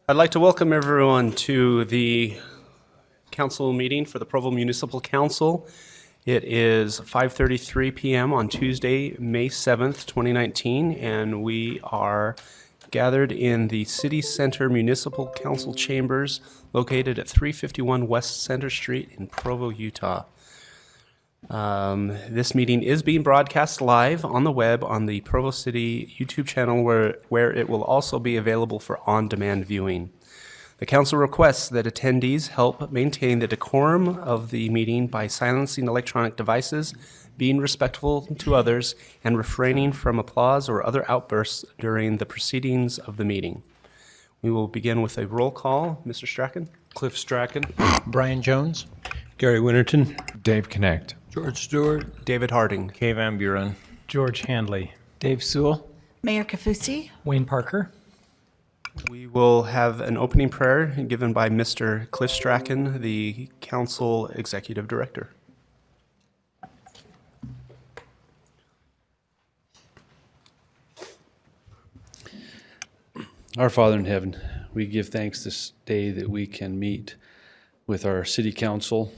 I'd like to welcome everyone to the council meeting for the Provo Municipal Council. It is 5:33 p.m. on Tuesday, May 7th, 2019, and we are gathered in the City Center Municipal Council chambers located at 351 West Center Street in Provo, Utah. This meeting is being broadcast live on the web on the Provo City YouTube channel where it will also be available for on-demand viewing. The council requests that attendees help maintain the decorum of the meeting by silencing electronic devices, being respectful to others, and refraining from applause or other outbursts during the proceedings of the meeting. We will begin with a roll call. Mr. Strachan? Cliff Strachan. Brian Jones. Gary Winterton. Dave Connect. George Stewart. David Harding. Kay Van Buren. George Handley. Dave Sewell. Mayor Kafusi. Wayne Parker. We will have an opening prayer given by Mr. Cliff Strachan, the Council Executive Director. Our Father in heaven, we give thanks this day that we can meet with our City Council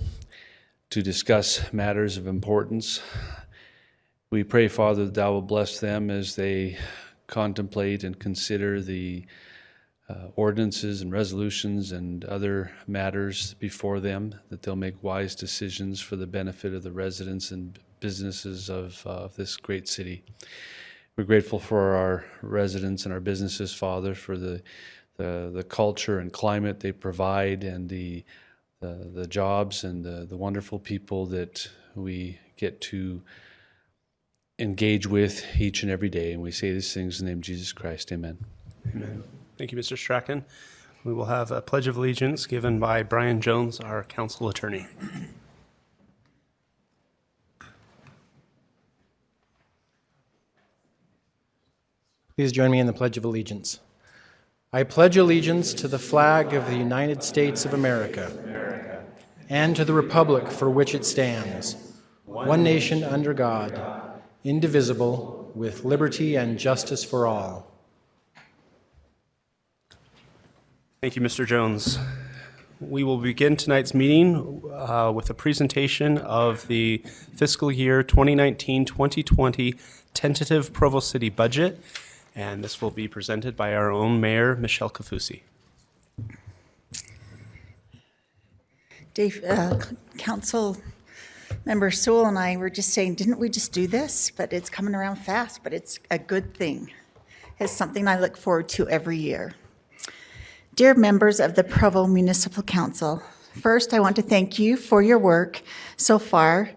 to discuss matters of importance. We pray, Father, that Thou will bless them as they contemplate and consider the ordinances and resolutions and other matters before them, that they'll make wise decisions for the benefit of the residents and businesses of this great city. We're grateful for our residents and our businesses, Father, for the culture and climate they provide, and the jobs and the wonderful people that we get to engage with each and every day. And we say these things in the name of Jesus Christ. Amen. Amen. Thank you, Mr. Strachan. We will have a Pledge of Allegiance given by Brian Jones, our council attorney. Please join me in the Pledge of Allegiance. I pledge allegiance to the flag of the United States of America and to the republic for which it stands, one nation under God, indivisible, with liberty and justice for all. Thank you, Mr. Jones. We will begin tonight's meeting with a presentation of the fiscal year 2019-2020 tentative Provo City Budget, and this will be presented by our own Mayor, Michelle Kafusi. Dave, Council Member Sewell and I were just saying, didn't we just do this? But it's coming around fast, but it's a good thing. It's something I look forward to every year. Dear members of the Provo Municipal Council, first I want to thank you for your work so far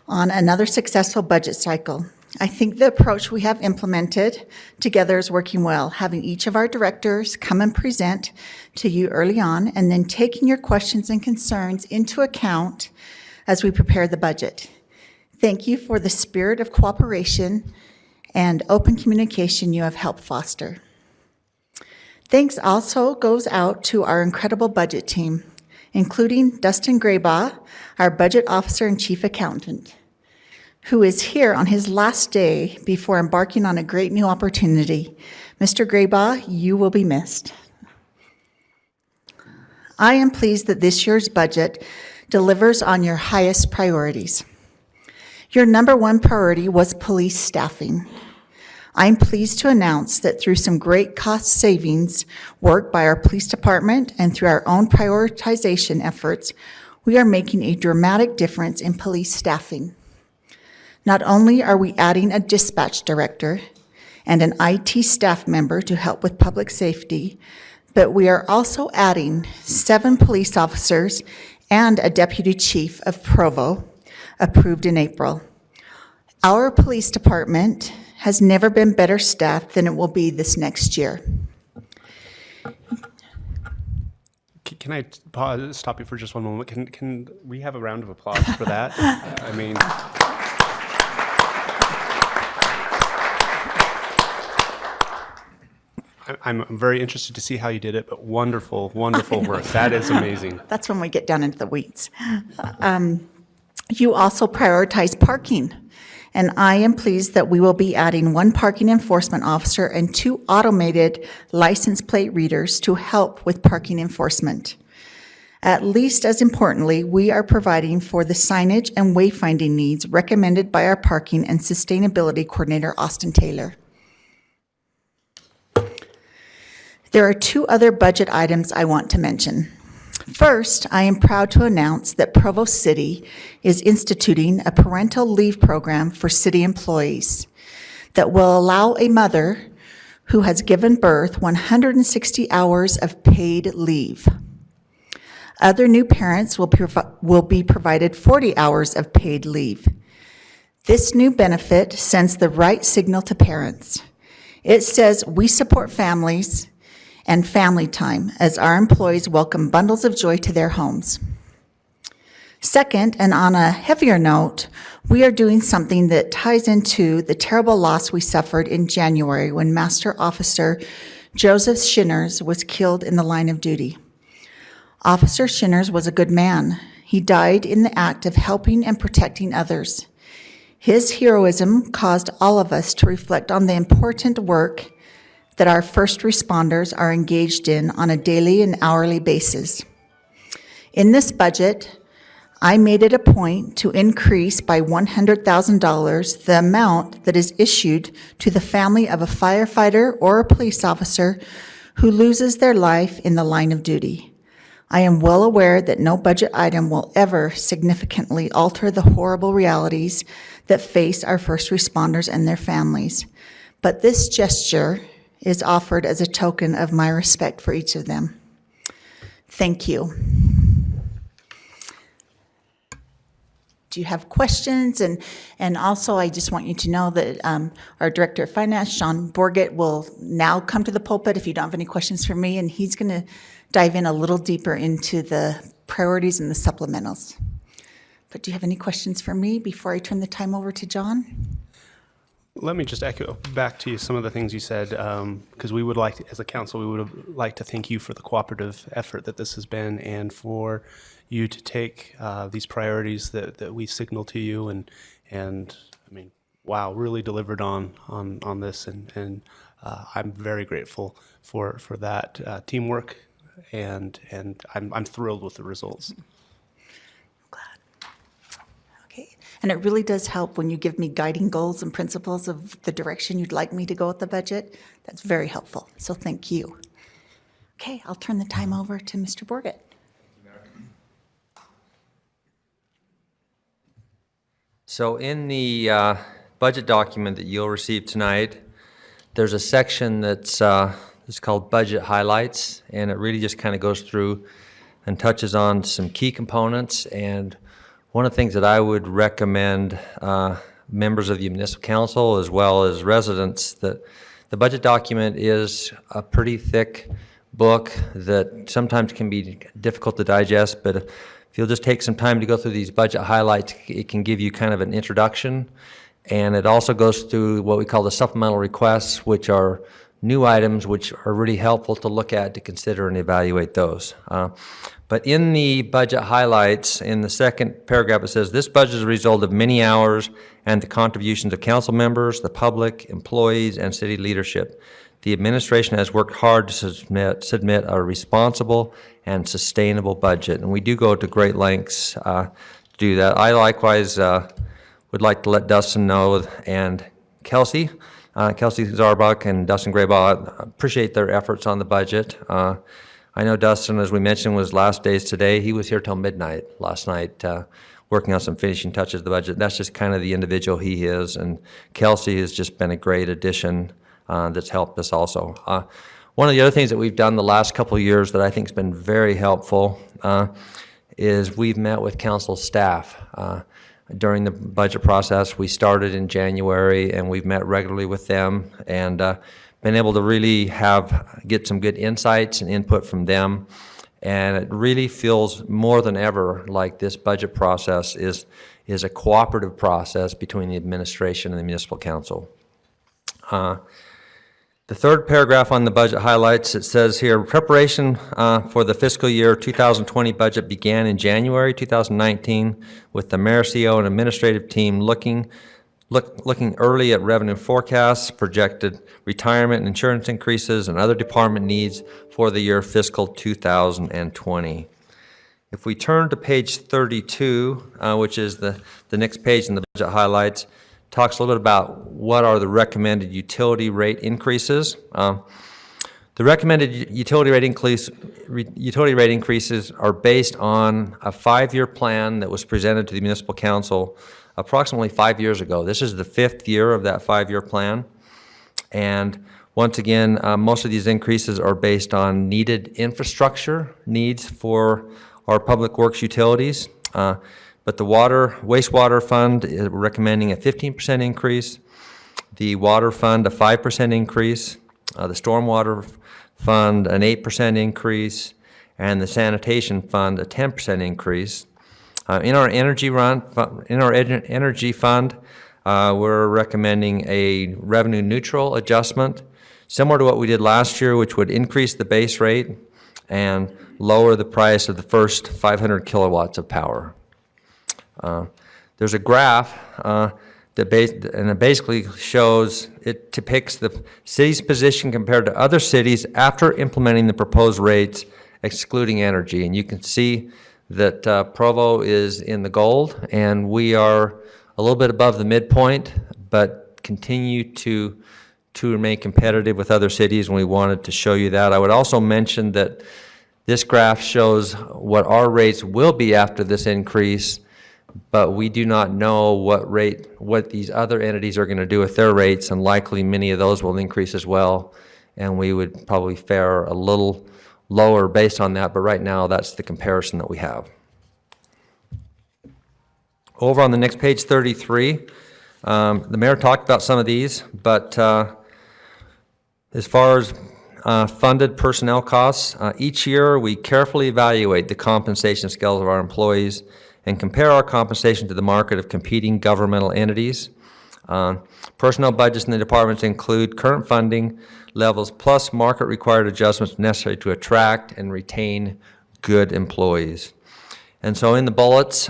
on another successful budget cycle. I think the approach we have implemented together is working well, having each of our directors come and present to you early on, and then taking your questions and concerns into account as we prepare the budget. Thank you for the spirit of cooperation and open communication you have helped foster. Thanks also goes out to our incredible budget team, including Dustin Graybaugh, our budget officer and chief accountant, who is here on his last day before embarking on a great new opportunity. Mr. Graybaugh, you will be missed. I am pleased that this year's budget delivers on your highest priorities. Your number one priority was police staffing. I'm pleased to announce that through some great cost savings work by our police department and through our own prioritization efforts, we are making a dramatic difference in police staffing. Not only are we adding a dispatch director and an IT staff member to help with public safety, but we are also adding 7 police officers and a deputy chief of Provo, approved in April. Our police department has never been better staffed than it will be this next year. Can I stop you for just one moment? Can we have a round of applause for that? I mean, I'm very interested to see how you did it, but wonderful, wonderful work. That is amazing. That's when we get down into the weeds. You also prioritize parking And I am pleased that we will be adding 1 parking enforcement officer and 2 automated license plate readers to help with parking enforcement. At least as importantly, we are providing for the signage and wayfinding needs recommended by our parking and sustainability coordinator, Austin Taylor. There are 2 other budget items I want to mention. First, I am proud to announce that Provo City is instituting a parental leave program for city employees that will allow a mother who has given birth 160 hours of paid leave. Other new parents will be provided 40 hours of paid leave. This new benefit sends the right signal to parents. It says we support families and family time as our employees welcome bundles of joy to their homes. Second, and on a heavier note, we are doing something that ties into the terrible loss we suffered in January when Master Officer Joseph Shinners was killed in the line of duty. Officer Shinners was a good man. He died in the act of helping and protecting others. His heroism caused all of us to reflect on the important work that our first responders are engaged in on a daily and hourly basis. In this budget, I made it a point to increase by $100,000 the amount that is issued to the family of a firefighter or a police officer who loses their life in the line of duty. I am well aware that no budget item will ever significantly alter the horrible realities that face our first responders and their families, but this gesture is offered as a token of my respect for each of them. Thank you. Do you have questions? And also, I just want you to know that our Director of Finance, Sean Borgett, will now come to the pulpit if you don't have any questions for me, and he's going to dive in a little deeper into the priorities and the supplementals. But do you have any questions for me before I turn the time over to John? Let me just echo back to you some of the things you said, because we would like to, as a council, we would have liked to thank you for the cooperative effort that this has been, and for you to take these priorities that we signal to you, and I mean, wow, really delivered on this, and I'm very grateful for that teamwork, and I'm thrilled with the results. And it really does help when you give me guiding goals and principles of the direction you'd like me to go with the budget. That's very helpful, so thank you. Okay, I'll turn the time over to Mr. Borgett. So in the budget document that you'll receive tonight, there's a section that's it's called Budget Highlights, and it really just kind of goes through and touches on some key components. And one of the things that I would recommend members of the Municipal Council as well as residents, that the budget document is a pretty thick book that sometimes can be difficult to digest, but if you'll just take some time to go through these budget highlights, it can give you kind of an introduction. And it also goes through what we call the supplemental requests, which are new items which are really helpful to look at, to consider and evaluate those. But in the budget highlights, in the second paragraph, it says, this budget is a result of many hours and the contributions of council members, the public, employees, and city leadership. The administration has worked hard to submit a responsible and sustainable budget, and we do go to great lengths to do that. I likewise would like to let Dustin know, and Kelsey Zarbuck and Dustin Graybaugh, appreciate their efforts on the budget. I know Dustin, as we mentioned, was last days today. He was here till midnight last night working on some finishing touches of the budget. That's just kind of the individual he is, and Kelsey has just been a great addition that's helped us also. One of the other things that we've done the last couple of years that I think has been very helpful is we've met with council staff during the budget process. We started in January, and we've met regularly with them, and been able to really get some good insights and input from them. And it really feels more than ever like this budget process is a cooperative process between the administration and the municipal council. The third paragraph on the budget highlights, it says here, preparation for the fiscal year 2020 budget began in January 2019 with the mayor, CEO, and administrative team looking looking early at revenue forecasts, projected retirement and insurance increases, and other department needs for the year fiscal 2020. If we turn to page 32, which is the next page in the budget highlights, talks a little bit about what are the recommended utility rate increases. The recommended utility rate increases are based on a 5-year plan that was presented to the Municipal Council approximately 5 years ago. This is the 5th year of that 5-year plan. And once again, most of these increases are based on needed infrastructure needs for our public works utilities. But the wastewater fund is recommending a 15% increase, the water fund a 5% increase, the stormwater fund an 8% increase, and the sanitation fund a 10% increase. In our energy fund, we're recommending a revenue neutral adjustment, similar to what we did last year, which would increase the base rate and lower the price of the first 500 kilowatts of power. There's a graph and it basically shows, it depicts the city's position compared to other cities after implementing the proposed rates, excluding energy. And you can see that Provo is in the gold, and we are a little bit above the midpoint, but continue to remain competitive with other cities, and we wanted to show you that. I would also mention that this graph shows what our rates will be after this increase, but we do not know what these other entities are going to do with their rates, and likely many of those will increase as well, and we would probably fare a little lower based on that, but right now that's the comparison that we have. Over on the next page, 33, the mayor talked about some of these, but as far as funded personnel costs, each year we carefully evaluate the compensation scales of our employees and compare our compensation to the market of competing governmental entities. Personnel budgets in the departments include current funding levels plus market required adjustments necessary to attract and retain good employees. And so in the bullets,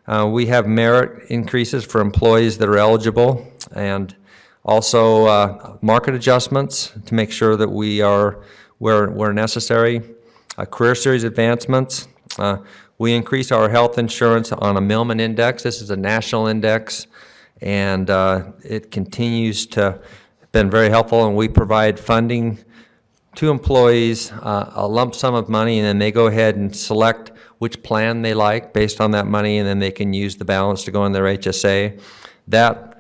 we have merit increases for employees that are eligible, and also market adjustments to make sure that we are where necessary. Career series advancements. We increase our health insurance on a Millman index. This is a national index, and it continues to been very helpful, and we provide funding to employees, a lump sum of money, and then they go ahead and select which plan they like based on that money, and then they can use the balance to go in their HSA. That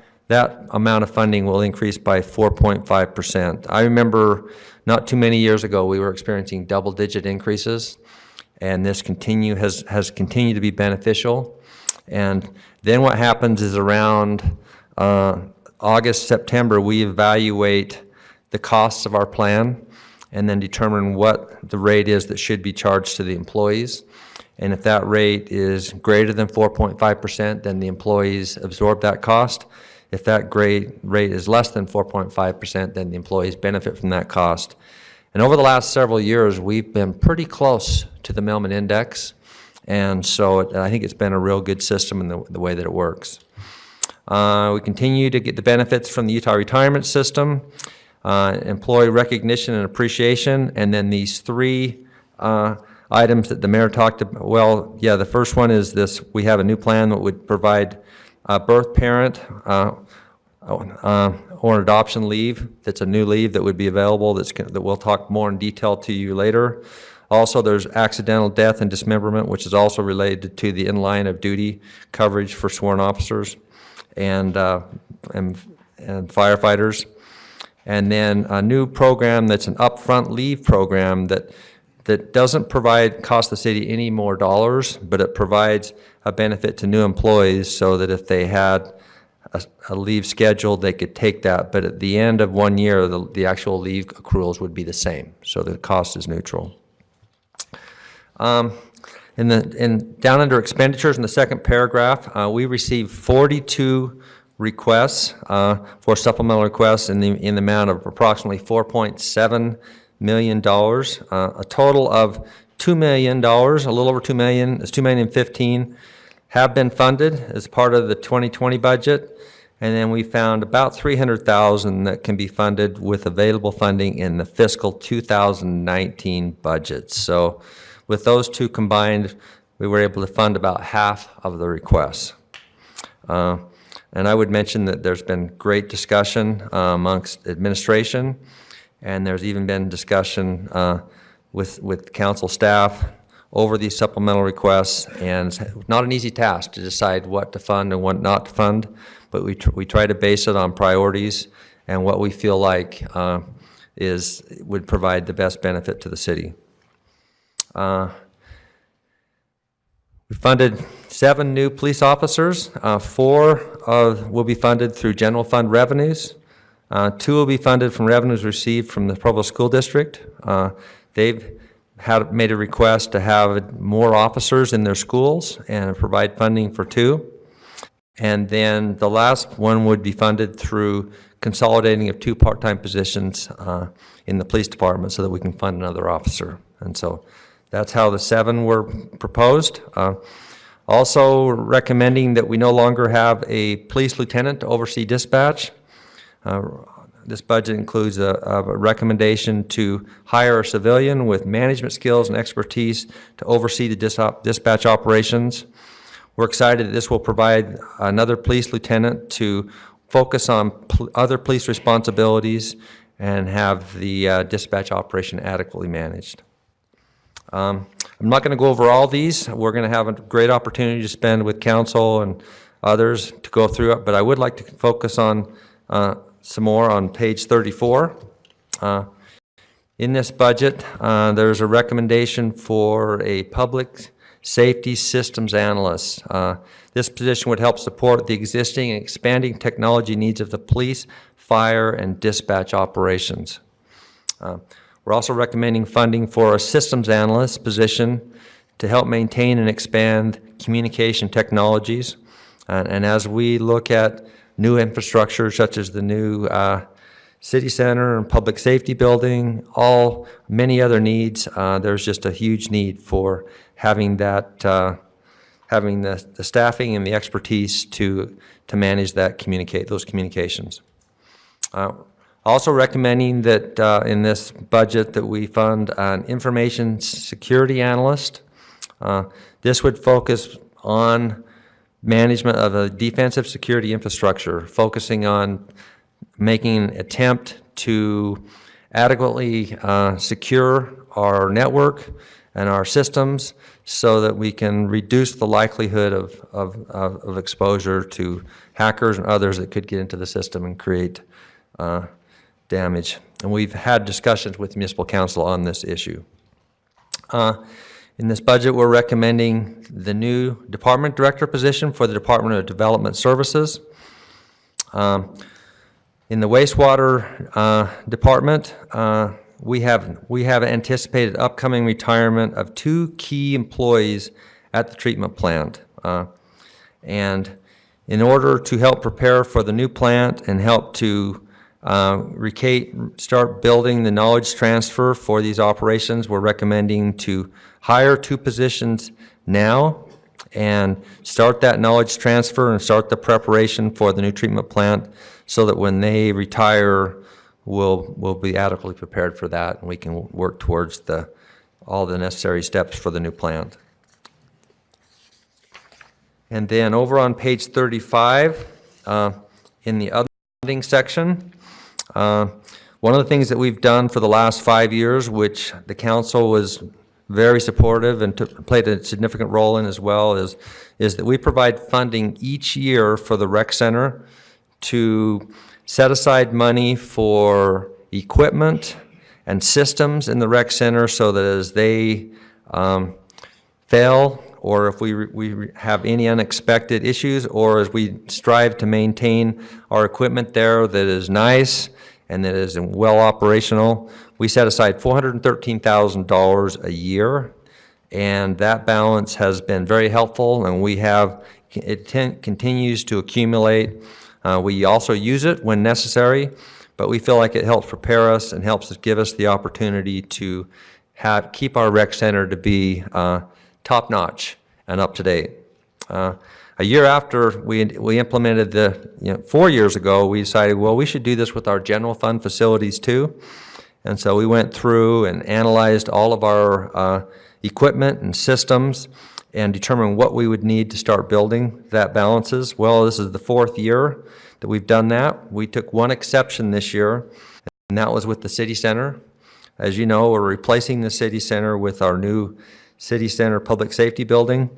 amount of funding will increase by 4.5%. I remember not too many years ago we were experiencing double-digit increases, and this has continued to be beneficial. And then what happens is around August, September, we evaluate the costs of our plan and then determine what the rate is that should be charged to the employees. And if that rate is greater than 4.5%, then the employees absorb that cost. If that rate is less than 4.5%, then the employees benefit from that cost. And over the last several years, we've been pretty close to the Millman Index, and so I think it's been a real good system in the way that it works. We continue to get the benefits from the Utah retirement system, employee recognition and appreciation, and then these three items that the mayor talked about. Well, yeah, the first one is this: we have a new plan that would provide birth parent or adoption leave. That's a new leave that would be available that we'll talk more in detail to you later. Also, there's accidental death and dismemberment, which is also related to the in-line of duty coverage for sworn officers and firefighters. And then a new program that's an upfront leave program that doesn't cost the city any more dollars, but it provides a benefit to new employees so that if they had a leave scheduled, they could take that. But at the end of 1 year, the actual leave accruals would be the same, so the cost is neutral. Down under expenditures in the second paragraph, we received 42 requests for supplemental requests in the amount of approximately $4.7 million. A total of $2 million, a little over $2 million, it's $2,015,000, have been funded as part of the 2020 budget, And then we found about $300,000 that can be funded with available funding in the fiscal 2019 budget. So with those two combined, we were able to fund about half of the requests. And I would mention that there's been great discussion amongst administration, and there's even been discussion with council staff over these supplemental requests, and it's not an easy task to decide what to fund and what not to fund, but we try to base it on priorities and what we feel like would provide the best benefit to the city. We funded 7 new police officers. 4 will be funded through general fund revenues. 2 will be funded from revenues received from the Provo School District. They've made a request to have more officers in their schools and provide funding for 2. And then the last one would be funded through consolidating of 2 part-time positions in the police department so that we can fund another officer. And so that's how the 7 were proposed. Also recommending that we no longer have a police lieutenant to oversee dispatch. This budget includes a recommendation to hire a civilian with management skills and expertise to oversee the dispatch operations. We're excited that this will provide another police lieutenant to focus on other police responsibilities and have the dispatch operation adequately managed. I'm not going to go over all these. We're going to have a great opportunity to spend with council and others to go through it, but I would like to focus on some more on page 34. In this budget, there's a recommendation for a public safety systems analyst. This position would help support the existing and expanding technology needs of the police, fire, and dispatch operations. We're also recommending funding for a systems analyst position to help maintain and expand communication technologies. And as we look at new infrastructure such as the new city center and public safety building, many other needs, there's just a huge need for having that, having the staffing and the expertise to manage those communications. Also recommending that in this budget that we fund an information security analyst. This would focus on management of a defensive security infrastructure, focusing on making an attempt to adequately secure our network and our systems so that we can reduce the likelihood of exposure to hackers and others that could get into the system and create damage. And we've had discussions with Municipal Council on this issue. In this budget, we're recommending the new department director position for the Department of Development Services. In the wastewater department, we have anticipated upcoming retirement of 2 key employees at the treatment plant. And in order to help prepare for the new plant and help to start building the knowledge transfer for these operations, we're recommending to hire 2 positions now and start that knowledge transfer and start the preparation for the new treatment plant so that when they retire, we'll be adequately prepared for that and we can work towards all the necessary steps for the new plant. And then over on page 35, in the other funding section, one of the things that we've done for the last 5 years, which the council was very supportive and played a significant role in as well, is that we provide funding each year for the rec center to set aside money for equipment and systems in the rec center so that as they fail, or if we have any unexpected issues, or as we strive to maintain our equipment there that is nice and that is well operational, we set aside $413,000 a year, and that balance has been very helpful, and it continues to accumulate. We also use it when necessary, but we feel like it helps prepare us and helps give us the opportunity to keep our rec center to be top-notch and up-to-date. I A year after we implemented 4 years ago, we decided, well, we should do this with our general fund facilities too. And so we went through and analyzed all of our equipment and systems and determined what we would need to start building that balances. Well, this is the 4th year that we've done that. We took one exception this year, and that was with the city center. As you know, we're replacing the city center with our new city center public safety building.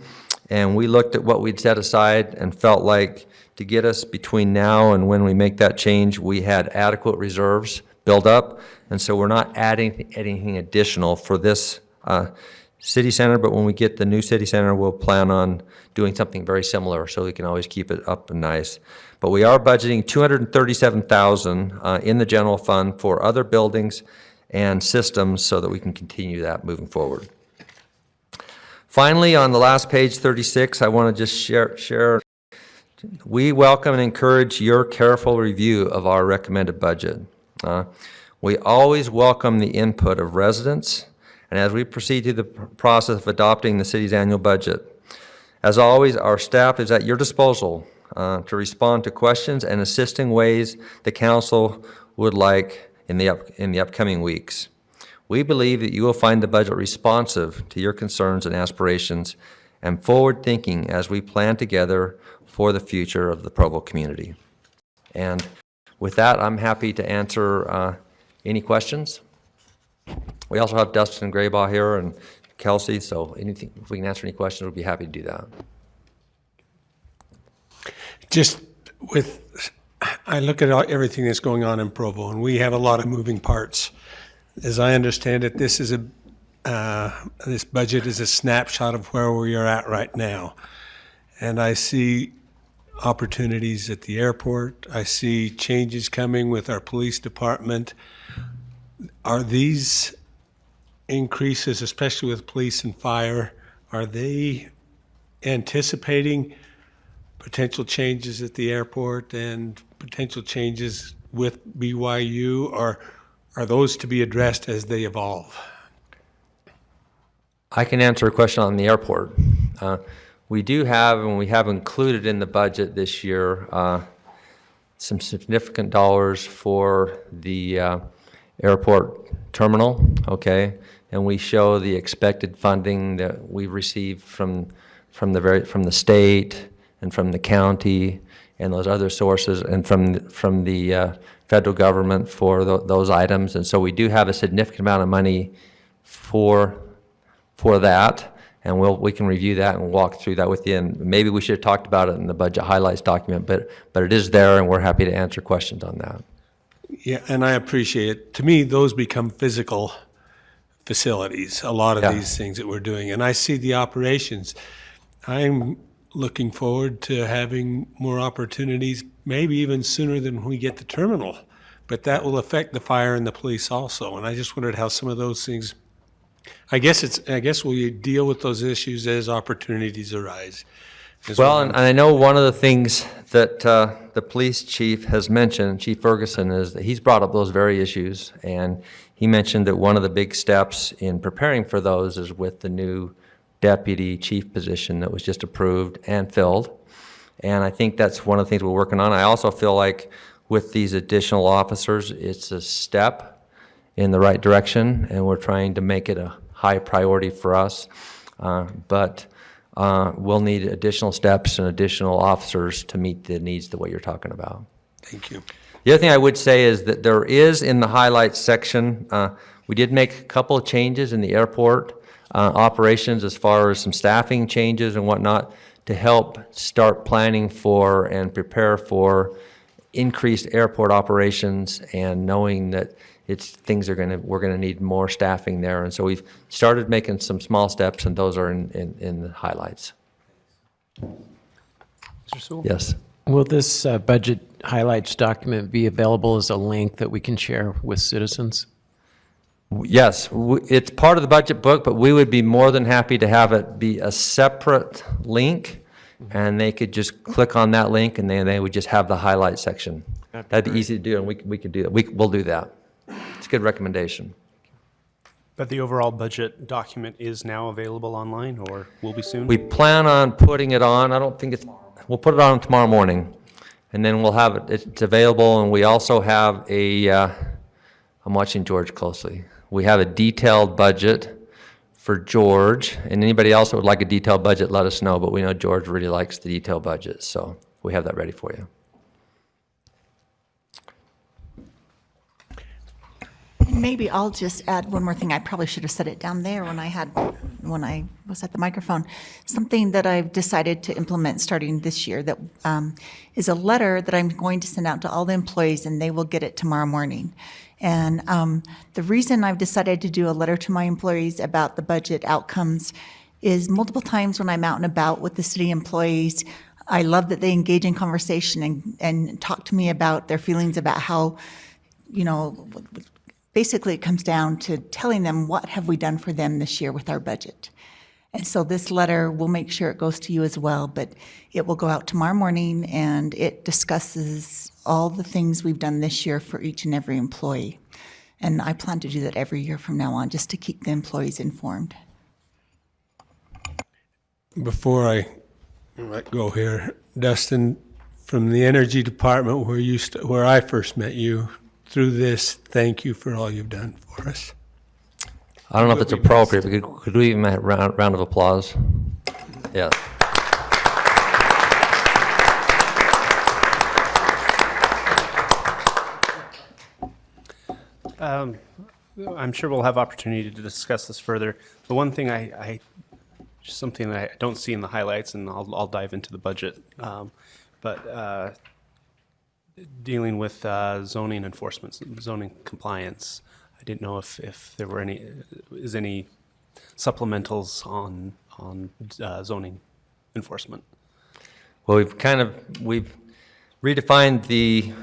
And we looked at what we'd set aside and felt like to get us between now and when we make that change, we had adequate reserves built up. And so we're not adding anything additional for this city center, but when we get the new city center, we'll plan on doing something very similar so we can always keep it up and nice. But we are budgeting $237,000 in the general fund for other buildings and systems so that we can continue that moving forward. Finally, on the last page, 36, I want to just share. We welcome and encourage your careful review of our recommended budget. We always welcome the input of residents, and as we proceed through the process of adopting the city's annual budget. As always, our staff is at your disposal to respond to questions and assist in ways the council would like in the upcoming weeks. We believe that you will find the budget responsive to your concerns and aspirations and forward-thinking as we plan together for the future of the Provo community. And with that, I'm happy to answer any questions. We also have Dustin Graybaugh here and Kelsey, so anything, if we can answer any questions, we'd be happy to do that. Just I look at everything that's going on in Provo, and we have a lot of moving parts. As I understand it, this budget is a snapshot of where we are at right now. And I see opportunities at the airport. I see changes coming with our police department. Are these increases, especially with police and fire, are they anticipating potential changes at the airport and potential changes with BYU, or are those to be addressed as they evolve? I can answer a question on the airport. We do have, and we have included in the budget this year, some significant dollars for the airport terminal, okay? And we show the expected funding that we receive from the state and from the county and those other sources, and from the federal government for those items. And so we do have a significant amount of money for that, and we can review that and walk through that with you. And maybe we should have talked about it in the budget highlights document, but it is there, and we're happy to answer questions on that. Yeah, and I appreciate it. To me, those become physical facilities, a lot of these things that we're doing. And I see the operations. I'm looking forward to having more opportunities, maybe even sooner than we get the terminal. But that will affect the fire and the police also. And I just wondered how some of those things, I guess we'll deal with those issues as opportunities arise. Well, and I know one of the things that the police chief has mentioned, Chief Ferguson, is that he's brought up those very issues, and he mentioned that one of the big steps in preparing for those is with the new deputy chief position that was just approved and filled. And I think that's one of the things we're working on. I also feel like with these additional officers, it's a step in the right direction, and we're trying to make it a high priority for us. But we'll need additional steps and additional officers to meet the needs of what you're talking about. Thank you. The other thing I would say is that there is in the highlights section, we did make a couple of changes in the airport operations as far as some staffing changes and whatnot to help start planning for and prepare for increased airport operations, and knowing that we're gonna need more staffing there. And so we've started making some small steps, and those are in the highlights. Mr. Sewell? Yes. Will this budget highlights document be available as a link that we can share with citizens? Yes, it's part of the budget book, but we would be more than happy to have it be a separate link, and they could just click on that link, and then they would just have the highlight section. That'd be easy to do, and we could do that. We'll do that. It's a good recommendation. But the overall budget document is now available online, or will be soon? We plan on putting it on. I don't think it's, we'll put it on tomorrow morning, and then we'll have it, it's available, and we also have a, I'm watching George closely. We have a detailed budget for George, and anybody else that would like a detailed budget, let us know, but we know George really likes the detailed budget, so we have that ready for you. Maybe I'll just add one more thing. I probably should have said it down there when I was at the microphone. Something that I've decided to implement starting this year that is a letter that I'm going to send out to all the employees, and they will get it tomorrow morning. And the reason I've decided to do a letter to my employees about the budget outcomes is multiple times when I'm out and about with the city employees, I love that they engage in conversation and talk to me about their feelings about how, you know, basically, it comes down to telling them what have we done for them this year with our budget. And so this letter, we'll make sure it goes to you as well, but it will go out tomorrow morning, and it discusses all the things we've done this year for each and every employee. And I plan to do that every year from now on, just to keep the employees informed. Before I let go here, Dustin, from the Energy Department where I first met you, through this, thank you for all you've done for us. I don't know if it's appropriate, but could we even have a round of applause? Yes. I'm sure we'll have opportunity to discuss this further. The one thing just something that I don't see in the highlights, and I'll dive into the budget, but dealing with zoning enforcement, zoning compliance. I didn't know if there were any supplementals on zoning enforcement. Well, we've redefined the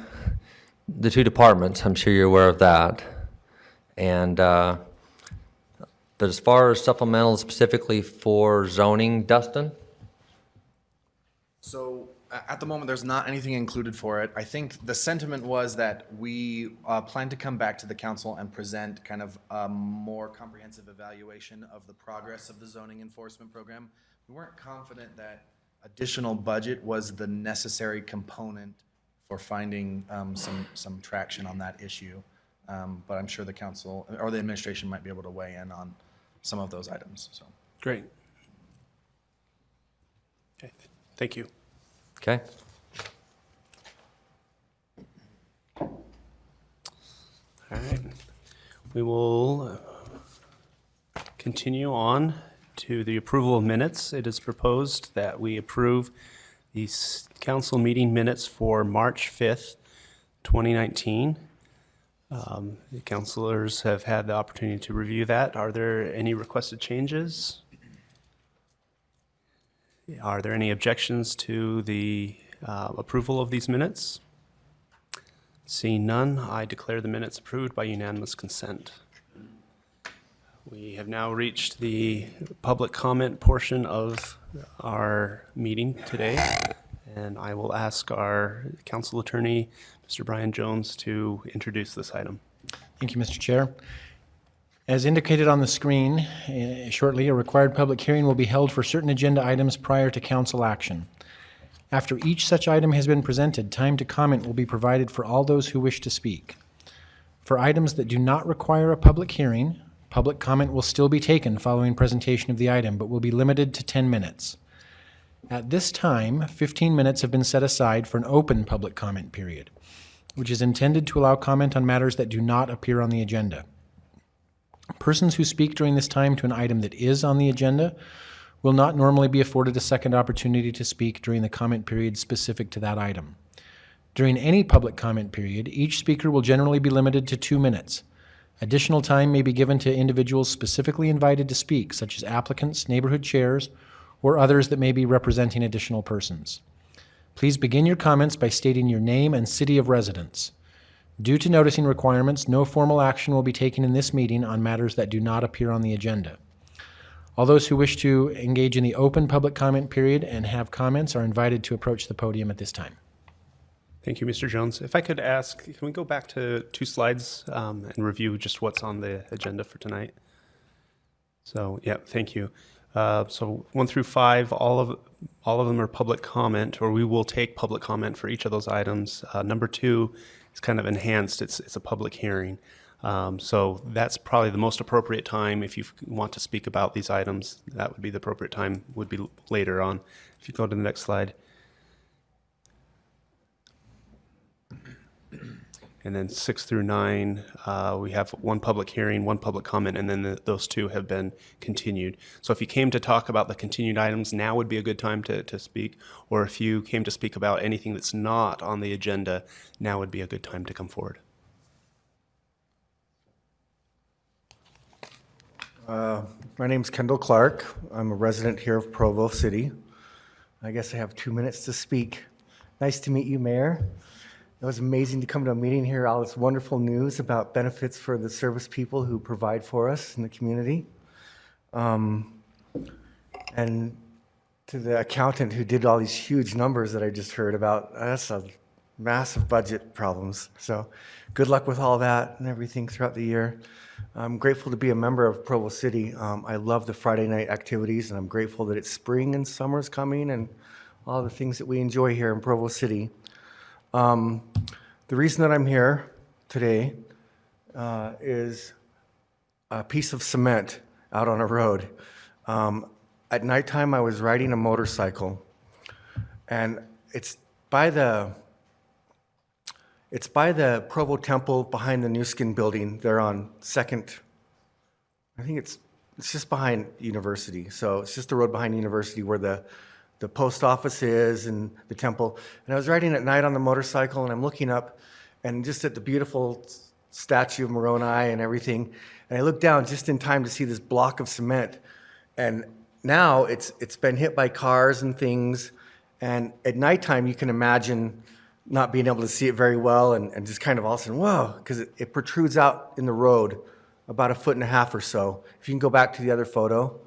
two departments. I'm sure you're aware of that. And but as far as supplementals specifically for zoning, Dustin? So at the moment, there's not anything included for it. I think the sentiment was that we plan to come back to the council and present kind of a more comprehensive evaluation of the progress of the zoning enforcement program. We weren't confident that additional budget was the necessary component for finding some traction on that issue. But I'm sure the council or the administration might be able to weigh in on some of those items. So Great. Okay. Thank you. Okay. All right. We will continue on to the approval of minutes. It is proposed that we approve the council meeting minutes for March 5th, 2019. The councilors have had the opportunity to review that. Are there any requested changes? Are there any objections to the approval of these minutes? Seeing none, I declare the minutes approved by unanimous consent. We have now reached the public comment portion of our meeting today, and I will ask our council attorney, Mr. Brian Jones, to introduce this item. Thank you, Mr. Chair. As indicated on the screen, shortly, a required public hearing will be held for certain agenda items prior to council action. After each such item has been presented, time to comment will be provided for all those who wish to speak. For items that do not require a public hearing, public comment will still be taken following presentation of the item, but will be limited to 10 minutes. At this time, 15 minutes have been set aside for an open public comment period, which is intended to allow comment on matters that do not appear on the agenda. Persons who speak during this time to an item that is on the agenda will not normally be afforded a second opportunity to speak during the comment period specific to that item. During any public comment period, each speaker will generally be limited to 2 minutes. Additional time may be given to individuals specifically invited to speak, such as applicants, neighborhood chairs, or others that may be representing additional persons. Please begin your comments by stating your name and city of residence. Due to noticing requirements, no formal action will be taken in this meeting on matters that do not appear on the agenda. All those who wish to engage in the open public comment period and have comments are invited to approach the podium at this time. Thank you, Mr. Jones. If I could ask, can we go back to 2 slides and review just what's on the agenda for tonight? So, yeah, thank you. So 1 through 5, all of All of them are public comment, or we will take public comment for each of those items. Number 2 is kind of enhanced. It's a public hearing. So that's probably the most appropriate time if you want to speak about these items. That would be the appropriate time, would be later on. If you go to the next slide. And then 6 through 9, we have one public hearing, one public comment, and then those 2 have been continued. So if you came to talk about the continued items, now would be a good time to speak. Or if you came to speak about anything that's not on the agenda, now would be a good time to come forward. My name's Kendall Clark. I'm a resident here of Provo City. I guess I have 2 minutes to speak. Nice to meet you, Mayor. It was amazing to come to a meeting here, all this wonderful news about benefits for the service people who provide for us in the community. And to the accountant who did all these huge numbers that I just heard about, that's a massive budget problems. So good luck with all that and everything throughout the year. I'm grateful to be a member of Provo City. I love the Friday night activities, and I'm grateful that it's spring and summer's coming and all the things that we enjoy here in Provo City. The reason that I'm here today is a piece of cement out on a road. At nighttime, I was riding a motorcycle, and it's by the Provo Temple behind the New Skin building. They're on Second. I think it's just behind University. So it's just the road behind University where the post office is and the temple. And I was riding at night on the motorcycle, and I'm looking up and just at the beautiful statue of Moroni and everything. And I looked down just in time to see this block of cement. And now it's been hit by cars and things. And at nighttime, you can imagine not being able to see it very well and just kind of all of a sudden, whoa, because it protrudes out in the road about 1.5 feet or so. If you can go back to the other photo.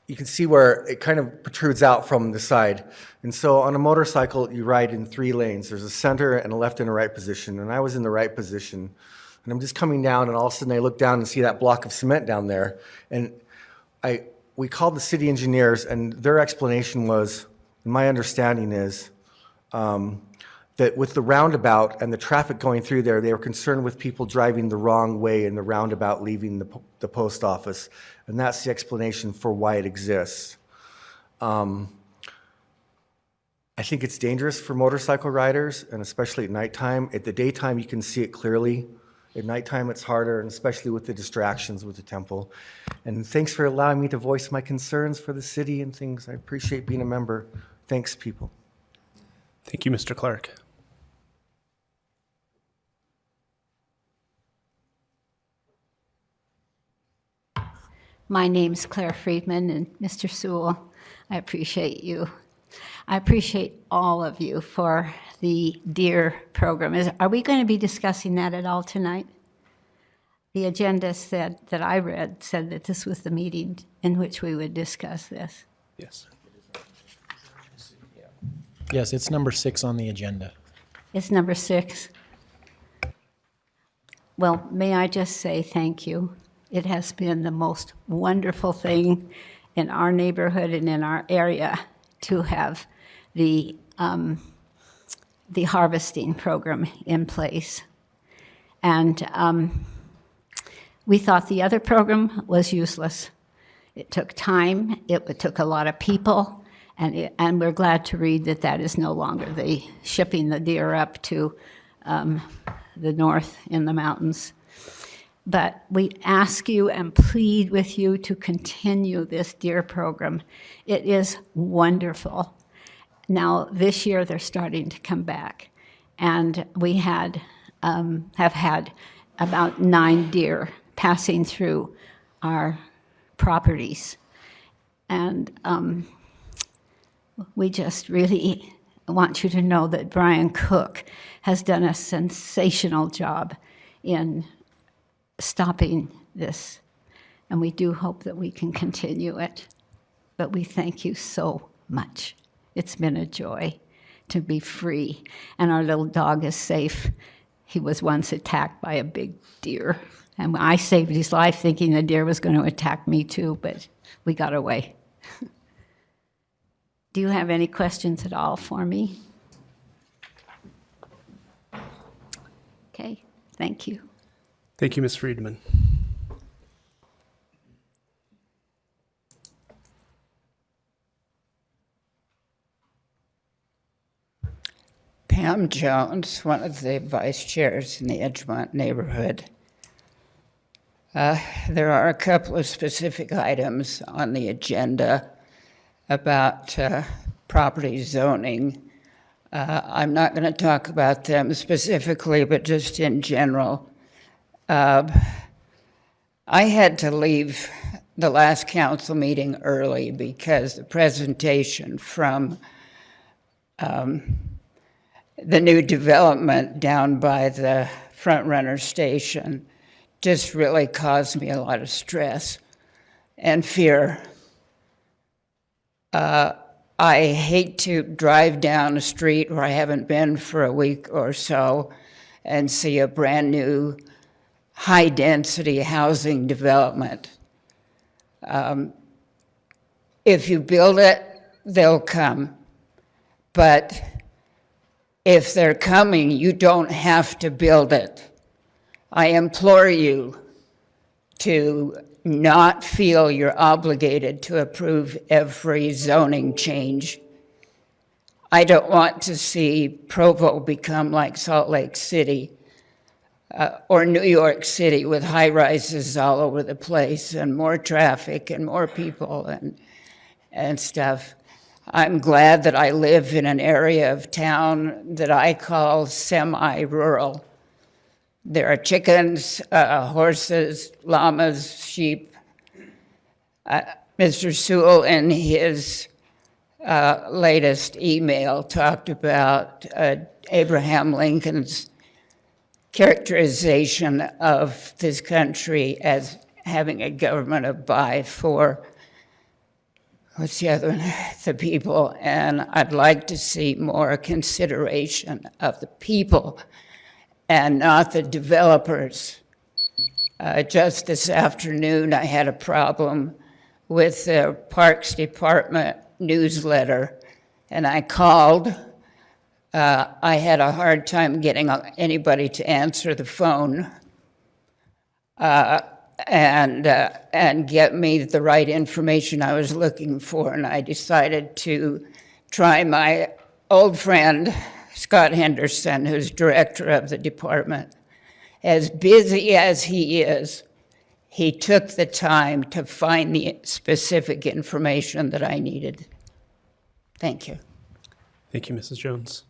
You can see where it kind of protrudes out from the side. And so on a motorcycle, you ride in 3 lanes. There's a center and a left and a right position. And I was in the right position. And I'm just coming down, and all of a sudden I look down and see that block of cement down there. And we called the city engineers, and their explanation was, and my understanding is, that with the roundabout and the traffic going through there, they were concerned with people driving the wrong way in the roundabout leaving the post office. And that's the explanation for why it exists. I think it's dangerous for motorcycle riders, and especially at nighttime. At the daytime, you can see it clearly. At nighttime, it's harder, and especially with the distractions with the temple. And thanks for allowing me to voice my concerns for the city and things. I appreciate being a member. Thanks, people. Thank you, Mr. Clark. My name's Claire Friedman, and Mr. Sewell, I appreciate you. I appreciate all of you for the DEER program. Are we going to be discussing that at all tonight? The agenda said, that I read, said that this was the meeting in which we would discuss this. Yes. Yes, it's number 6 on the agenda. It's number 6. Well, may I just say thank you. It has been the most wonderful thing in our neighborhood and in our area to have the harvesting program in place. And we thought the other program was useless. It took time, it took a lot of people, and we're glad to read that that is no longer the shipping the deer up to the north in the mountains. But we ask you and plead with you to continue this deer program. It is wonderful. Now, this year they're starting to come back, and we have had about 9 deer passing through our properties. And we just really want you to know that Brian Cook has done a sensational job in stopping this, and we do hope that we can continue it. But we thank you so much. It's been a joy to be free, and our little dog is safe. He was once attacked by a big deer, and I saved his life thinking the deer was going to attack me too, but we got away. Do you have any questions at all for me? Okay, thank you. Thank you, Ms. Friedman. Pam Jones, one of the vice chairs in the Edgemont neighborhood. There are a couple of specific items on the agenda about property zoning. I'm not going to talk about them specifically, but just in general. I had to leave the last council meeting early because the presentation from the new development down by the Front Runner station just really caused me a lot of stress and fear. I hate to drive down a street where I haven't been for a week or so and see a brand new high-density housing development. If you build it, they'll come. But if they're coming, you don't have to build it. I implore you to not feel you're obligated to approve every zoning change. I don't want to see Provo become like Salt Lake City or New York City with high-rises all over the place and more traffic and more people and stuff. I'm glad that I live in an area of town that I call semi-rural. There are chickens, horses, llamas, sheep. Mr. Sewell, in his latest email, talked about Abraham Lincoln's characterization of this country as having a government of by, for, what's the other one? The people. And I'd like to see more consideration of the people and not the developers. Just this afternoon, I had a problem with the Parks Department newsletter, and I called. I had a hard time getting anybody to answer the phone and get me the right information I was looking for, and I decided to try my old friend, Scott Henderson, who's director of the department. As busy as he is, he took the time to find the specific information that I needed. Thank you. Thank you, Mrs. Jones.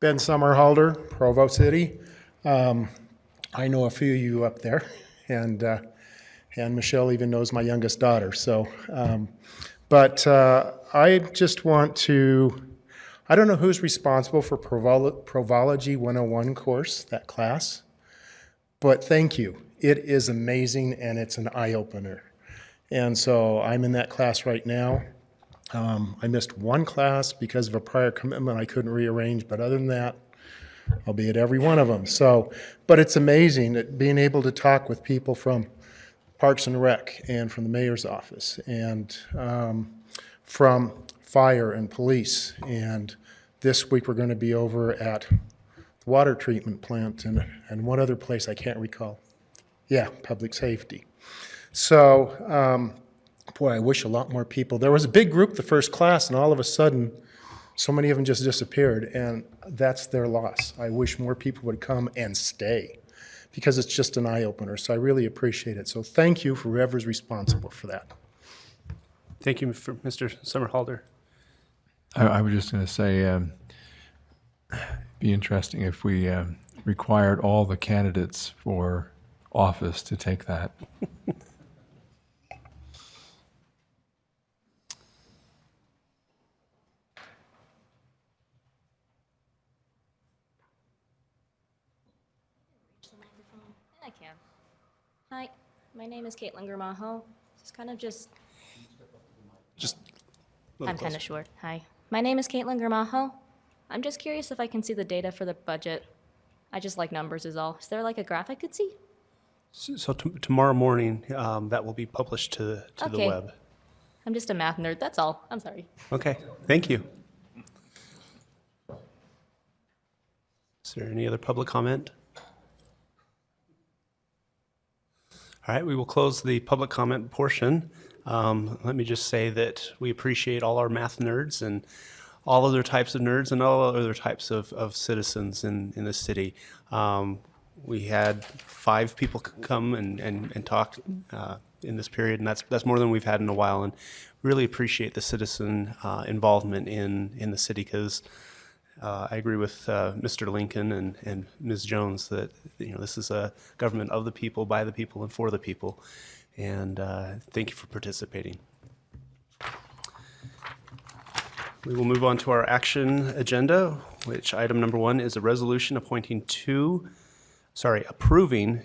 Ben Summerhalder, Provo City. I know a few of you up there, and Michelle even knows my youngest daughter. So, but I just want to, I don't know who's responsible for Provology 101 course, that class, but thank you. It is amazing, and it's an eye-opener. And so I'm in that class right now. I missed one class because of a prior commitment I couldn't rearrange, but other than that, I'll be at every one of them. So, but it's amazing that being able to talk with people from Parks and Rec and from the mayor's office and from fire and police. And this week we're going to be over at the water treatment plant and one other place I can't recall. Yeah, public safety. So, boy, I wish a lot more people. There was a big group the first class, and all of a sudden, so many of them just disappeared, and that's their loss. I wish more people would come and stay because it's just an eye-opener, so I really appreciate it. So thank you for whoever's responsible for that. Thank you, Mr. Summerhalder. I was just going to say, it'd be interesting if we required all the candidates for office to take that. I can. Hi, my name is Caitlin Gramajo. It's kind of just I'm kind of short. Hi, my name is Caitlin Gramajo. I'm just curious if I can see the data for the budget I just like numbers is all. Is there like a graph I could see? So tomorrow morning, that will be published to the Okay. web. I'm just a math nerd, that's all. I'm sorry. Okay, thank you. Is there any other public comment? All right, we will close the public comment portion. Let me just say that we appreciate all our math nerds and all other types of nerds and all other types of citizens in the city. We had 5 people come and talk in this period, and that's more than we've had in a while, and really appreciate the citizen involvement in the city, because I agree with Mr. Lincoln and Ms. Jones that this is a government of the people, by the people, and for the people. And thank you for participating. We will move on to our action agenda, which item number 1 is a resolution approving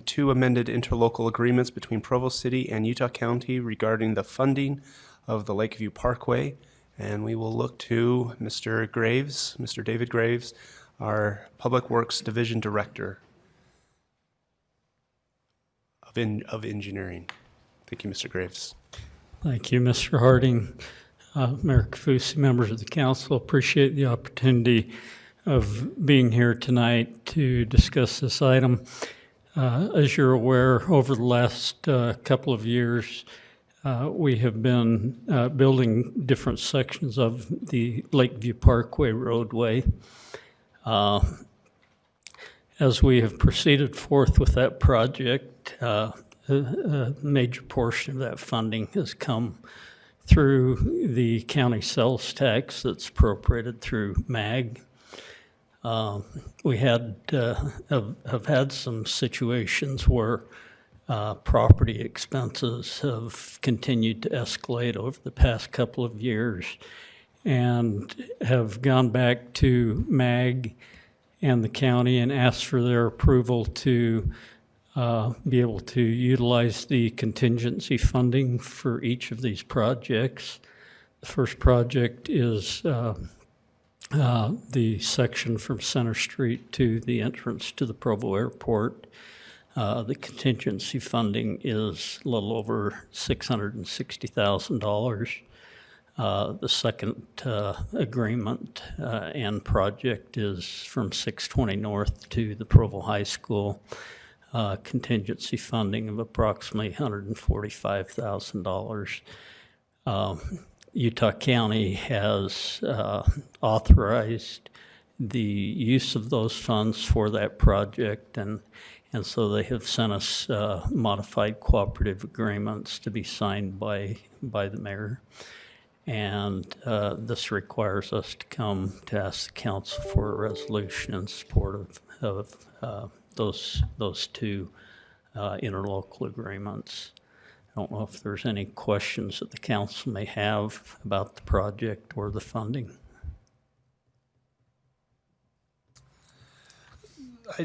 2 amended interlocal agreements between Provo City and Utah County regarding the funding of the Lakeview Parkway. And we will look to Mr. Graves, Mr. David Graves, our Public Works Division Director of Engineering. Thank you, Mr. Graves. Thank you, Mr. Harding. Mayor Kafusi, members of the council, appreciate the opportunity of being here tonight to discuss this item. As you're aware, over the last couple of years, we have been building different sections of the Lakeview Parkway roadway. As we have proceeded forth with that project, a major portion of that funding has come through the county sales tax that's appropriated through MAG. We have had some situations where property expenses have continued to escalate over the past couple of years, and have gone back to MAG and the county and asked for their approval to be able to utilize the contingency funding for each of these projects. The first project is the section from Center Street to the entrance to the Provo Airport. The contingency funding is a little over $660,000. The second agreement and project is from 620 North to the Provo High School. Contingency funding of approximately $145,000. Utah County has authorized the use of those funds for that project, and so they have sent us modified cooperative agreements to be signed by the mayor. And this requires us to come to ask the council for a resolution in support of those 2 interlocal agreements. I don't know if there's any questions that the council may have about the project or the funding.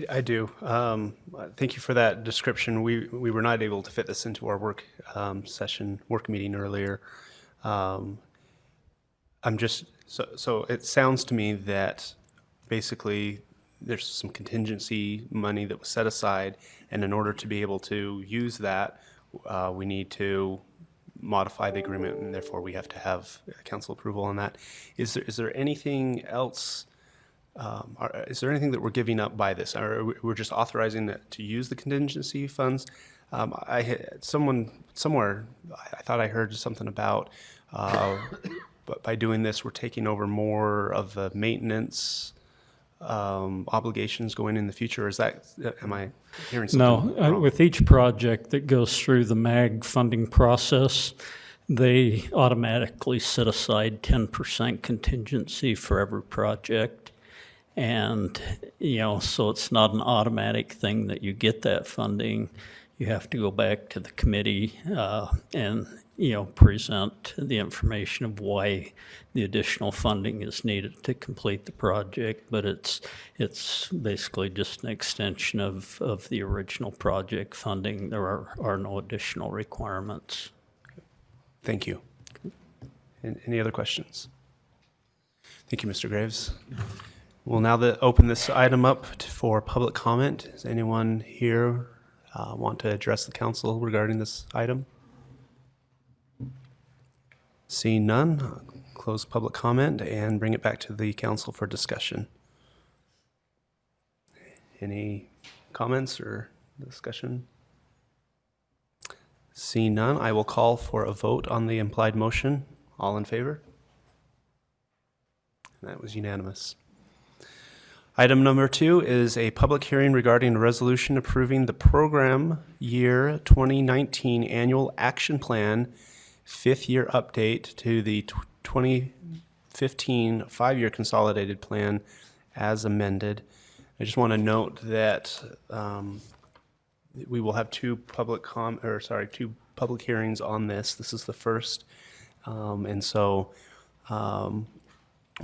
I do. Thank you for that description. We were not able to fit this into our work meeting earlier. So it sounds to me that basically there's some contingency money that was set aside, and in order to be able to use that, we need to modify the agreement, and therefore we have to have council approval on that. Is there anything else? Is there anything that we're giving up by this? Or we're just authorizing that to use the contingency funds? I had somewhere I thought I heard something about, but by doing this, we're taking over more of the maintenance obligations going in the future. Is that, am I hearing something wrong? With each project that goes through the MAG funding process, they automatically set aside 10% contingency for every project. And, so it's not an automatic thing that you get that funding. You have to go back to the committee and, present the information of why the additional funding is needed to complete the project. But it's basically just an extension of the original project funding. There are no additional requirements. Thank you. Any other questions? Thank you, Mr. Graves. We'll now open this item up for public comment. Does anyone here want to address the council regarding this item? Seeing none, I'll close public comment and bring it back to the council for discussion. Any comments or discussion? Seeing none, I will call for a vote on the implied motion. All in favor? And that was unanimous. Item number 2 is a public hearing regarding a resolution approving the program year 2019 annual action plan, 5th year update to the 2015 5-year consolidated plan as amended. I just want to note that we will have two public hearings on this. This is the first, and so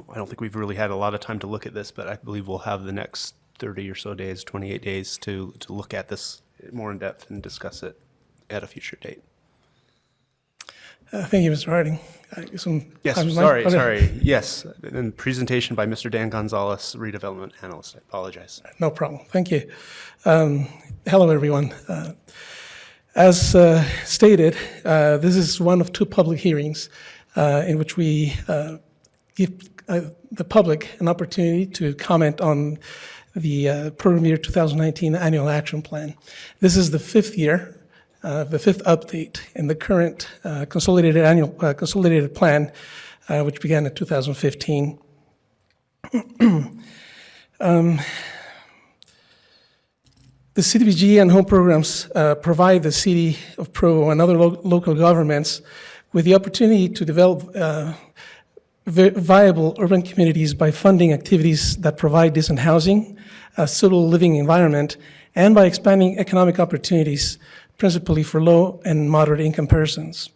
I don't think we've really had a lot of time to look at this, but I believe we'll have the next 30 or so days, 28 days to look at this more in depth and discuss it at a future date. Thank you, Mr. Harding. Yes, sorry. Yes, and presentation by Mr. Dan Gonzalez, redevelopment analyst. I apologize. No problem. Thank you. Hello, everyone. As stated, this is one of 2 public hearings in which we give the public an opportunity to comment on the program year 2019 annual action plan. This is the 5th year, the 5th update in the current consolidated plan, which began in 2015. The CDBG and home programs provide the City of Provo and other local governments with the opportunity to develop viable urban communities by funding activities that provide decent housing, a suitable living environment, and by expanding economic opportunities, principally for low and moderate income persons.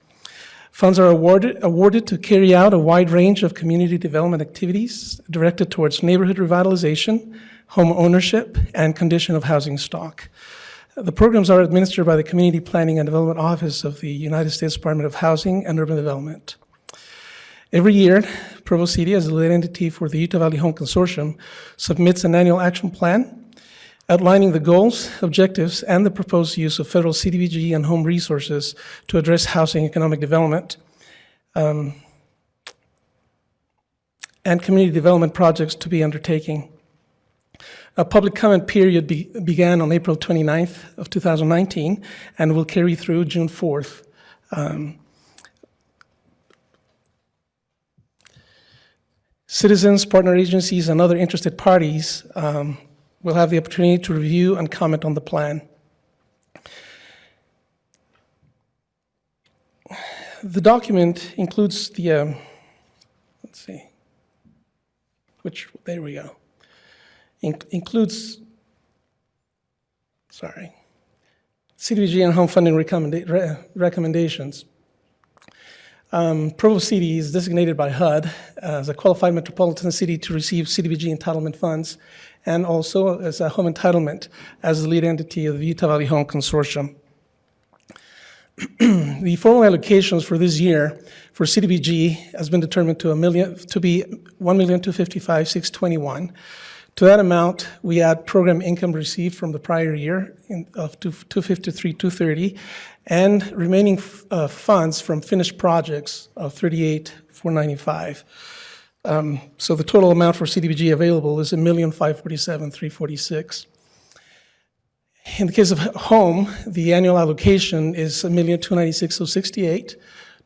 Funds are awarded to carry out a wide range of community development activities directed towards neighborhood revitalization, home ownership, and condition of housing stock. The programs are administered by the Community Planning and Development Office of the United States Department of Housing and Urban Development. Every year, Provo City, as the lead entity for the Utah Valley Home Consortium, submits an annual action plan outlining the goals, objectives, and the proposed use of federal CDBG and home resources to address housing economic development and community development projects to be undertaking. A public comment period began on April 29th of 2019 and will carry through June 4th. Citizens, partner agencies, and other interested parties will have the opportunity to review and comment on the plan. The document includes the, there we go. Includes, CDBG and home funding recommendations. Provo City is designated by HUD as a qualified metropolitan city to receive CDBG entitlement funds, and also as a home entitlement as the lead entity of the Utah Valley Home Consortium. The formal allocations for this year for CDBG has been determined to be $1,255,621. To that amount, we add program income received from the prior year of $253,230, and remaining funds from finished projects of $38,495. So the total amount for CDBG available is $1,547,346. In the case of home, the annual allocation is $1,296,068,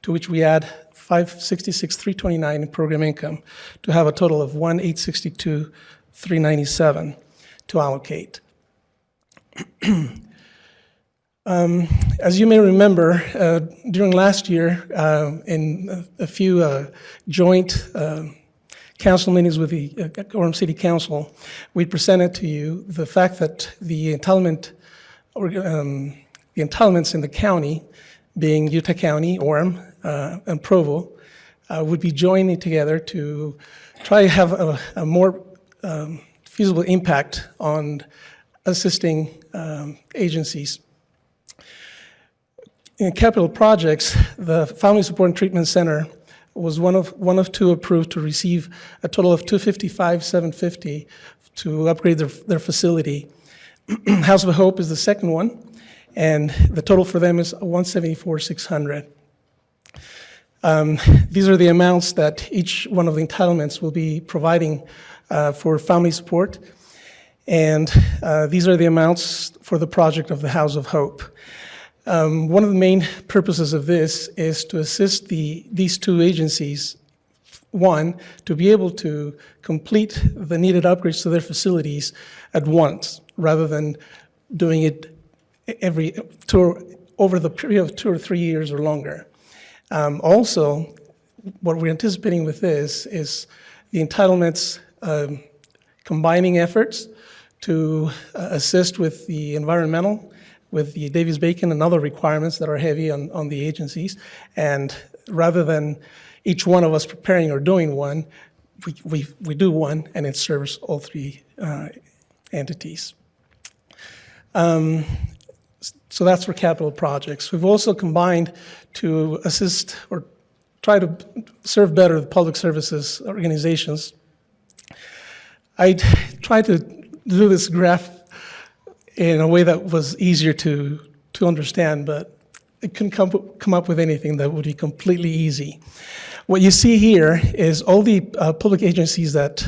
to which we add $566,329 in program income to have a total of $1,862,397 to allocate. As you may remember, during last year, in a few joint council meetings with the Orem City Council, we presented to you the fact that the entitlements in the county, being Utah County, Orem, and Provo, would be joining together to try to have a more feasible impact on assisting agencies. In capital projects, the Family Support and Treatment Center was one of two approved to receive a total of $255,750 to upgrade their facility. House of Hope is the second one, and the total for them is $174,600. These are the amounts that each one of the entitlements will be providing for family support, and these are the amounts for the project of the House of Hope. One of the main purposes of this is to assist these two agencies, one, to be able to complete the needed upgrades to their facilities at once, rather than doing it over the period of 2 or 3 years or longer. Also, what we're anticipating with this is the entitlements combining efforts to assist with the environmental, with the Davis-Bacon and other requirements that are heavy on the agencies. And rather than each one of us preparing or doing one, we do one and it serves all three entities. So that's for capital projects. We've also combined to assist or try to serve better the public services organizations. I tried to do this graph in a way that was easier to understand, but I couldn't come up with anything that would be completely easy. What you see here is all the public agencies that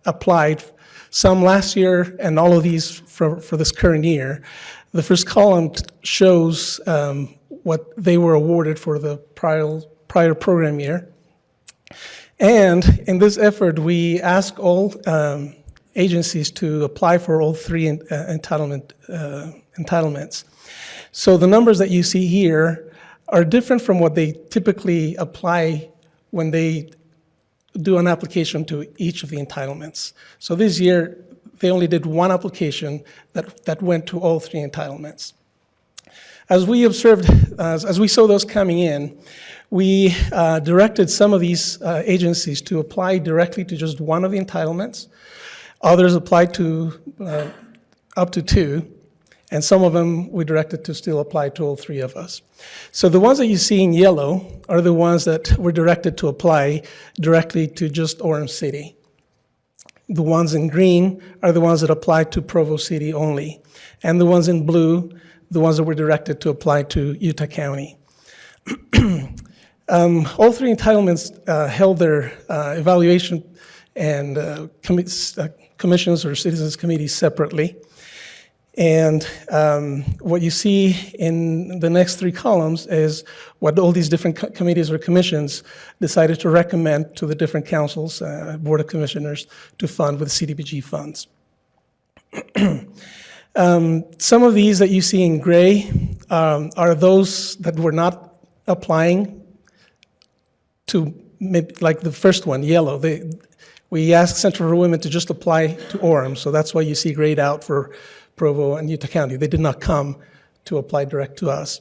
applied, some last year and all of these for this current year. The first column shows what they were awarded for the prior program year. And in this effort, we ask all agencies to apply for all three entitlements. So the numbers that you see here are different from what they typically apply when they do an application to each of the entitlements. So this year, they only did one application that went to all three entitlements. As we observed, as we saw those coming in, we directed some of these agencies to apply directly to just one of the entitlements. Others applied to up to two, and some of them we directed to still apply to all three of us. So the ones that you see in yellow are the ones that were directed to apply directly to just Orem City. The ones in green are the ones that applied to Provo City only. And the ones in blue, the ones that were directed to apply to Utah County. All three entitlements held their evaluation and commissions or citizens committees separately. And what you see in the next three columns is what all these different committees or commissions decided to recommend to the different councils, Board of Commissioners, to fund with CDBG funds. Some of these that you see in gray are those that were not applying to, maybe, like the first one, yellow. We asked Center for Women to just apply to Orem, so that's why you see grayed out for Provo and Utah County. They did not come to apply direct to us.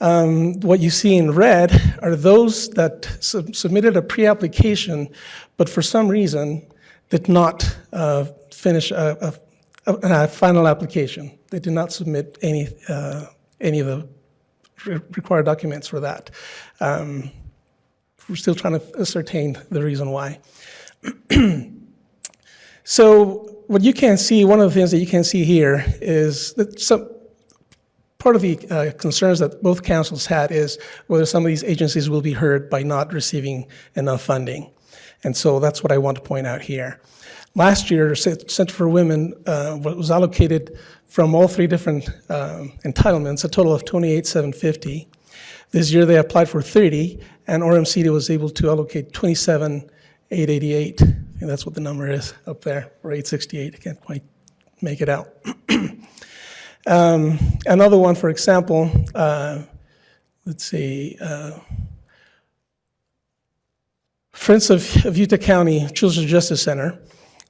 What you see in red are those that submitted a pre-application, but for some reason did not finish a final application. They did not submit any of the required documents for that. We're still trying to ascertain the reason why. So what you can see, one of the things that you can see here is that part of the concerns that both councils had is whether some of these agencies will be hurt by not receiving enough funding. And so that's what I want to point out here. Last year, Center for Women was allocated from all three different entitlements, a total of $28,750. This year they applied for 30, and Orem City was able to allocate $27,888. I think that's what the number is up there, or 868. I can't quite make it out. Another one, for example, let's see, Friends of Utah County Children's Justice Center.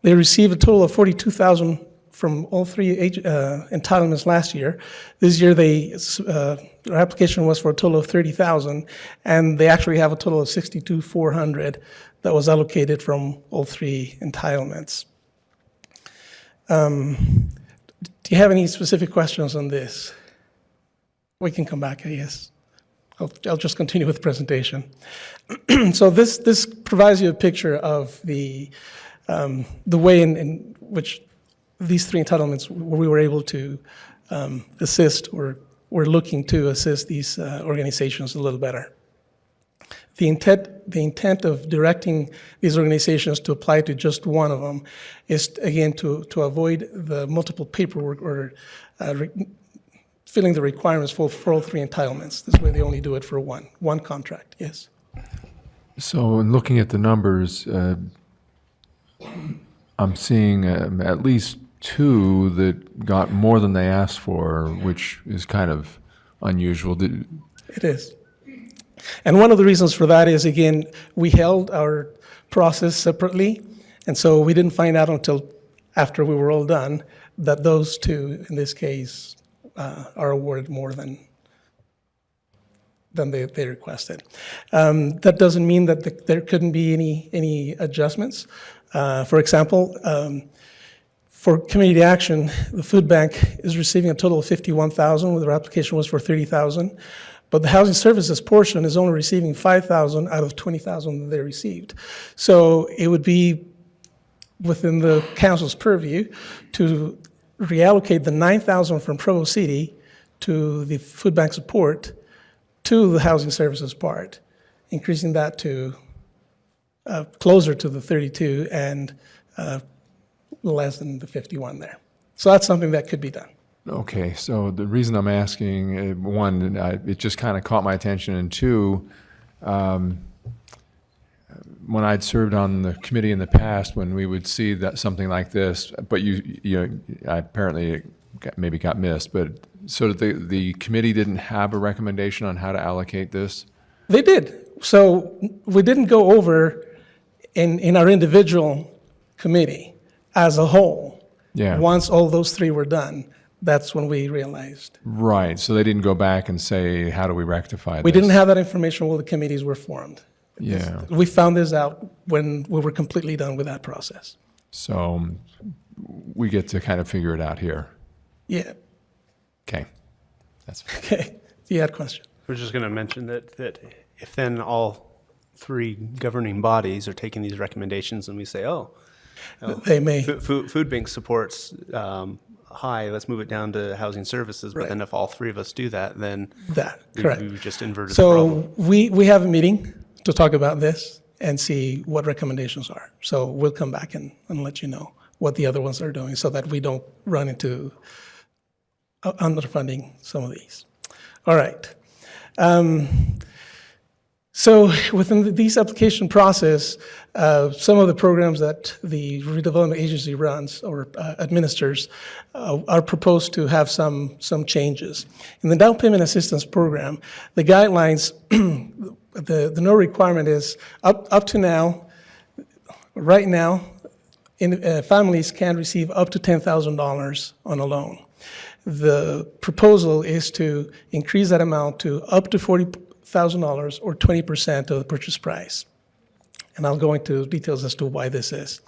They received a total of $42,000 from all three entitlements last year. This year, their application was for a total of $30,000, and they actually have a total of $62,400 that was allocated from all three entitlements. Do you have any specific questions on this? We can come back, I guess. I'll just continue with the presentation. So this provides you a picture of the way in which these three entitlements, where we were able to assist, or we're looking to assist these organizations a little better. The intent of directing these organizations to apply to just one of them is, again, to avoid the multiple paperwork or filling the requirements for all three entitlements. This way they only do it for one contract. Yes? So in looking at the numbers, I'm seeing at least two that got more than they asked for, which is kind of unusual. It is. And one of the reasons for that is, again, we held our process separately, and so we didn't find out until after we were all done that those two, in this case, are awarded more than they requested. That doesn't mean that there couldn't be any adjustments. For example, for community action, the food bank is receiving a total of $51,000, where their application was for $30,000. But the housing services portion is only receiving $5,000 out of $20,000 that they received. So it would be within the council's purview to reallocate the $9,000 from Provo City to the food bank support to the housing services part, increasing that to closer to the 32 and less than the 51 there. So that's something that could be done. Okay, so the reason I'm asking, one, it just kind of caught my attention, and two, when I'd served on the committee in the past, when we would see that something like this, but I apparently maybe got missed, but so the committee didn't have a recommendation on how to allocate this? They did. So we didn't go over in our individual committee as a whole. Yeah. Once all those three were done, that's when we realized. Right, so they didn't go back and say, how do we rectify this? We didn't have that information while the committees were formed. Yeah. We found this out when we were completely done with that process. So we get to kind of figure it out here. Yeah. Okay. That's Okay. You had a question? We're just going to mention that if then all three governing bodies are taking these recommendations and we say, they may. Food bank supports high, let's move it down to housing services. But then if all three of us do that, then correct. we've just inverted the So problem. we have a meeting to talk about this and see what recommendations are. So we'll come back and let you know what the other ones are doing so that we don't run into underfunding some of these. All right. So within these application process, some of the programs that the redevelopment agency runs or administers are proposed to have some changes. In the down payment assistance program, the guidelines, the no requirement is up to now, right now, families can receive up to $10,000 on a loan. The proposal is to increase that amount to up to $40,000 or 20% of the purchase price. And I'll go into details as to why this is.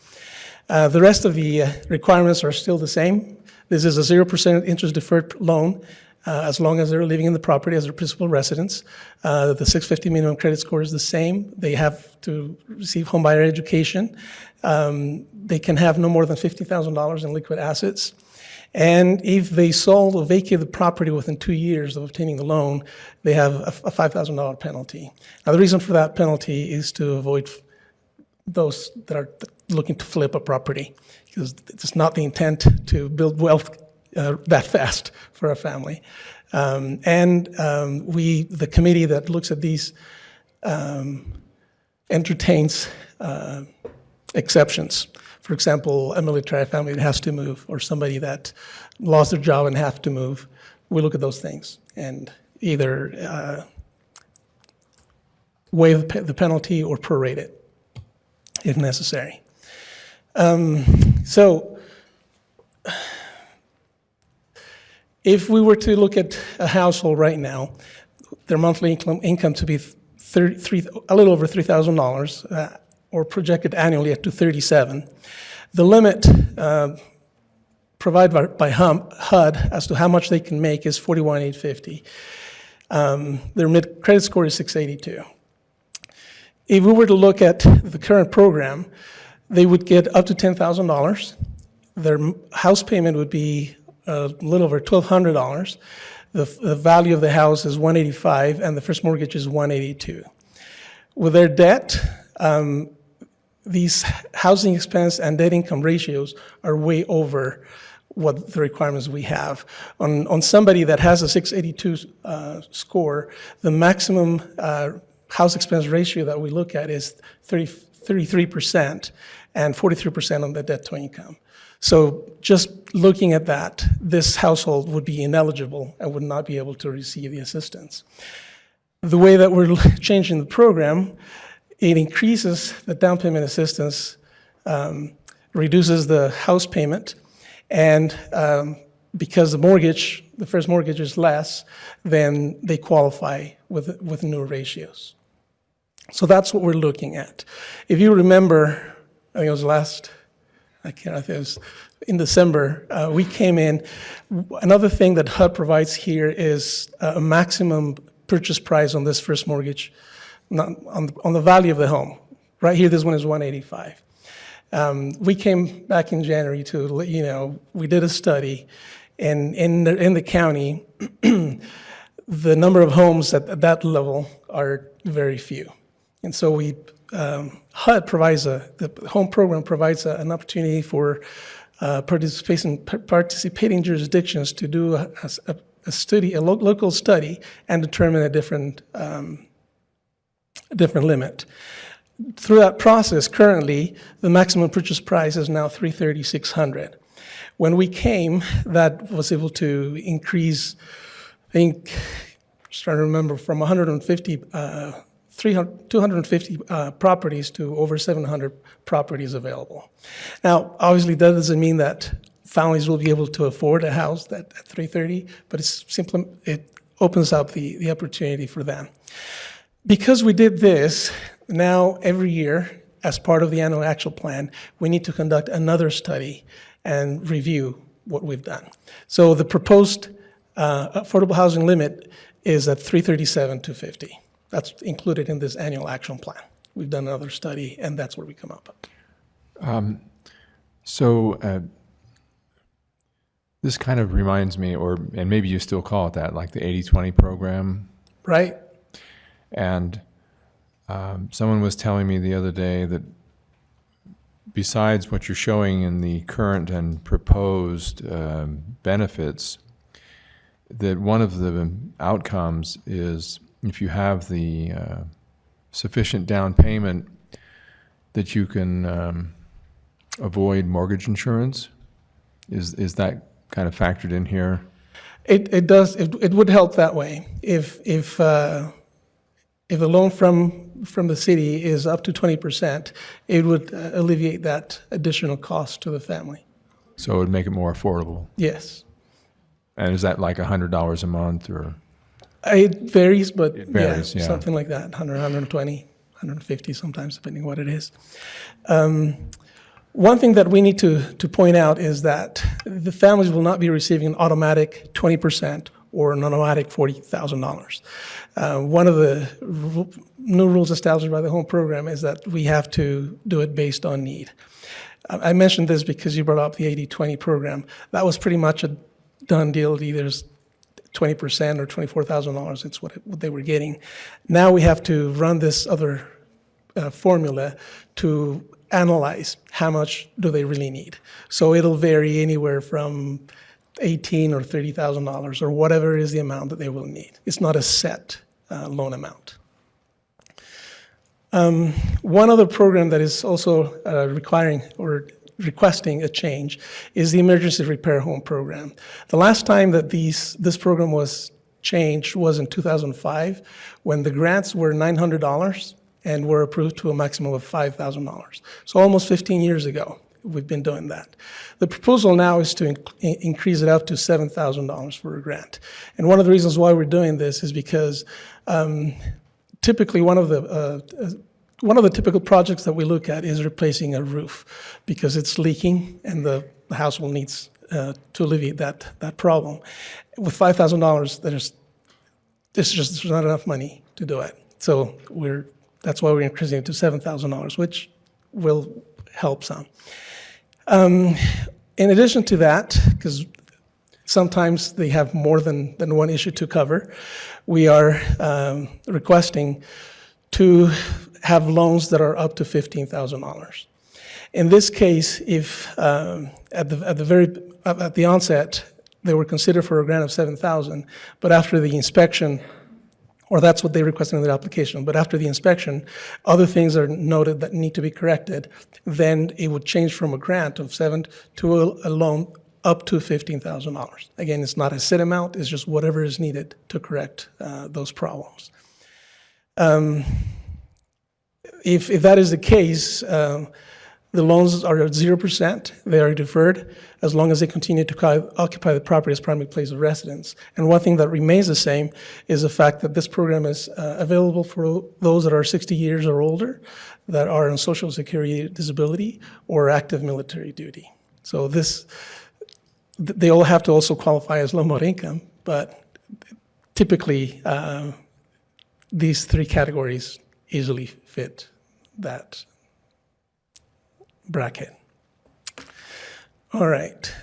The rest of the requirements are still the same. This is a 0% interest deferred loan as long as they're living in the property as their principal residence. The 650 minimum credit score is the same. They have to receive home buyer education. They can have no more than $50,000 in liquid assets. And if they sold or vacated the property within 2 years of obtaining the loan, they have a $5,000 penalty. Now, the reason for that penalty is to avoid those that are looking to flip a property, because it's not the intent to build wealth that fast for a family. The committee that looks at these entertains exceptions. For example, a military family that has to move, or somebody that lost their job and have to move. We look at those things and either waive the penalty or prorate it if necessary. So if we were to look at a household right now, their monthly income to be a little over $3,000, or projected annually up to $37,000. The limit provided by HUD as to how much they can make is $41,850. Their mid credit score is 682. If we were to look at the current program, they would get up to $10,000. Their house payment would be a little over $1,200. The value of the house is $185, and the first mortgage is $182. With their debt, these housing expense and debt income ratios are way over what the requirements we have. On somebody that has a 682 score, the maximum house expense ratio that we look at is 33% and 43% on the debt to income. So just looking at that, this household would be ineligible and would not be able to receive the assistance. The way that we're changing the program, it increases the down payment assistance, reduces the house payment, and because the first mortgage is less, then they qualify with new ratios. So that's what we're looking at. If you remember, I think it was it was in December, we came in. Another thing that HUD provides here is a maximum purchase price on this first mortgage, not on the value of the home. Right here, this one is $185. We came back in January to let you know, we did a study, and in the county, the number of homes at that level are very few. And so HUD provides the home program provides an opportunity for participating jurisdictions to do a study, a local study, and determine a different limit. Through that process, currently, the maximum purchase price is now $330,600. When we came, that was able to increase, I think, just trying to remember, from 250 properties to over 700 properties available. Now, obviously, that doesn't mean that families will be able to afford a house at $330,000, but it opens up the opportunity for them. Because we did this, now every year, as part of the annual action plan, we need to conduct another study and review what we've done. So the proposed affordable housing limit is at $337,250. That's included in this annual action plan. We've done another study, and that's where we come up with. This kind of reminds me, and maybe you still call it that, like the 80-20 program. Right. And someone was telling me the other day that besides what you're showing in the current and proposed benefits, that one of the outcomes is if you have the sufficient down payment that you can avoid mortgage insurance. Is that kind of factored in here? It does. It would help that way. If the loan from the city is up to 20%, it would alleviate that additional cost to the family. So it would make it more affordable. Yes. And is that like $100 a month or? It varies, but it varies, yeah, something like that, 100, 120, 150 sometimes, depending what it is. One thing that we need to point out is that the families will not be receiving an automatic 20% or an automatic $40,000. One of the new rules established by the home program is that we have to do it based on need. I mentioned this because you brought up the 80-20 program. That was pretty much a done deal. Either 20% or $24,000, it's what they were getting. Now we have to run this other formula to analyze how much do they really need. So it'll vary anywhere from $18,000 or $30,000 or whatever is the amount that they will need. It's not a set loan amount. One other program that is also requiring or requesting a change is the Emergency Repair Home Program. The last time that this program was changed was in 2005 when the grants were $900 and were approved to a maximum of $5,000. So almost 15 years ago, we've been doing that. The proposal now is to increase it up to $7,000 for a grant. And one of the reasons why we're doing this is because typically one of the typical projects that we look at is replacing a roof because it's leaking and the house will needs to alleviate that problem. With $5,000, there's not enough money to do it. So that's why we're increasing it to $7,000, which will help some. In addition to that, because sometimes they have more than one issue to cover, we are requesting to have loans that are up to $15,000. In this case, if at the onset they were considered for a grant of $7,000, but after the inspection, or that's what they requested in their application, but after the inspection, other things are noted that need to be corrected, then it would change from a grant of $7,000 to a loan up to $15,000. Again, it's not a set amount, it's just whatever is needed to correct those problems. If that is the case, the loans are at 0%. They are deferred as long as they continue to occupy the property as primary place of residence. And one thing that remains the same is the fact that this program is available for those that are 60 years or older, that are on Social Security disability or active military duty. So they all have to also qualify as low-mode income, but typically these three categories easily fit that bracket. All right.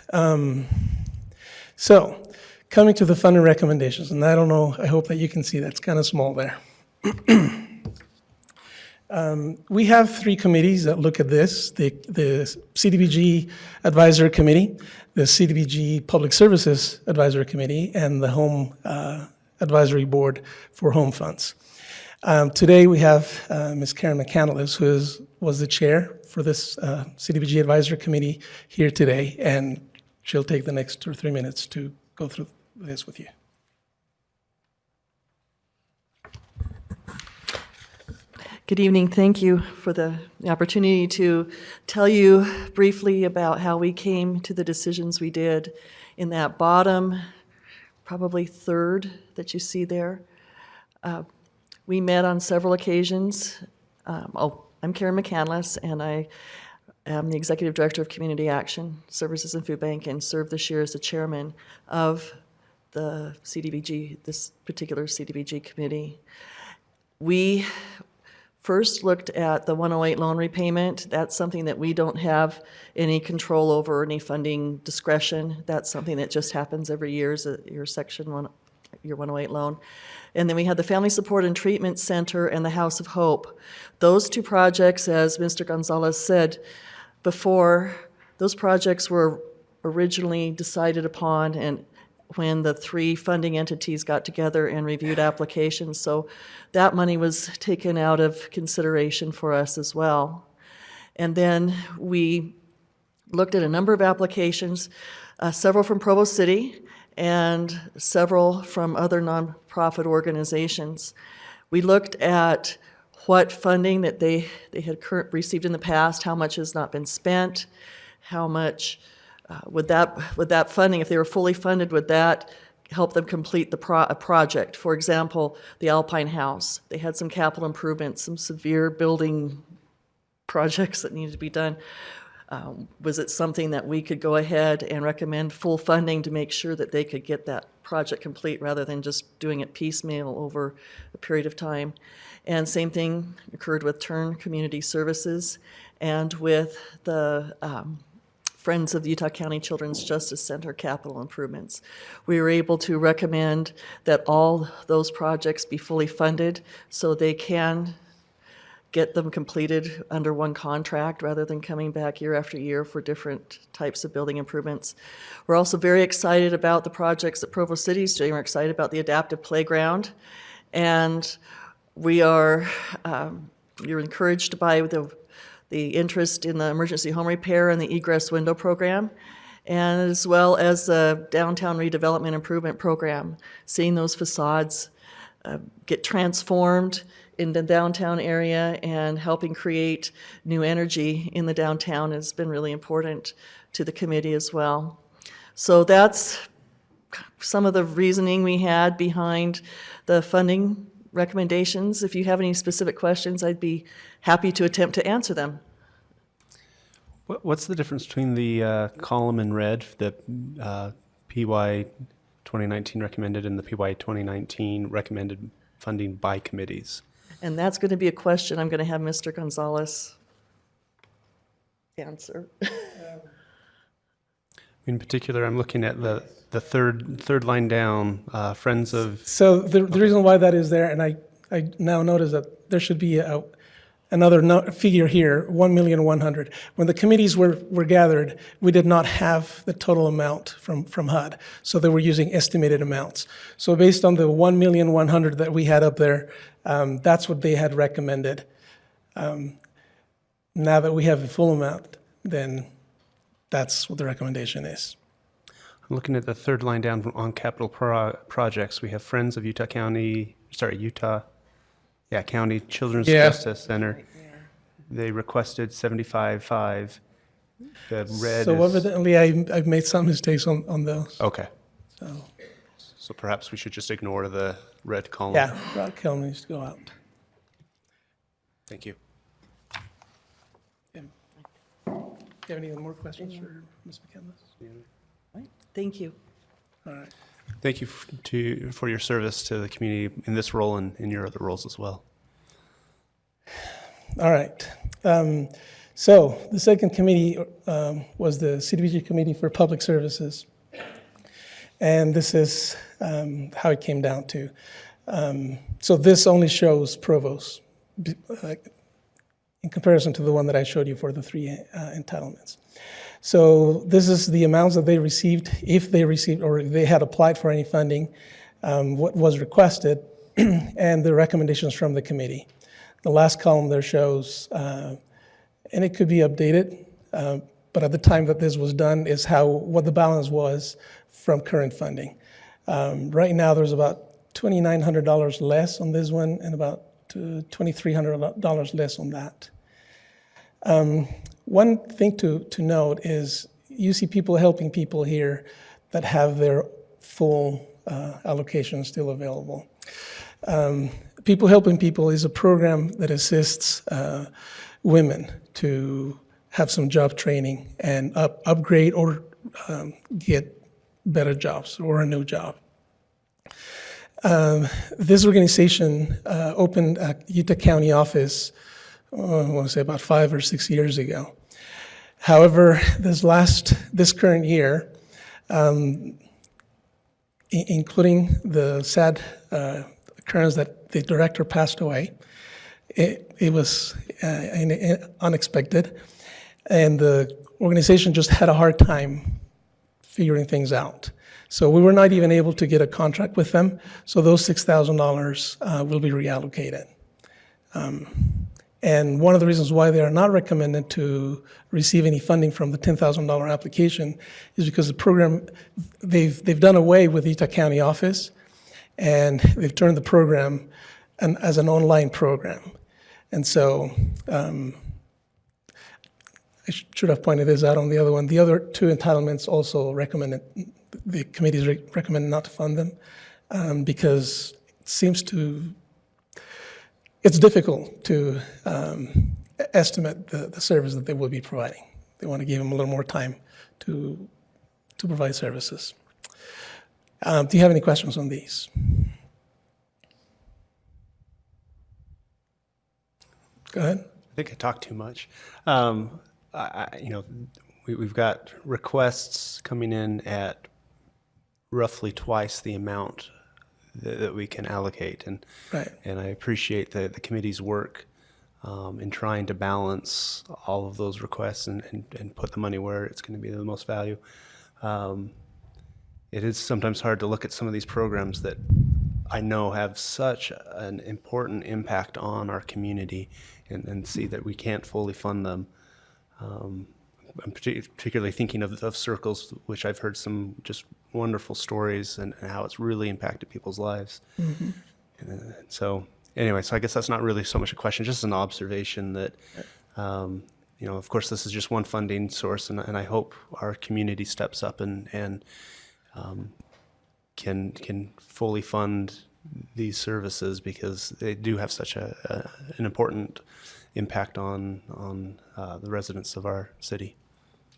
So coming to the funding recommendations, and I don't know, I hope that you can see that's kind of small there. We have three committees that look at this, the CDBG Advisory Committee, the CDBG Public Services Advisory Committee, and the Home Advisory Board for Home Funds. Today we have Ms. Karen McCandless, who was the chair for this CDBG Advisory Committee here today, and she'll take the next 2 or 3 minutes to go through this with you. Good evening. Thank you for the opportunity to tell you briefly about how we came to the decisions we did in that bottom, probably third that you see there. We met on several occasions. I'm Karen McCandless, and I am the Executive Director of Community Action Services and Food Bank, and serve this year as the chairman of the CDBG, this particular CDBG committee. We first looked at the 108 loan repayment. That's something that we don't have any control over, any funding discretion. That's something that just happens every year, is your Section 1, your 108 loan. And then we had the Family Support and Treatment Center and the House of Hope. Those two projects, as Mr. Gonzalez said before, those projects were originally decided upon and when the three funding entities got together and reviewed applications. So that money was taken out of consideration for us as well. And then we looked at a number of applications, several from Provo City and several from other nonprofit organizations. We looked at what funding that they had received in the past, how much has not been spent, how much would that funding, if they were fully funded, would that help them complete a project? For example, the Alpine House. They had some capital improvements, some severe building projects that needed to be done. Was it something that we could go ahead and recommend full funding to make sure that they could get that project complete rather than just doing it piecemeal over a period of time? And same thing occurred with Turn Community Services and with the Friends of the Utah County Children's Justice Center capital improvements. We were able to recommend that all those projects be fully funded so they can get them completed under one contract rather than coming back year after year for different types of building improvements. We're also very excited about the projects that Provo City is doing. We're excited about the adaptive playground, and we are you're encouraged by the interest in the emergency home repair and the egress window program, and as well as the downtown redevelopment improvement program, seeing those facades get transformed in the downtown area and helping create new energy in the downtown has been really important to the committee as well. So that's some of the reasoning we had behind the funding recommendations. If you have any specific questions, I'd be happy to attempt to answer them. What's the difference between the column in red, the PY 2019 recommended and the PY 2019 recommended funding by committees. And that's going to be a question I'm going to have Mr. Gonzalez answer. In particular, I'm looking at the third line down, Friends of. So the reason why that is there, and I now notice that there should be another figure here, 1,100,000. When the committees were gathered, we did not have the total amount from HUD, so they were using estimated amounts. So based on the 1,100,000 that we had up there, that's what they had recommended. Now that we have the full amount, then that's what the recommendation is. I'm looking at the third line down on capital projects. We have Friends of Utah County Children's Justice Center. They requested 75.5. The red So is, evidently I've made some mistakes on those. okay. So, So perhaps we should just ignore the red column. yeah, Rock Hill needs to go out. Thank you. Do you have any more questions for Ms. McKinless? Thank you. All right. Thank you for your service to the community in this role and in your other roles as well. All right. So the second committee was the CDBG Committee for Public Services. And this is how it came down to. So this only shows Provo's in comparison to the one that I showed you for the three entitlements. So this is the amounts that they received, if they received or they had applied for any funding, what was requested, and the recommendations from the committee. The last column there shows, and it could be updated, but at the time that this was done is what the balance was from current funding. Right now there's about $2,900 less on this one and about $2,300 less on that. One thing to note is you see people helping people here that have their full allocation still available. People Helping People is a program that assists women to have some job training and upgrade or get better jobs or a new job. This organization opened a Utah County office, I want to say about 5 or 6 years ago. However, this current year, including the sad occurrence that the director passed away, it was unexpected, and the organization just had a hard time figuring things out. So we were not even able to get a contract with them, so those $6,000 will be reallocated. And one of the reasons why they are not recommended to receive any funding from the $10,000 application is because the program, they've done away with the Utah County office, and they've turned the program as an online program. And so I should have pointed this out on the other one. The other two entitlements also the committees recommend not to fund them because it's difficult to estimate the service that they will be providing. They want to give them a little more time to provide services. Do you have any questions on these? Go ahead. I think I talked too much. We've got requests coming in at roughly twice the amount that we can allocate, and Right. and I appreciate the committee's work in trying to balance all of those requests and put the money where it's going to be the most value. It is sometimes hard to look at some of these programs that I know have such an important impact on our community and see that we can't fully fund them. I'm particularly thinking of Circles, which I've heard some just wonderful stories and how it's really impacted people's lives. Mm-hmm. And so anyway, so I guess that's not really so much a question, just an observation that, of course, this is just one funding source, and I hope our community steps up and can fully fund these services because they do have such an important impact on the residents of our city.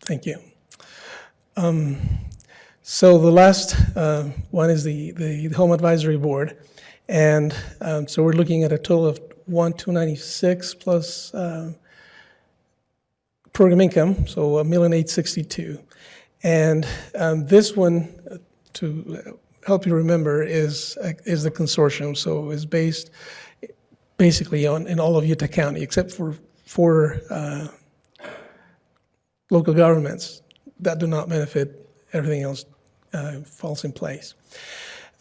Thank you. So the last one is the Home Advisory Board. And so we're looking at a total of 1,296 plus program income, so $1,862,000. And this one, to help you remember, is the consortium. So it's based basically in all of Utah County, except for 4 local governments that do not benefit. Everything else falls in place.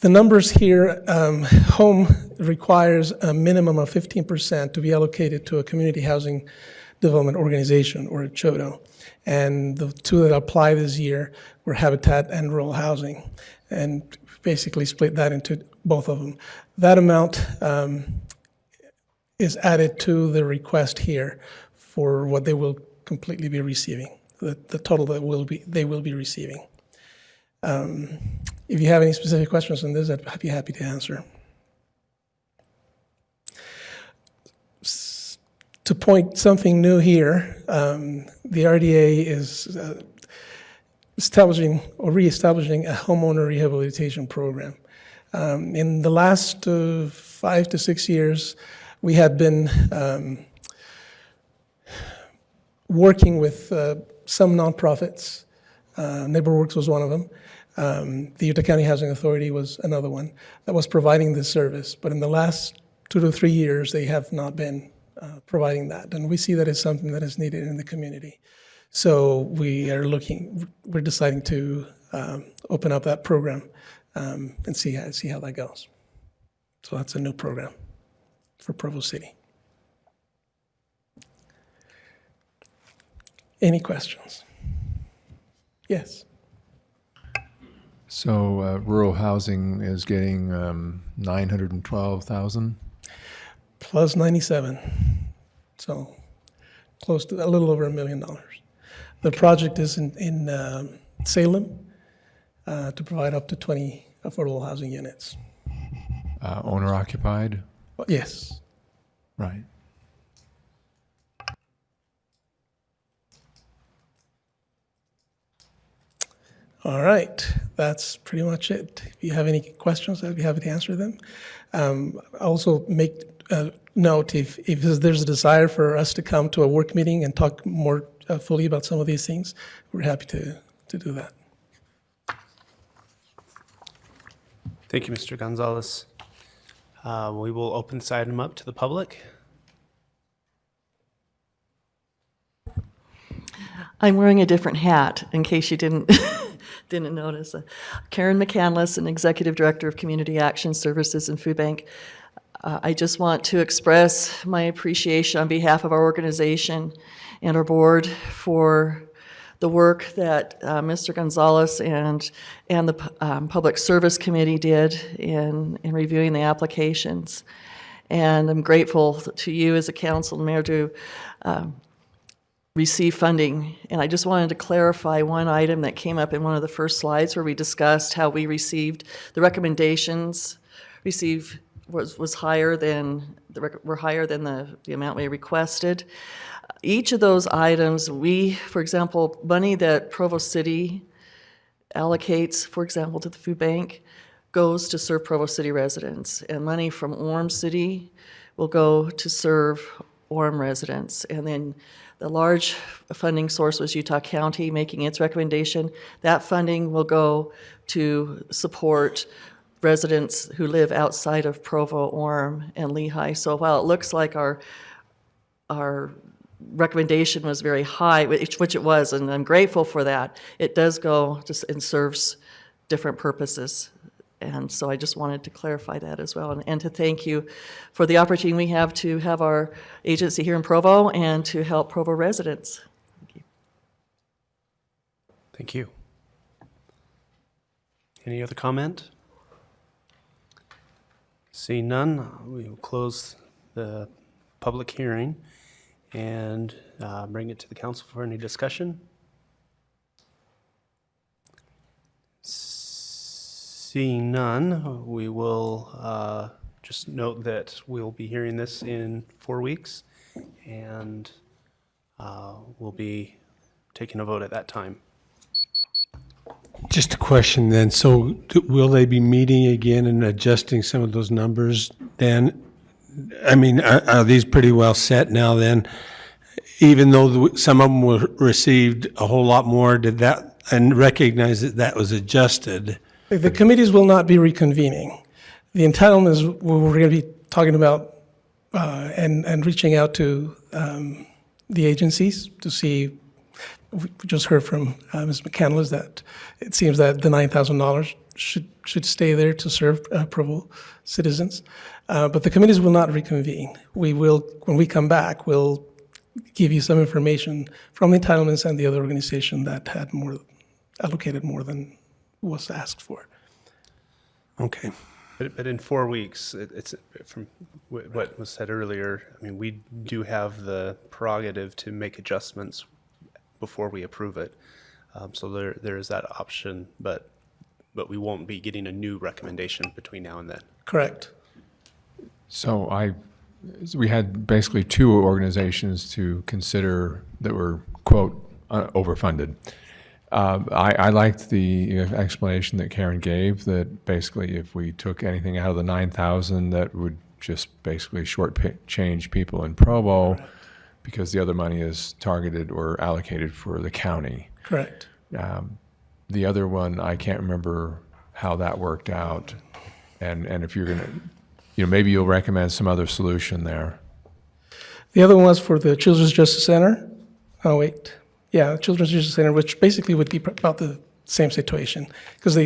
The numbers here, home requires a minimum of 15% to be allocated to a community housing development organization, or a CHODO. And the 2 that apply this year were Habitat and Rural Housing, and basically split that into both of them. That amount is added to the request here for what they will completely be receiving, the total that they will be receiving. If you have any specific questions on this, I'd be happy to answer. To point something new here, the RDA is establishing or reestablishing a homeowner rehabilitation program. In the last 5 to 6 years, we had been working with some nonprofits. NeighborWorks was one of them. The Utah County Housing Authority was another one that was providing this service. But in the last 2 to 3 years, they have not been providing that. And we see that as something that is needed in the community. So we're deciding to open up that program and see how that goes. So that's a new program for Provo City. Any questions? Yes. So rural housing is getting 912,000. Plus 97, so close to a little over $1 million. The project is in Salem to provide up to 20 affordable housing units. Owner occupied? Yes. Right. All right, that's pretty much it. If you have any questions, I'd be happy to answer them. Also make note, if there's a desire for us to come to a work meeting and talk more fully about some of these things, we're happy to do that. Thank you, Mr. Gonzalez. We will open this item up to the public. I'm wearing a different hat, in case you didn't notice. Karen McCandless, an Executive Director of Community Action Services and Food Bank. I just want to express my appreciation on behalf of our organization and our board for the work that Mr. Gonzalez and the Public Service Committee did in reviewing the applications. And I'm grateful to you as a council and mayor to receive funding. And I just wanted to clarify one item that came up in one of the first slides where we discussed how we received the recommendations received was higher than the amount we requested. Each of those items, for example, money that Provo City allocates, for example, to the food bank, goes to serve Provo City residents, and money from Orem City will go to serve Orem residents. And then the large funding source was Utah County making its recommendation. That funding will go to support residents who live outside of Provo, Orem, and Lehigh. So while it looks like our recommendation was very high, which it was, and I'm grateful for that, it does go just and serves different purposes. And so I just wanted to clarify that as well, and to thank you for the opportunity we have to have our agency here in Provo and to help Provo residents. Thank you. Thank you. Any other comment? Seeing none, we will close the public hearing and bring it to the council for any discussion. Seeing none, we will just note that we'll be hearing this in 4 weeks, and we'll be taking a vote at that time. Just a question then. So will they be meeting again and adjusting some of those numbers then? I mean, are these pretty well set now then? Even though some of them were received a whole lot more, did that, and recognize that that was adjusted? The committees will not be reconvening. The entitlements, we're going to be talking about and reaching out to the agencies to see. We just heard from Ms. McCandless that it seems that the $9,000 should stay there to serve Provo citizens. But the committees will not reconvene. We will, when we come back, we'll give you some information from the entitlements and the other organization that had allocated more than was asked for. Okay. But in 4 weeks, it's from what was said earlier, I mean, we do have the prerogative to make adjustments before we approve it. So there is that option, but we won't be getting a new recommendation between now and then. Correct. So we had basically two organizations to consider that were, quote, overfunded. I liked the explanation that Karen gave, that basically if we took anything out of the 9,000, that would just basically shortchange people in Provo, right, because the other money is targeted or allocated for the county. Correct. The other one, I can't remember how that worked out. And if you're going to, maybe you'll recommend some other solution there. The other one was for the Children's Justice Center. Oh, wait. Yeah, Children's Justice Center, which basically would be about the same situation, because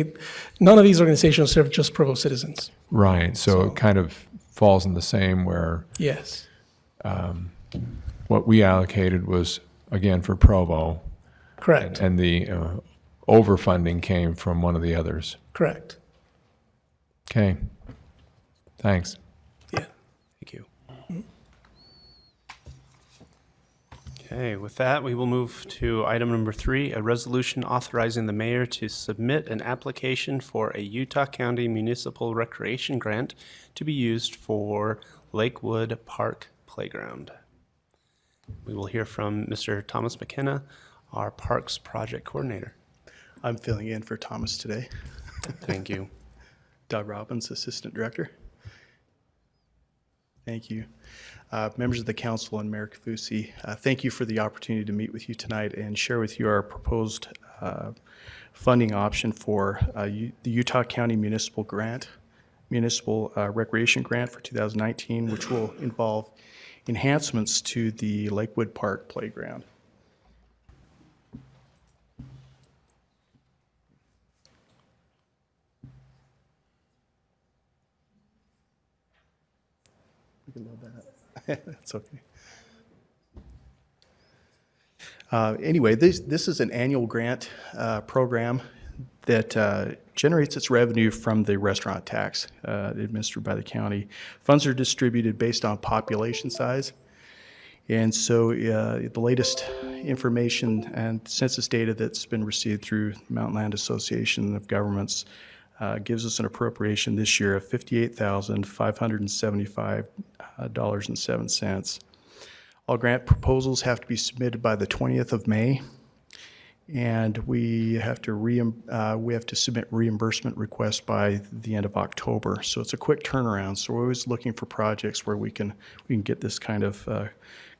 none of these organizations serve just Provo citizens. Right, so it kind of falls in the same where yes, what we allocated was, again, for Provo. Correct. And the overfunding came from one of the others. Correct. Okay, thanks. Yeah. Thank you. Okay, with that, we will move to item number 3, a resolution authorizing the mayor to submit an application for a Utah County Municipal Recreation Grant to be used for Lakewood Park Playground. We will hear from Mr. Thomas McKenna, our Parks Project Coordinator. I'm filling in for Thomas today. Thank you. Doug Robbins, Assistant Director. Thank you. Members of the council and Mayor Kafusi, thank you for the opportunity to meet with you tonight and share with you our proposed funding option for the Utah County Municipal Recreation Grant for 2019, which will involve enhancements to the Lakewood Park Playground. We can load that up. That's okay. Anyway, this is an annual grant program that generates its revenue from the restaurant tax administered by the county. Funds are distributed based on population size. And so the latest information and census data that's been received through Mountain Land Association of Governments gives us an appropriation this year of $58,575.07. All grant proposals have to be submitted by the 20th of May, and we have to submit reimbursement requests by the end of October. So it's a quick turnaround. So we're always looking for projects where we can get this kind of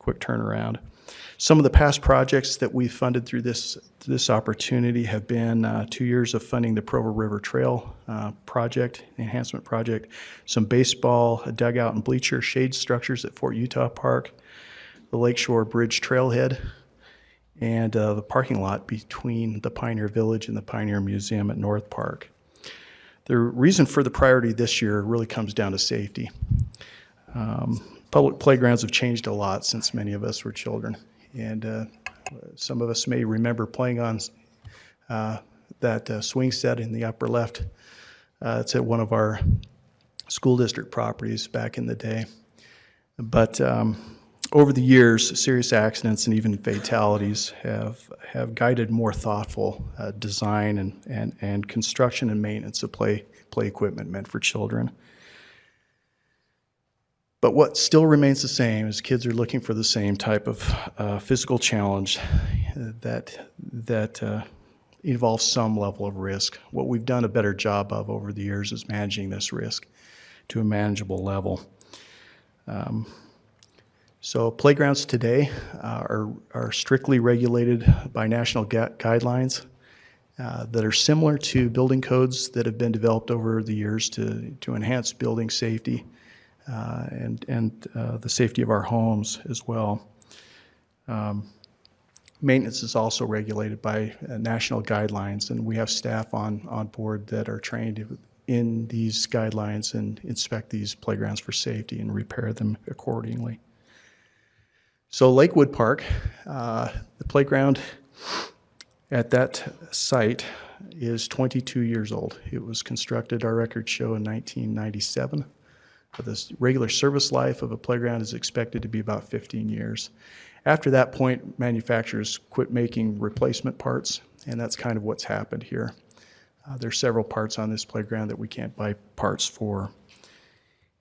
quick turnaround. Some of the past projects that we funded through this opportunity have been 2 years of funding the Provo River Trail project, enhancement project, some baseball, a dugout and bleacher shade structures at Fort Utah Park, the Lakeshore Bridge Trailhead, and the parking lot between the Pioneer Village and the Pioneer Museum at North Park. The reason for the priority this year really comes down to safety. Public playgrounds have changed a lot since many of us were children, and some of us may remember playing on that swing set in the upper left. It's at one of our school district properties back in the day. But over the years, serious accidents and even fatalities have guided more thoughtful design and construction and maintenance of play equipment meant for children. But what still remains the same is kids are looking for the same type of physical challenge that involves some level of risk. What we've done a better job of over the years is managing this risk to a manageable level. So playgrounds today are strictly regulated by national guidelines that are similar to building codes that have been developed over the years to enhance building safety and the safety of our homes as well. Maintenance is also regulated by national guidelines, and we have staff on board that are trained in these guidelines and inspect these playgrounds for safety and repair them accordingly. So Lakewood Park, the playground at that site is 22 years old. It was constructed, our records show, in 1997. But the regular service life of a playground is expected to be about 15 years. After that point, manufacturers quit making replacement parts, and that's kind of what's happened here. There's several parts on this playground that we can't buy parts for.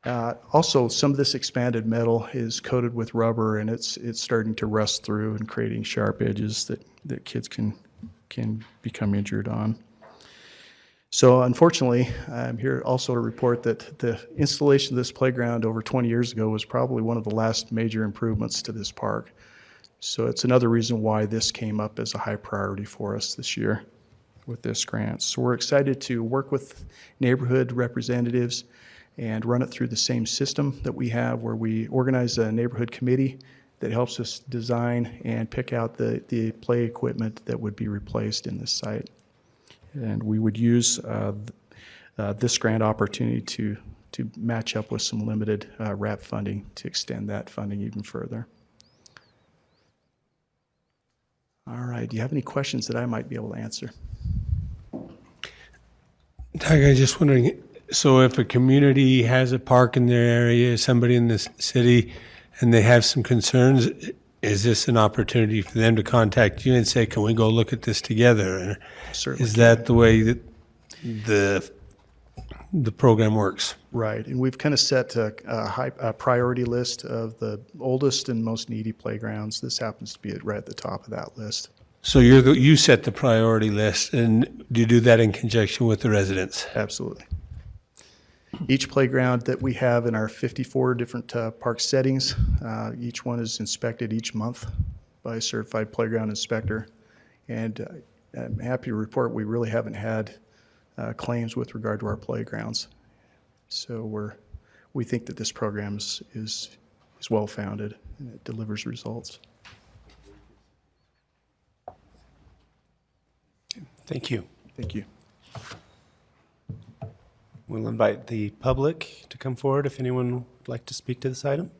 Also, some of this expanded metal is coated with rubber, and it's starting to rust through and creating sharp edges that kids can become injured on. So unfortunately, I'm here also to report that the installation of this playground over 20 years ago was probably one of the last major improvements to this park. So it's another reason why this came up as a high priority for us this year with this grant. So we're excited to work with neighborhood representatives and run it through the same system that we have, where we organize a neighborhood committee that helps us design and pick out the play equipment that would be replaced in this site. And we would use this grant opportunity to match up with some limited RAP funding to extend that funding even further. All right, do you have any questions that I might be able to answer? Doug, I'm just wondering, so if a community has a park in their area, somebody in this city, and they have some concerns, is this an opportunity for them to contact you and say, can we go look at this together? Certainly. Is that the way that the program works? Right, and we've kind of set a priority list of the oldest and most needy playgrounds. This happens to be right at the top of that list. So you set the priority list, and do you do that in conjunction with the residents? Absolutely. Each playground that we have in our 54 different park settings, each one is inspected each month by a certified playground inspector. And I'm happy to report we really haven't had claims with regard to our playgrounds. So we think that this program is well-founded and it delivers results. Thank you. Thank you. We'll invite the public to come forward if anyone would like to speak to this item.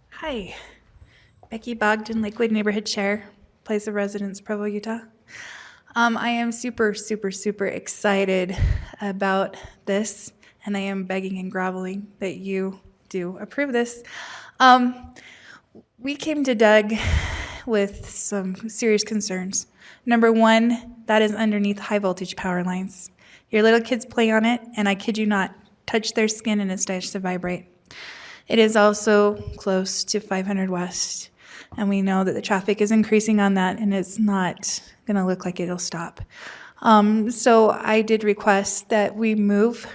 Hi, Becky Bogdan, Lakewood Neighborhood Chair, Place of Residence, Provo, Utah. I am super excited about this, and I am begging and groveling that you do approve this. We came to Doug with some serious concerns. Number one, that is underneath high voltage power lines. Your little kids play on it, and I kid you not, touch their skin and it starts to vibrate. It is also close to 500 West, and we know that the traffic is increasing on that, and it's not going to look like it'll stop. So I did request that we move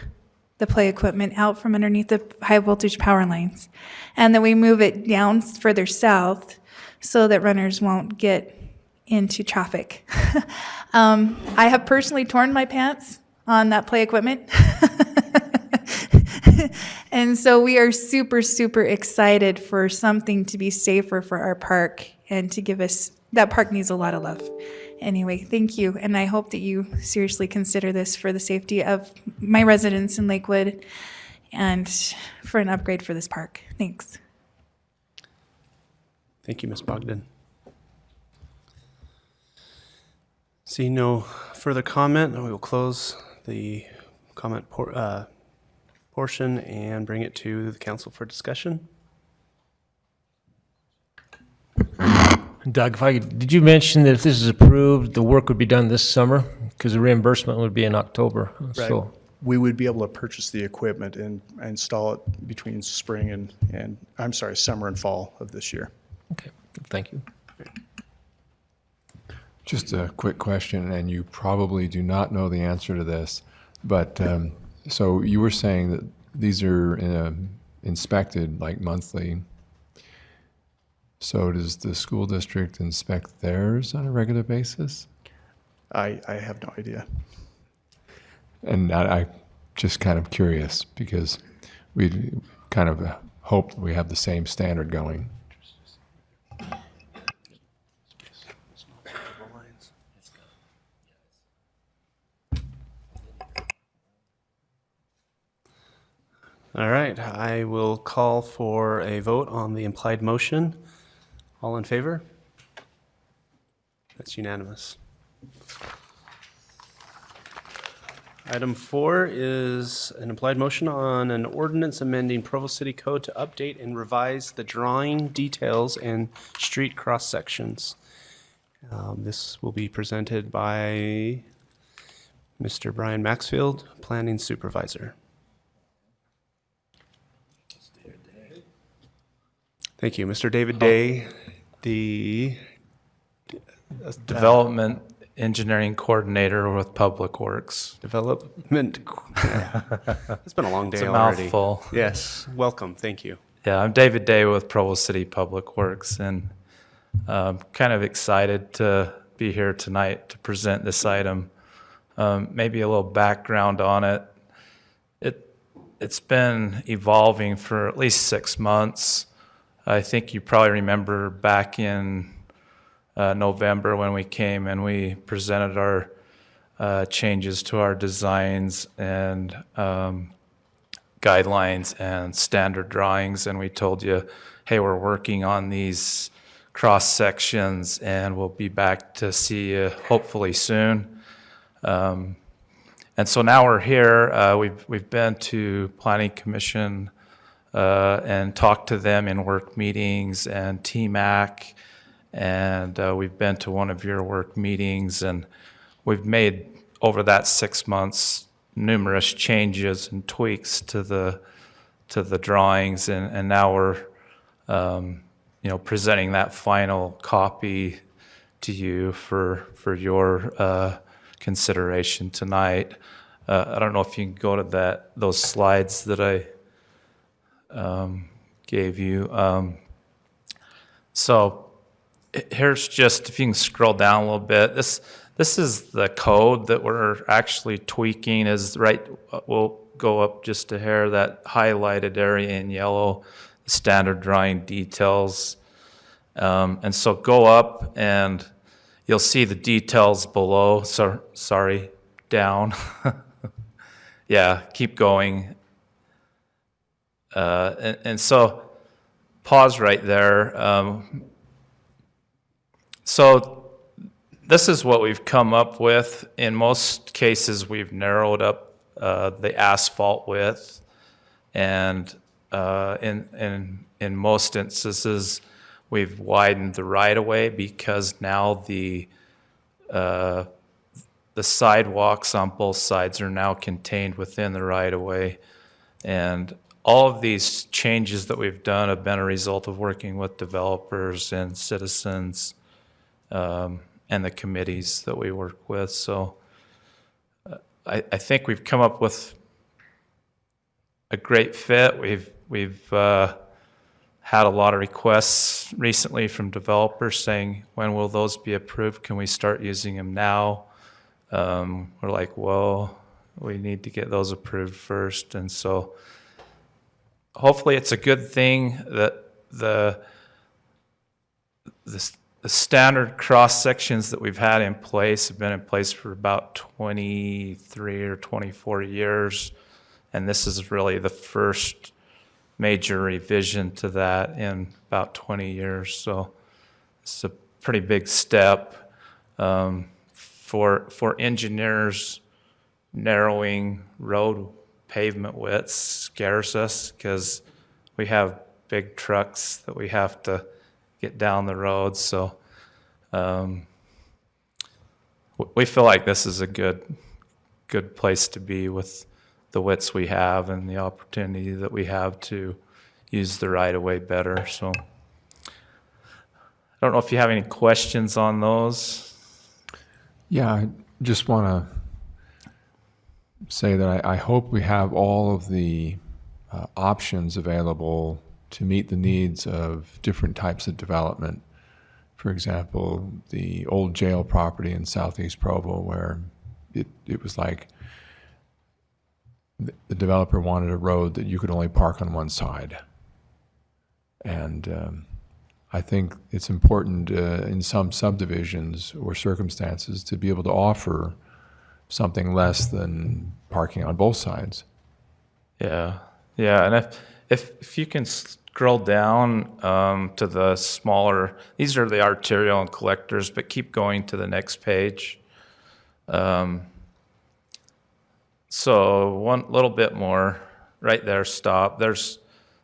the play equipment out from underneath the high voltage power lines, and that we move it down further south so that runners won't get into traffic. I have personally torn my pants on that play equipment. And so we are super excited for something to be safer for our park and to give us, that park needs a lot of love. Anyway, thank you, and I hope that you seriously consider this for the safety of my residents in Lakewood and for an upgrade for this park. Thanks. Thank you, Ms. Bogdan. Seeing no further comment, we will close the comment portion and bring it to the council for discussion. Doug, did you mention that if this is approved, the work would be done this summer? Because the reimbursement would be in October. Right. So we would be able to purchase the equipment and install it between spring and summer and fall of this year. Okay, thank you. Just a quick question, and you probably do not know the answer to this, but so you were saying that these are inspected like monthly. So does the school district inspect theirs on a regular basis? I have no idea. And I just kind of curious because we kind of hope that we have the same standard going. All right, I will call for a vote on the implied motion. All in favor? That's unanimous. Item 4 is an implied motion on an ordinance amending Provo City Code to update and revise the drawing details and street cross-sections. This will be presented by Mr. Brian Maxfield, Planning Supervisor. Thank you. Mr. David Day, the Development Engineering Coordinator with Public Works. Development. It's been a long day It's a already. mouthful. Yes, welcome. Thank you. Yeah, I'm David Day with Provo City Public Works, and kind of excited to be here tonight to present this item. Maybe a little background on it. It's been evolving for at least 6 months. I think you probably remember back in November when we came and we presented our changes to our designs and guidelines and standard drawings, and we told you, hey, we're working on these cross sections and we'll be back to see you hopefully soon. And so now we're here. We've been to Planning Commission and talked to them in work meetings and TMAC, and we've been to one of your work meetings, and we've made over that 6 months numerous changes and tweaks to the drawings, and now we're presenting that final copy to you for your consideration tonight. I don't know if you can go to those slides that I gave you. So here's just, if you can scroll down a little bit, this is the code that we're actually tweaking. Is right, we'll go up just a hair, that highlighted area in yellow, standard drawing details. And so go up and you'll see the details below. So, sorry, down. Yeah, keep going. And so pause right there. So this is what we've come up with. In most cases, we've narrowed up the asphalt width, and in most instances, we've widened the right-of-way because now the sidewalks on both sides are now contained within the right-of-way, and all of these changes that we've done have been a result of working with developers and citizens and the committees that we work with. So I think we've come up with a great fit. We've had a lot of requests recently from developers saying, when will those be approved? Can we start using them now? We're like, well, we need to get those approved first. And so hopefully it's a good thing that the standard cross sections that we've had in place have been in place for about 23 or 24 years. And this is really the first major revision to that in about 20 years. So it's a pretty big step. For engineers, narrowing road pavement widths scares us because we have big trucks that we have to get down the road. So we feel like this is a good place to be with the widths we have and the opportunity that we have to use the right-of-way better. So I don't know if you have any questions on those. Yeah, I just want to say that I hope we have all of the options available to meet the needs of different types of development. For example, the old jail property in southeast Provo, where it was like the developer wanted a road that you could only park on one side. And I think it's important in some subdivisions or circumstances to be able to offer something less than parking on both sides. Yeah, and if you can scroll down to the smaller, these are the arterial and collectors, but keep going to the next page. So one little bit more, right there, stop.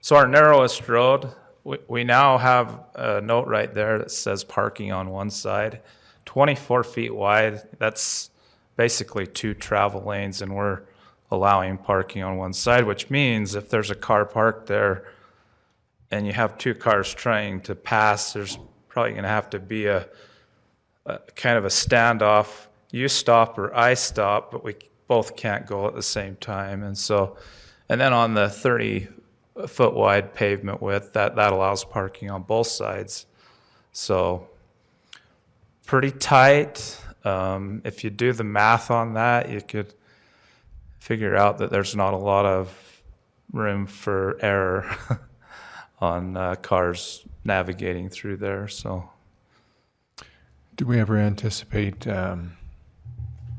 So our narrowest road, we now have a note right there that says parking on one side, 24 feet wide. That's basically 2 travel lanes, and we're allowing parking on one side, which means if there's a car parked there and you have 2 cars trying to pass, there's probably going to have to be a kind of a standoff. You stop or I stop, but we both can't go at the same time. And then on the 30-foot wide pavement width, that allows parking on both sides. So pretty tight. If you do the math on that, you could figure out that there's not a lot of room for error on cars navigating through there. So, do we ever anticipate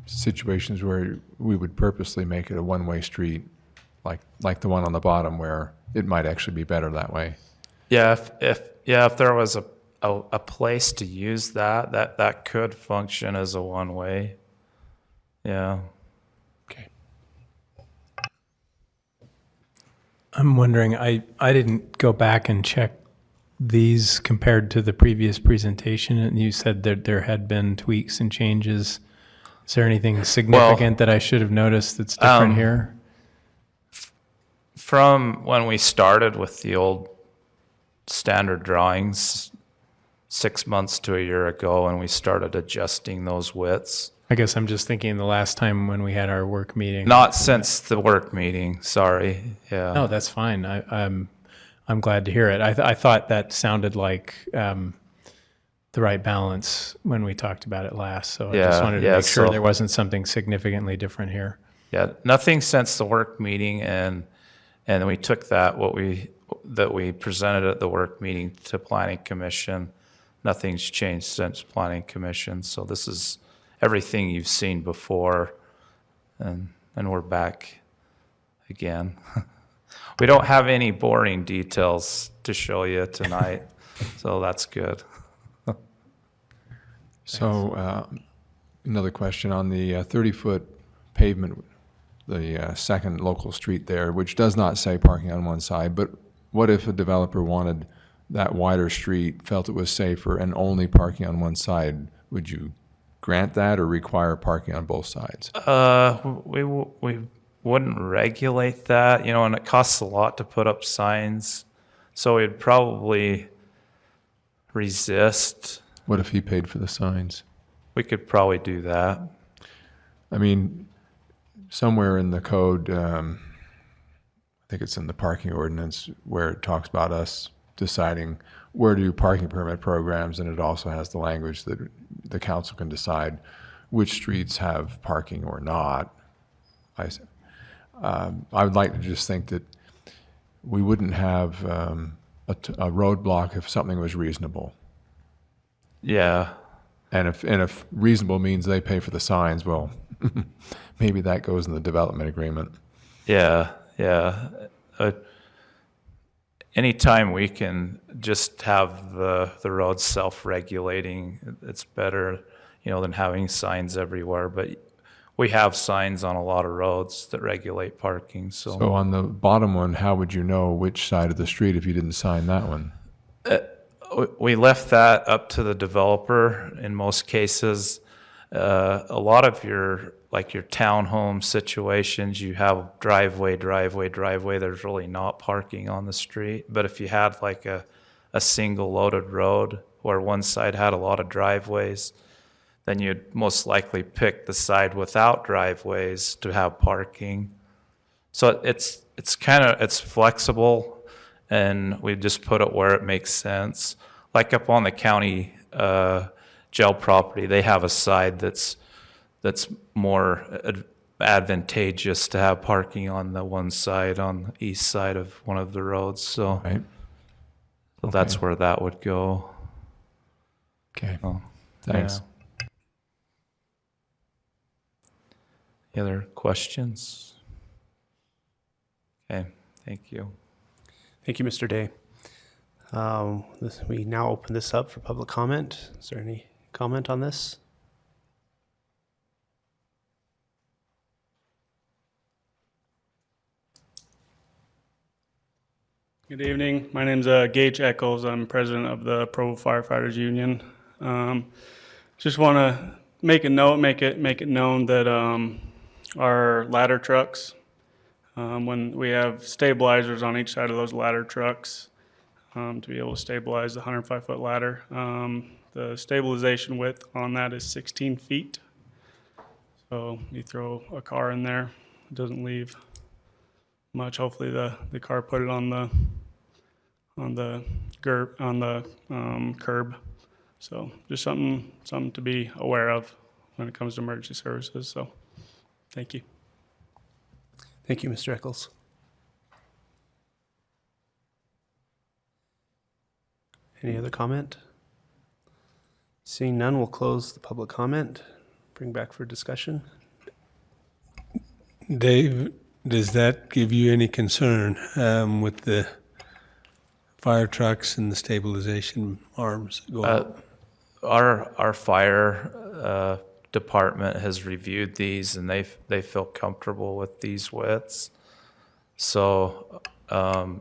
situations where we would purposely make it a one-way street, like the one on the bottom, where it might actually be better that way? Yeah, if there was a place to use that could function as a one-way. Yeah. Okay. I'm wondering, I didn't go back and check these compared to the previous presentation, and you said that there had been tweaks and changes. Is there anything significant that I should have noticed that's different here? From when we started with the old standard drawings 6 months to a year ago, and we started adjusting those widths. I guess I'm just thinking the last time when we had our work meeting. Not since the work meeting, sorry. Yeah. No, that's fine. I'm glad to hear it. I thought that sounded like the right balance when we talked about it last. So I just wanted to make sure there wasn't something significantly different here. Yeah, nothing since the work meeting, and we took that we presented at the work meeting to Planning Commission. Nothing's changed since Planning Commission. So this is everything you've seen before, and we're back again. We don't have any boring details to show you tonight, so that's good. So another question on the 30-foot pavement, the second local street there, which does not say parking on one side, but what if a developer wanted that wider street, felt it was safer, and only parking on one side? Would you grant that or require parking on both sides? We wouldn't regulate that, and it costs a lot to put up signs, so we'd probably resist. What if he paid for the signs? We could probably do that. I mean, somewhere in the code, I think it's in the parking ordinance, where it talks about us deciding where to do parking permit programs, and it also has the language that the council can decide which streets have parking or not. I would like to just think that we wouldn't have a roadblock if something was reasonable. Yeah. And if reasonable means they pay for the signs, well, maybe that goes in the development agreement. Yeah. Anytime we can just have the road self-regulating, it's better, than having signs everywhere. But we have signs on a lot of roads that regulate parking. So on the bottom one, how would you know which side of the street if you didn't sign that one? We left that up to the developer in most cases. A lot of your like your townhome situations, you have driveway, there's really not parking on the street. But if you had like a single loaded road where one side had a lot of driveways, then you'd most likely pick the side without driveways to have parking. So it's flexible, and we just put it where it makes sense. Like up on the county jail property, they have a side that's more advantageous to have parking on the one side, on the east side of one of the roads. So, Right. so that's where that would go. Okay, So, thanks. yeah. Any other questions? Okay, thank you. Thank you, Mr. Day. We now open this up for public comment. Is there any comment on this? Good evening. My name is Gage Eccles. I'm president of the Provo Firefighters Union. Just want to make it known that our ladder trucks, when we have stabilizers on each side of those ladder trucks to be able to stabilize the 105-foot ladder, the stabilization width on that is 16 feet. So you throw a car in there, it doesn't leave much. Hopefully the car put it on the curb. So just something to be aware of when it comes to emergency services. So thank you. Thank you, Mr. Eccles. Any other comment? Seeing none, we'll close the public comment. Bring back for discussion. Dave, does that give you any concern with the fire trucks and the stabilization arms going up? Our fire department has reviewed these, and they feel comfortable with these widths. So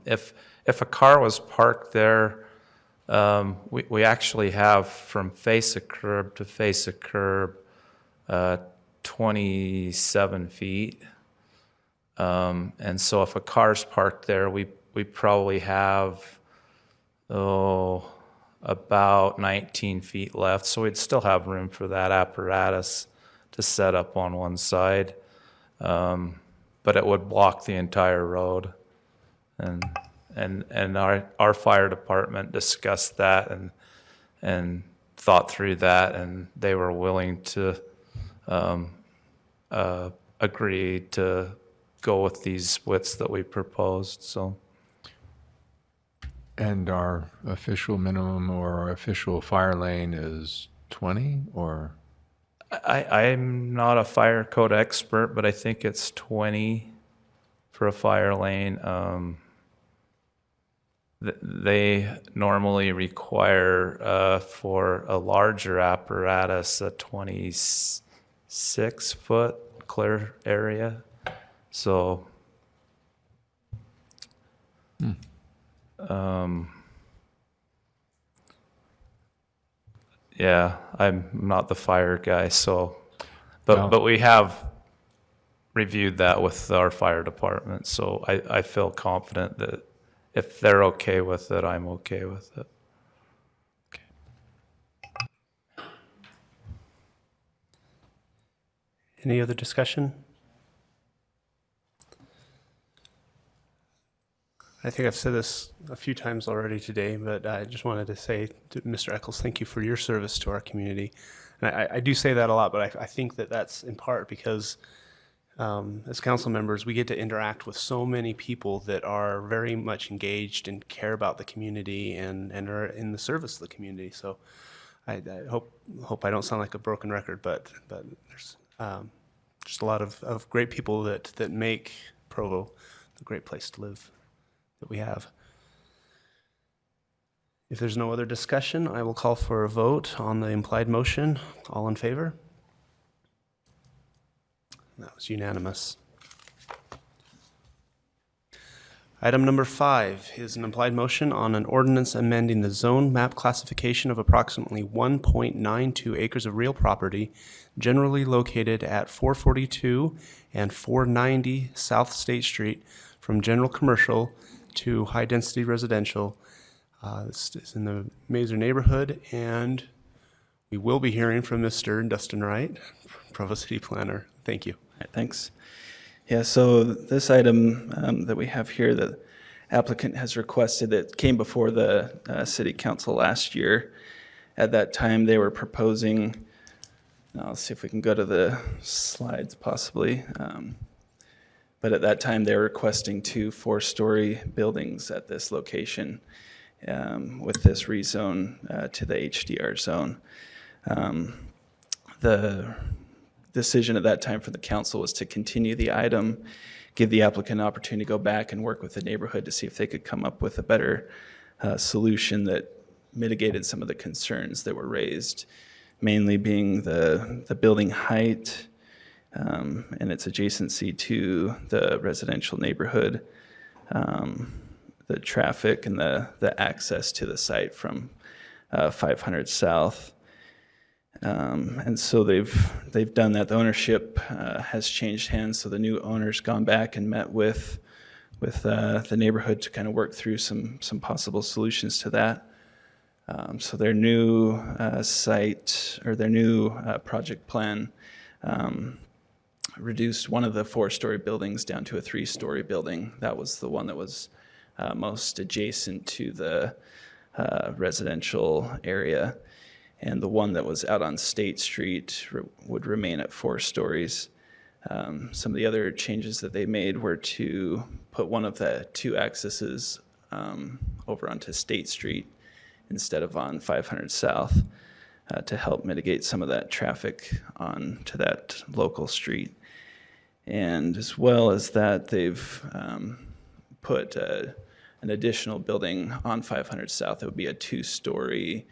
if a car was parked there, we actually have from face of curb to face of curb 27 feet. And so if a car's parked there, we probably have about 19 feet left. So we'd still have room for that apparatus to set up on one side. But it would block the entire road. And our fire department discussed that and thought through that, and they were willing to agree to go with these widths that we proposed. So. And our official minimum or our official fire lane is 20, or? I'm not a fire code expert, but I think it's 20 for a fire lane. They normally require for a larger apparatus a 26-foot clear area. So, yeah, I'm not the fire guy, so, but we have reviewed that with our fire department, so I feel confident that if they're okay with it, I'm okay with it. Any other discussion? I think I've said this a few times already today, but I just wanted to say to Mr. Eccles, thank you for your service to our community. And I do say that a lot, but I think that that's in part because as council members, we get to interact with so many people that are very much engaged and care about the community and are in the service of the community. So I hope I don't sound like a broken record, but there's just a lot of great people that make Provo a great place to live that we have. If there's no other discussion, I will call for a vote on the implied motion. All in favor? That was unanimous. Item number 5 is an implied motion on an ordinance amending the zone map classification of approximately 1.92 acres of real property generally located at 442 and 490 South State Street from general commercial to high-density residential. This is in the Mazer neighborhood, and we will be hearing from Mr. Dustin Wright, Provo City Planner. Thank you. All right, thanks. Yeah, so this item that we have here, the applicant has requested, it came before the City Council last year. At that time, they were proposing, I'll see if we can go to the slides possibly, but at that time, they were requesting 2 4-story buildings at this location with this rezone to the HDR zone. The decision at that time for the council was to continue the item, give the applicant an opportunity to go back and work with the neighborhood to see if they could come up with a better solution that mitigated some of the concerns that were raised, mainly being the building height and its adjacency to the residential neighborhood, the traffic and the access to the site from 500 South. And so they've done that. The ownership has changed hands, so the new owner's gone back and met with the neighborhood to kind of work through some possible solutions to that. So their new site, or their new project plan, reduced one of the 4-story buildings down to a 3-story building. That was the one that was most adjacent to the residential area. And the one that was out on State Street would remain at 4 stories. Some of the other changes that they made were to put one of the 2 accesses over onto State Street instead of on 500 South to help mitigate some of that traffic onto that local street. And as well as that, they've put an additional building on 500 South. It would be a 2-story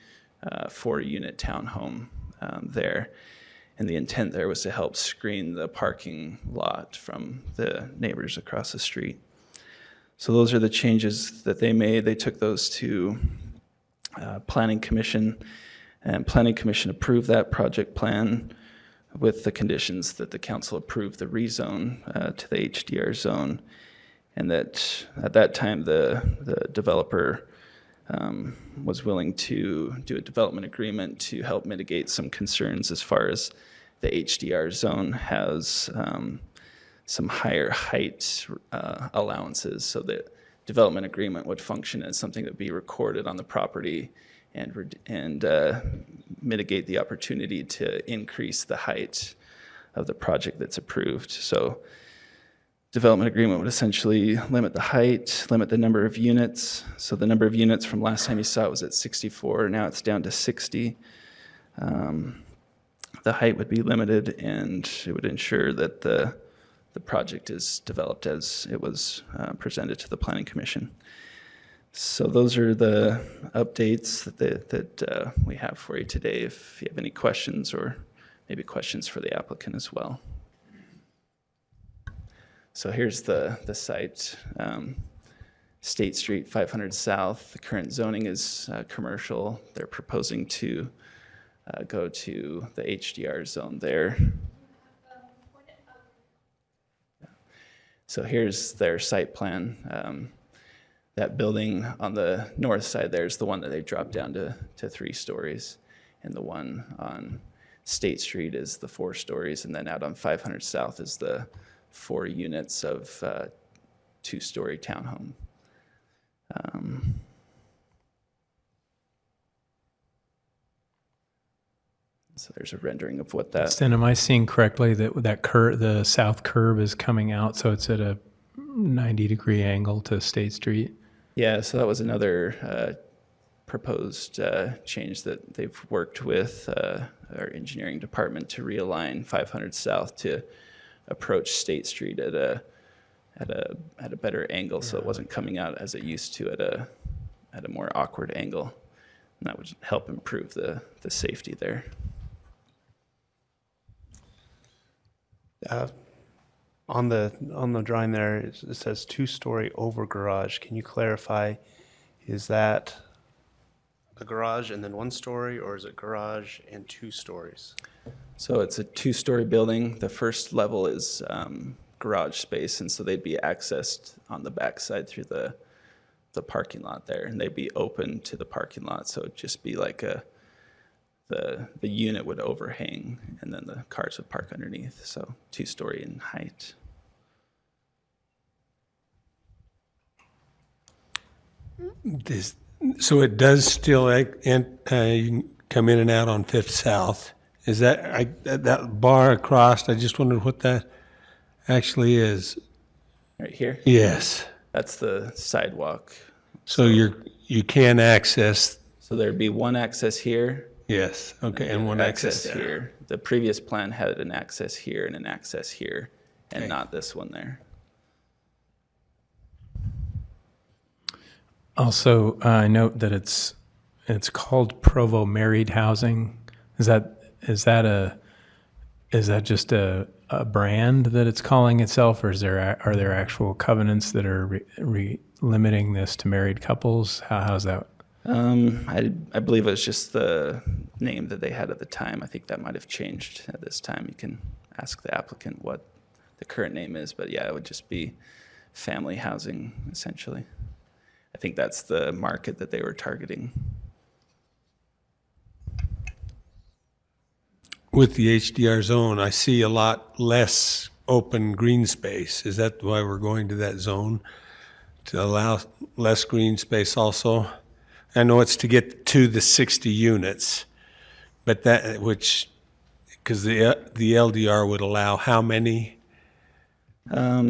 4-unit townhome there. And the intent there was to help screen the parking lot from the neighbors across the street. So those are the changes that they made. They took those to Planning Commission, and Planning Commission approved that project plan with the conditions that the council approved the rezone to the HDR zone. And that at that time, the developer was willing to do a development agreement to help mitigate some concerns as far as the HDR zone has some higher height allowances, so that development agreement would function as something that would be recorded on the property and mitigate the opportunity to increase the height of the project that's approved. So development agreement would essentially limit the height, limit the number of units. So the number of units from last time you saw it was at 64, now it's down to 60. The height would be limited, and it would ensure that the project is developed as it was presented to the Planning Commission. So those are the updates that we have for you today. If you have any questions, or maybe questions for the applicant as well. So here's the site, State Street, 500 South. The current zoning is commercial. They're proposing to go to the HDR zone there. So here's their site plan. That building on the north side there is the one that they dropped down to 3 stories. And the one on State Street is the 4 stories. And then out on 500 South is the 4 units of 2-story townhome. So there's a rendering of what that. Stan, am I seeing correctly that the south curb is coming out, so it's at a 90-degree angle to State Street? Yeah, so that was another proposed change that they've worked with our engineering department to realign 500 South to approach State Street at a better angle, so it wasn't coming out as it used to at a more awkward angle. And that would help improve the safety there. On the drawing there, it says 2-story over garage. Can you clarify, is that a garage and then 1 story, or is it garage and 2 stories? So it's a 2-story building. The first level is garage space, and so they'd be accessed on the backside through the parking lot there, and they'd be open to the parking lot. So it'd just be like the unit would overhang, and then the cars would park underneath. So 2-story in height. So it does still you can come in and out on Fifth South. Is that that bar across? I just wondered what that actually is. Right here? Yes. That's the sidewalk. So you can access. So there'd be one access here. Yes. Okay, and one access there. here. The previous plan had an access here and an access here, and Okay. not this one there. Also, I note that it's called Provo Married Housing. Is that just a brand that it's calling itself, or are there actual covenants that are limiting this to married couples? How's that? I believe it was just the name that they had at the time. I think that might have changed at this time. You can ask the applicant what the current name is, but yeah, it would just be family housing, essentially. I think that's the market that they were targeting. With the HDR zone, I see a lot less open green space. Is that why we're going to that zone? To allow less green space also? I know it's to get to the 60 units, but because the LDR would allow how many?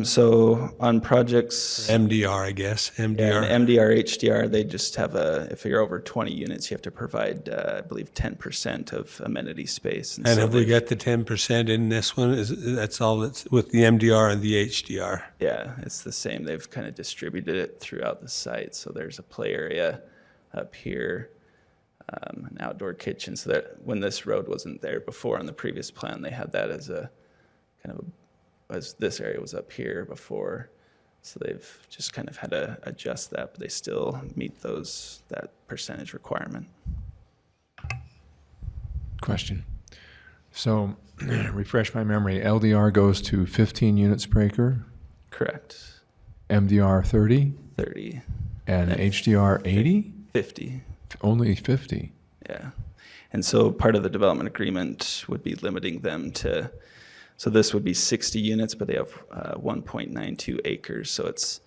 So on projects, MDR, I guess, MDR. yeah, MDR, HDR, they just have if you're over 20 units, you have to provide, I believe, 10% of amenity space. And so have we got the 10% in this one? That's all that's with the MDR and the HDR? Yeah, it's the same. They've kind of distributed it throughout the site. So there's a play area up here, an outdoor kitchen. So that when this road wasn't there before on the previous plan, they had that as a kind of as this area was up here before. So they've just kind of had to adjust that, but they still meet that percentage requirement. Question. So, refresh my memory. LDR goes to 15 units per acre, Correct. MDR 30, 30, and HDR 80? 50. Only 50. Yeah. And so part of the development agreement would be limiting them to, so this would be 60 units, but they have 1.92 acres. So it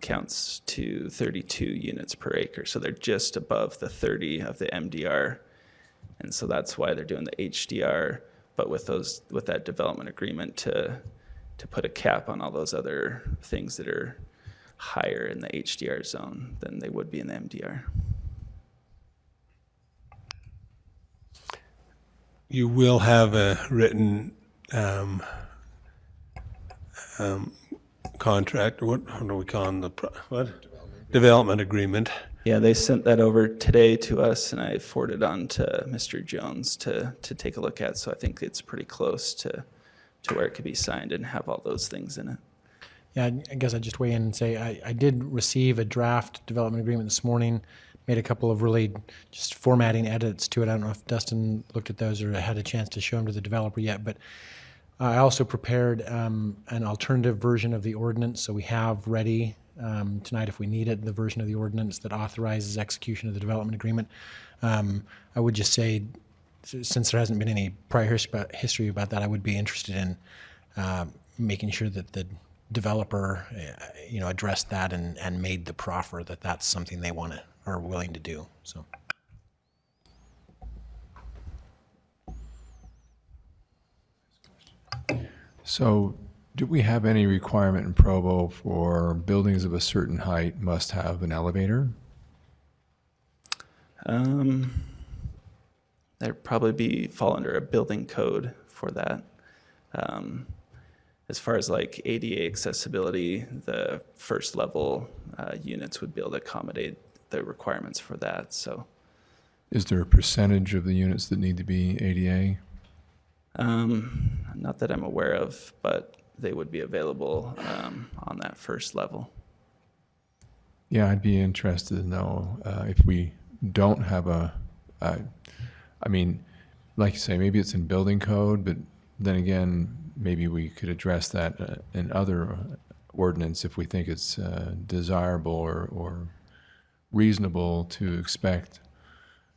counts to 32 units per acre. So they're just above the 30 of the MDR. And so that's why they're doing the HDR, but with that development agreement to put a cap on all those other things that are higher in the HDR zone than they would be in the MDR. You will have a written contract, or what do we call them? Development agreement. Yeah, they sent that over today to us, and I forwarded on to Mr. Jones to take a look at. So I think it's pretty close to where it could be signed and have all those things in it. Yeah, I guess I'd just weigh in and say I did receive a draft development agreement this morning, made a couple of really just formatting edits to it. I don't know if Dustin looked at those or had a chance to show them to the developer yet, but I also prepared an alternative version of the ordinance, so we have ready tonight, if we need it, the version of the ordinance that authorizes execution of the development agreement. I would just say, since there hasn't been any prior history about that, I would be interested in making sure that the developer, addressed that and made the proffer that that's something they are willing to do. So, do we have any requirement in Provo for buildings of a certain height must have an elevator? There'd probably fall under a building code for that. As far as like ADA accessibility, the first level units would be able to accommodate the requirements for that. So, is there a percentage of the units that need to be ADA? not that I'm aware of, but they would be available on that first level. Yeah, I'd be interested to know if we don't have I mean, like you say, maybe it's in building code, but then again, maybe we could address that in other ordinance if we think it's desirable or reasonable to expect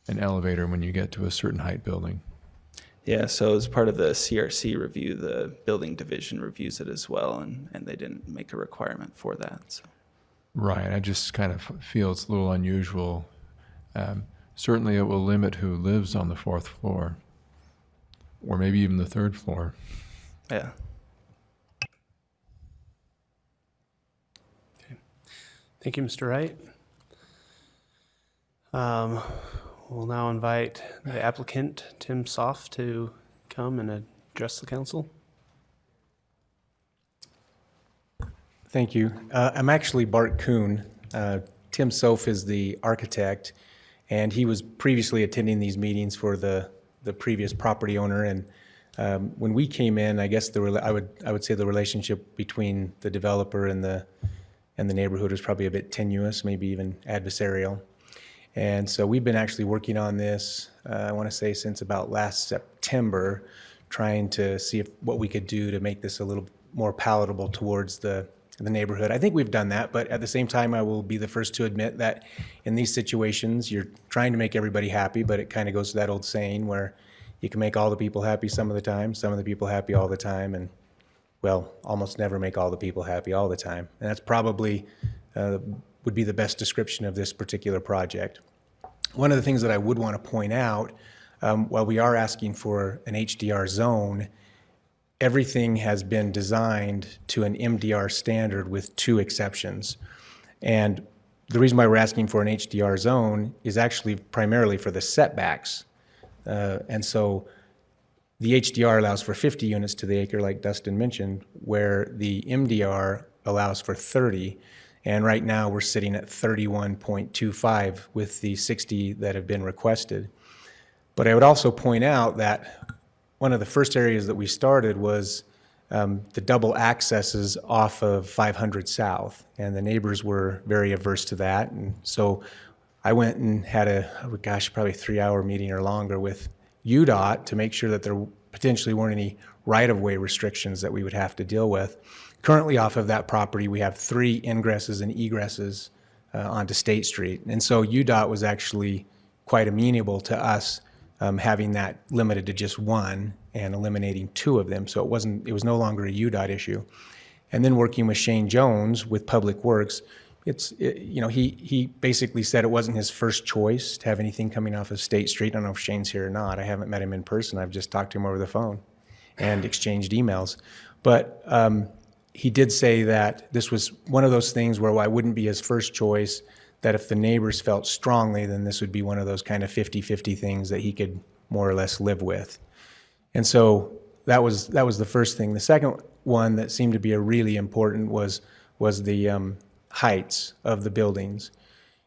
an elevator when you get to a certain height building. Yeah, so as part of the CRC review, the building division reviews it as well, and they didn't make a requirement for that. So. Right, I just kind of feel it's a little unusual. Certainly it will limit who lives on the 4th floor, or maybe even the 3rd floor. Yeah. Okay. Thank you, Mr. Wright. We'll now invite the applicant, Tim Soft, to come and address the council. Thank you. I'm actually Bart Kuhn. Tim Sof is the architect, and he was previously attending these meetings for the previous property owner. And when we came in, I guess I would say the relationship between the developer and the neighborhood was probably a bit tenuous, maybe even adversarial. And so we've been actually working on this, I want to say since about last September, trying to see what we could do to make this a little more palatable towards the neighborhood. I think we've done that, but at the same time, I will be the first to admit that in these situations, you're trying to make everybody happy, but it kind of goes to that old saying where you can make all the people happy some of the time, some of the people happy all the time, and, well, almost never make all the people happy all the time. And that's probably would be the best description of this particular project. One of the things that I would want to point out, while we are asking for an HDR zone, everything has been designed to an MDR standard with 2 exceptions. And the reason why we're asking for an HDR zone is actually primarily for the setbacks. And so the HDR allows for 50 units to the acre, like Dustin mentioned, where the MDR allows for 30. And right now we're sitting at 31.25 with the 60 that have been requested. But I would also point out that one of the first areas that we started was the double accesses off of 500 South, and the neighbors were very averse to that. And so I went and had probably a 3-hour meeting or longer with UDOT to make sure that there potentially weren't any right-of-way restrictions that we would have to deal with. Currently off of that property, we have 3 ingresses and egresses onto State Street. And so UDOT was actually quite amenable to us having that limited to just 1 and eliminating 2 of them. So it was no longer a UDOT issue. And then working with Shane Jones with Public Works, he basically said it wasn't his first choice to have anything coming off of State Street. I don't know if Shane's here or not. I haven't met him in person. I've just talked to him over the phone and exchanged emails. But he did say that this was one of those things where I wouldn't be his first choice, that if the neighbors felt strongly, then this would be one of those kind of 50-50 things that he could more or less live with. And so that was the first thing. The second one that seemed to be a really important was the heights of the buildings.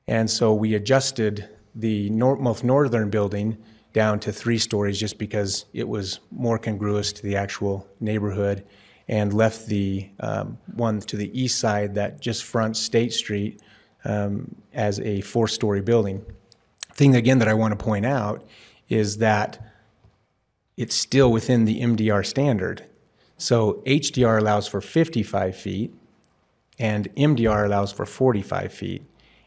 And so we adjusted the most northern building down to 3 stories just because it was more congruous to the actual neighborhood, and left the one to the east side that just fronts State Street as a 4-story building. Thing again that I want to point out is that it's still within the MDR standard. So HDR allows for 55 feet and MDR allows for 45 feet.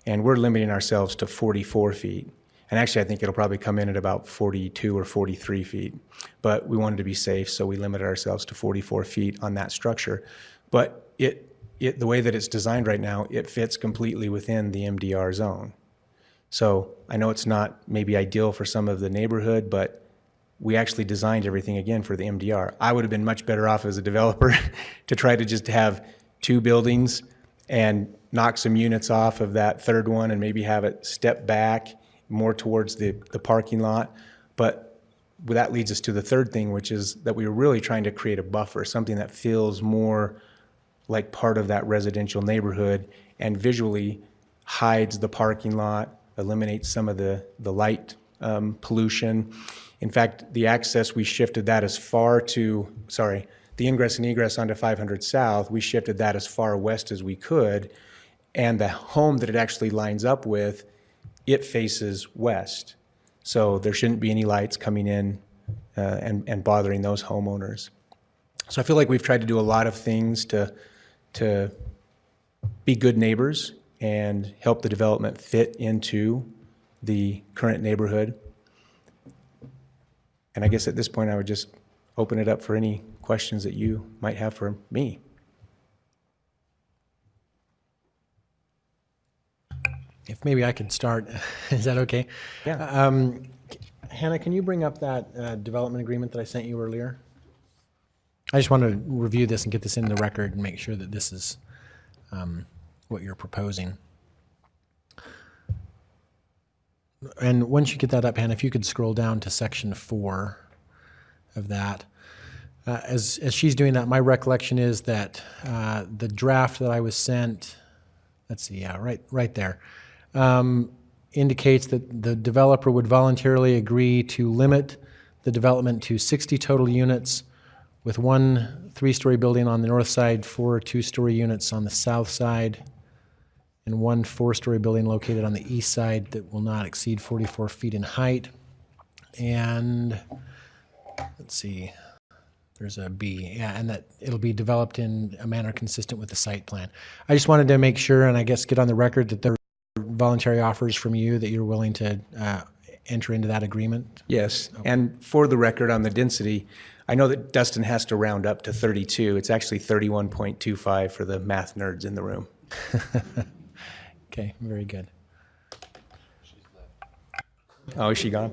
And we're limiting ourselves to 44 feet. And actually, I think it'll probably come in at about 42 or 43 feet. But we wanted to be safe, so we limited ourselves to 44 feet on that structure. But the way that it's designed right now, it fits completely within the MDR zone. So I know it's not maybe ideal for some of the neighborhood, but we actually designed everything again for the MDR. I would have been much better off as a developer to try to just have 2 buildings and knock some units off of that third one and maybe have it step back more towards the parking lot. But that leads us to the third thing, which is that we were really trying to create a buffer, something that feels more like part of that residential neighborhood and visually hides the parking lot, eliminates some of the light pollution. In fact, the access, we shifted that as far to, the ingress and egress onto 500 South, we shifted that as far west as we could, and the home that it actually lines up with, it faces west. So there shouldn't be any lights coming in and bothering those homeowners. So I feel like we've tried to do a lot of things to be good neighbors and help the development fit into the current neighborhood. And I guess at this point, I would just open it up for any questions that you might have for me. If maybe I could start, is that okay? Yeah. Hannah, can you bring up that development agreement that I sent you earlier? I just wanted to review this and get this in the record and make sure that this is what you're proposing. And once you get that up, Hannah, if you could scroll down to section 4 of that. As she's doing that, my recollection is that the draft that I was sent, let's see, yeah, right there, indicates that the developer would voluntarily agree to limit the development to 60 total units, with 1 3-story building on the north side, 4 2-story units on the south side, and 1 4-story building located on the east side that will not exceed 44 feet in height. And let's see, there's a B, yeah, and that it'll be developed in a manner consistent with the site plan. I just wanted to make sure, and I guess get on the record, that there are voluntary offers from you that you're willing to enter into that agreement. Yes, and for the record on the density, I know that Dustin has to round up to 32. It's actually 31.25 for the math nerds in the room. Okay, very good. Oh, is she gone?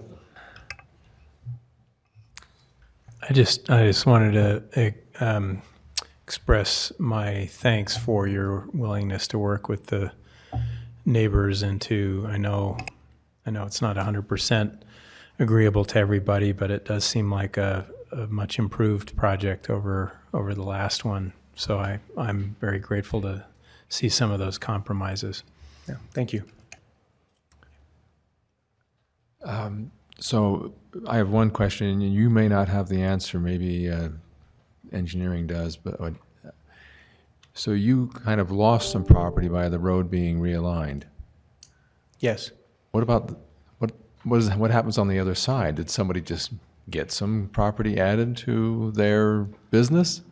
I just wanted to express my thanks for your willingness to work with the neighbors and to, I know it's not 100% agreeable to everybody, but it does seem like a much improved project over the last one. So I'm very grateful to see some of those compromises. Yeah, thank you. So I have one question, and you may not have the answer, maybe engineering does, but so you kind of lost some property by the road being realigned. Yes. What about, what happens on the other side? Did somebody just get some property added to their business?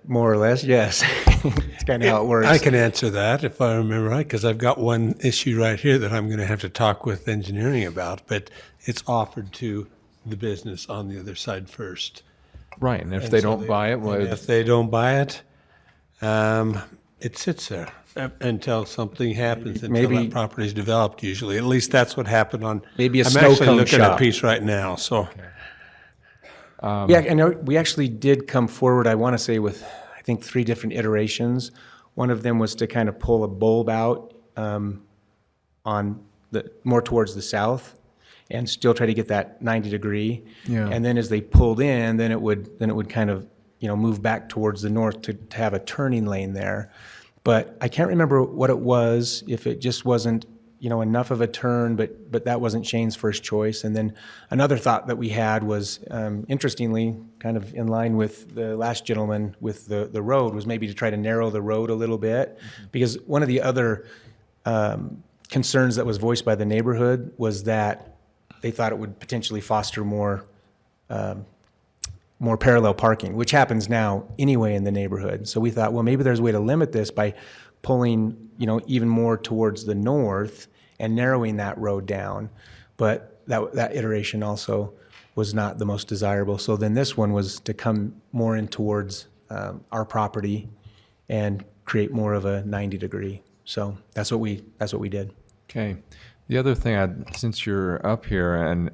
More or less, yes. It's kind of how it works. I can answer that if I remember right, because I've got one issue right here that I'm going to have to talk with engineering about, but it's offered to the business on the other side first. Right, and if they don't buy it, well, If they don't buy it, it sits there until something happens, until that property is developed usually. At least that's what happened on. Maybe a I'm snow actually cone looking at shop. a piece right now, so. Yeah, and we actually did come forward, I want to say, with, I think, 3 different iterations. One of them was to kind of pull a bulb out on the, more towards the south and still try to get that 90-degree. Yeah. And then as they pulled in, then it would kind of, move back towards the north to have a turning lane there. But I can't remember what it was, if it just wasn't, enough of a turn, but that wasn't Shane's first choice. And then another thought that we had was, interestingly, kind of in line with the last gentleman with the road, was maybe to try to narrow the road a little bit. Because one of the other concerns that was voiced by the neighborhood was that they thought it would potentially foster more parallel parking, which happens now anyway in the neighborhood. So we thought, well, maybe there's a way to limit this by pulling, even more towards the north and narrowing that road down. But that iteration also was not the most desirable. So then this one was to come more in towards our property and create more of a 90-degree. So that's what we did. okay. The other thing, since you're up here, and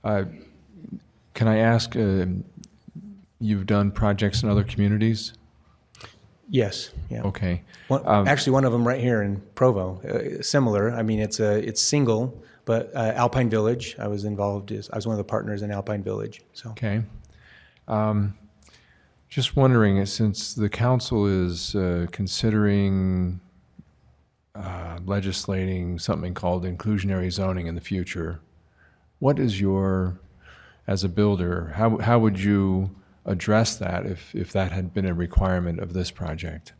can I ask, you've done projects in other communities? Yes. Yeah. Okay. Actually, one of them right here in Provo, similar. I mean, it's single, but Alpine Village. I was involved. I was one of the partners in Alpine Village. So. Okay. Just wondering, since the council is considering legislating something called inclusionary zoning in the future, what is your as a builder. How would you address that if that had been a requirement of this project?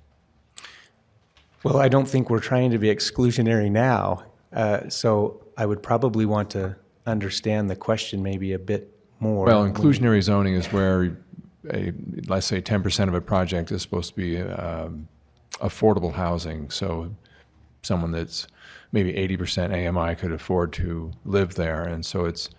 Well, I don't think we're trying to be exclusionary now, so I would probably want to understand the question maybe a bit more. Well, inclusionary zoning is where let's say 10% of a project is supposed to be affordable housing. So someone that's maybe 80% AMI could afford to live there, and so it's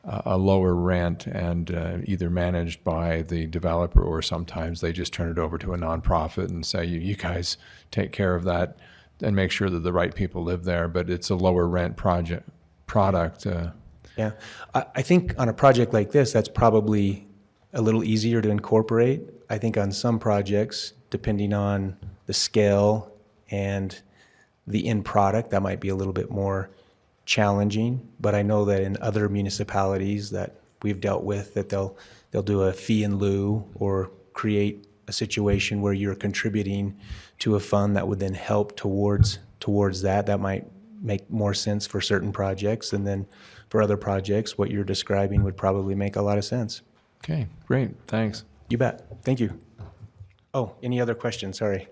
a lower rent and either managed by the developer, or sometimes they just turn it over to a nonprofit and say, you guys take care of that and make sure that the right people live there, but it's a lower rent product. Yeah, I think on a project like this, that's probably a little easier to incorporate. I think on some projects, depending on the scale and the end product, that might be a little bit more challenging. But I know that in other municipalities that we've dealt with, that they'll do a fee in lieu or create a situation where you're contributing to a fund that would then help towards that. That might make more sense for certain projects, and then for other projects, what you're describing would probably make a lot of sense. Okay, great, thanks. You bet. Thank you. Oh, any other questions? Sorry.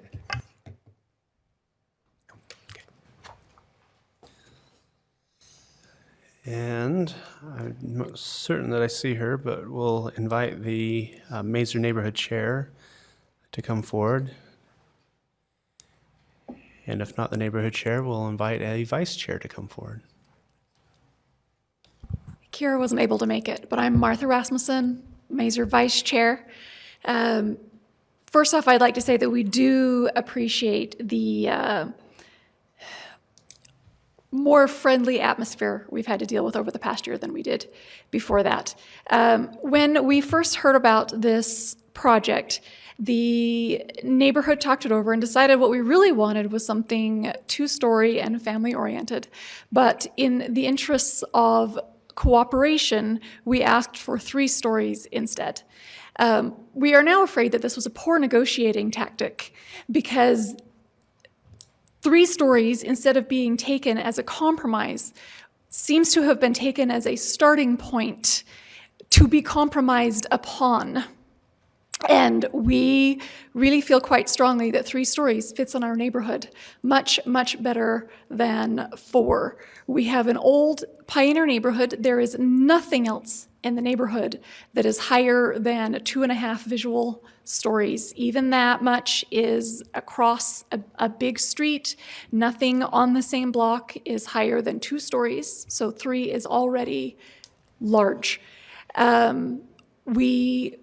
And I'm not certain that I see her, but we'll invite the Mazer Neighborhood Chair to come forward. And if not the Neighborhood Chair, we'll invite a Vice Chair to come forward. Kira wasn't able to make it, but I'm Martha Rasmussen, Mazer Vice Chair. First off, I'd like to say that we do appreciate the more friendly atmosphere we've had to deal with over the past year than we did before that. When we first heard about this project, the neighborhood talked it over and decided what we really wanted was something two-story and family-oriented. But in the interests of cooperation, we asked for 3 stories instead. We are now afraid that this was a poor negotiating tactic because 3 stories, instead of being taken as a compromise, seems to have been taken as a starting point to be compromised upon. And we really feel quite strongly that 3 stories fits in our neighborhood much, much better than 4. We have an old pioneer neighborhood. There is nothing else in the neighborhood that is higher than 2.5 visual stories. Even that much is across a big street. Nothing on the same block is higher than 2 stories, so 3 is already large. We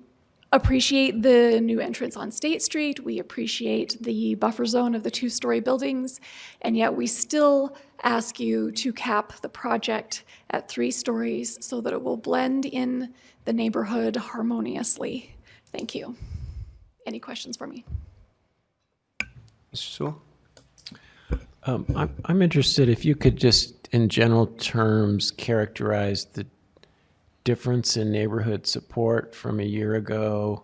appreciate the new entrance on State Street. We appreciate the buffer zone of the 2-story buildings, and yet we still ask you to cap the project at 3 stories so that it will blend in the neighborhood harmoniously. Thank you. Any questions for me? Mr. Sewell? I'm interested if you could just, in general terms, characterize the difference in neighborhood support from a year ago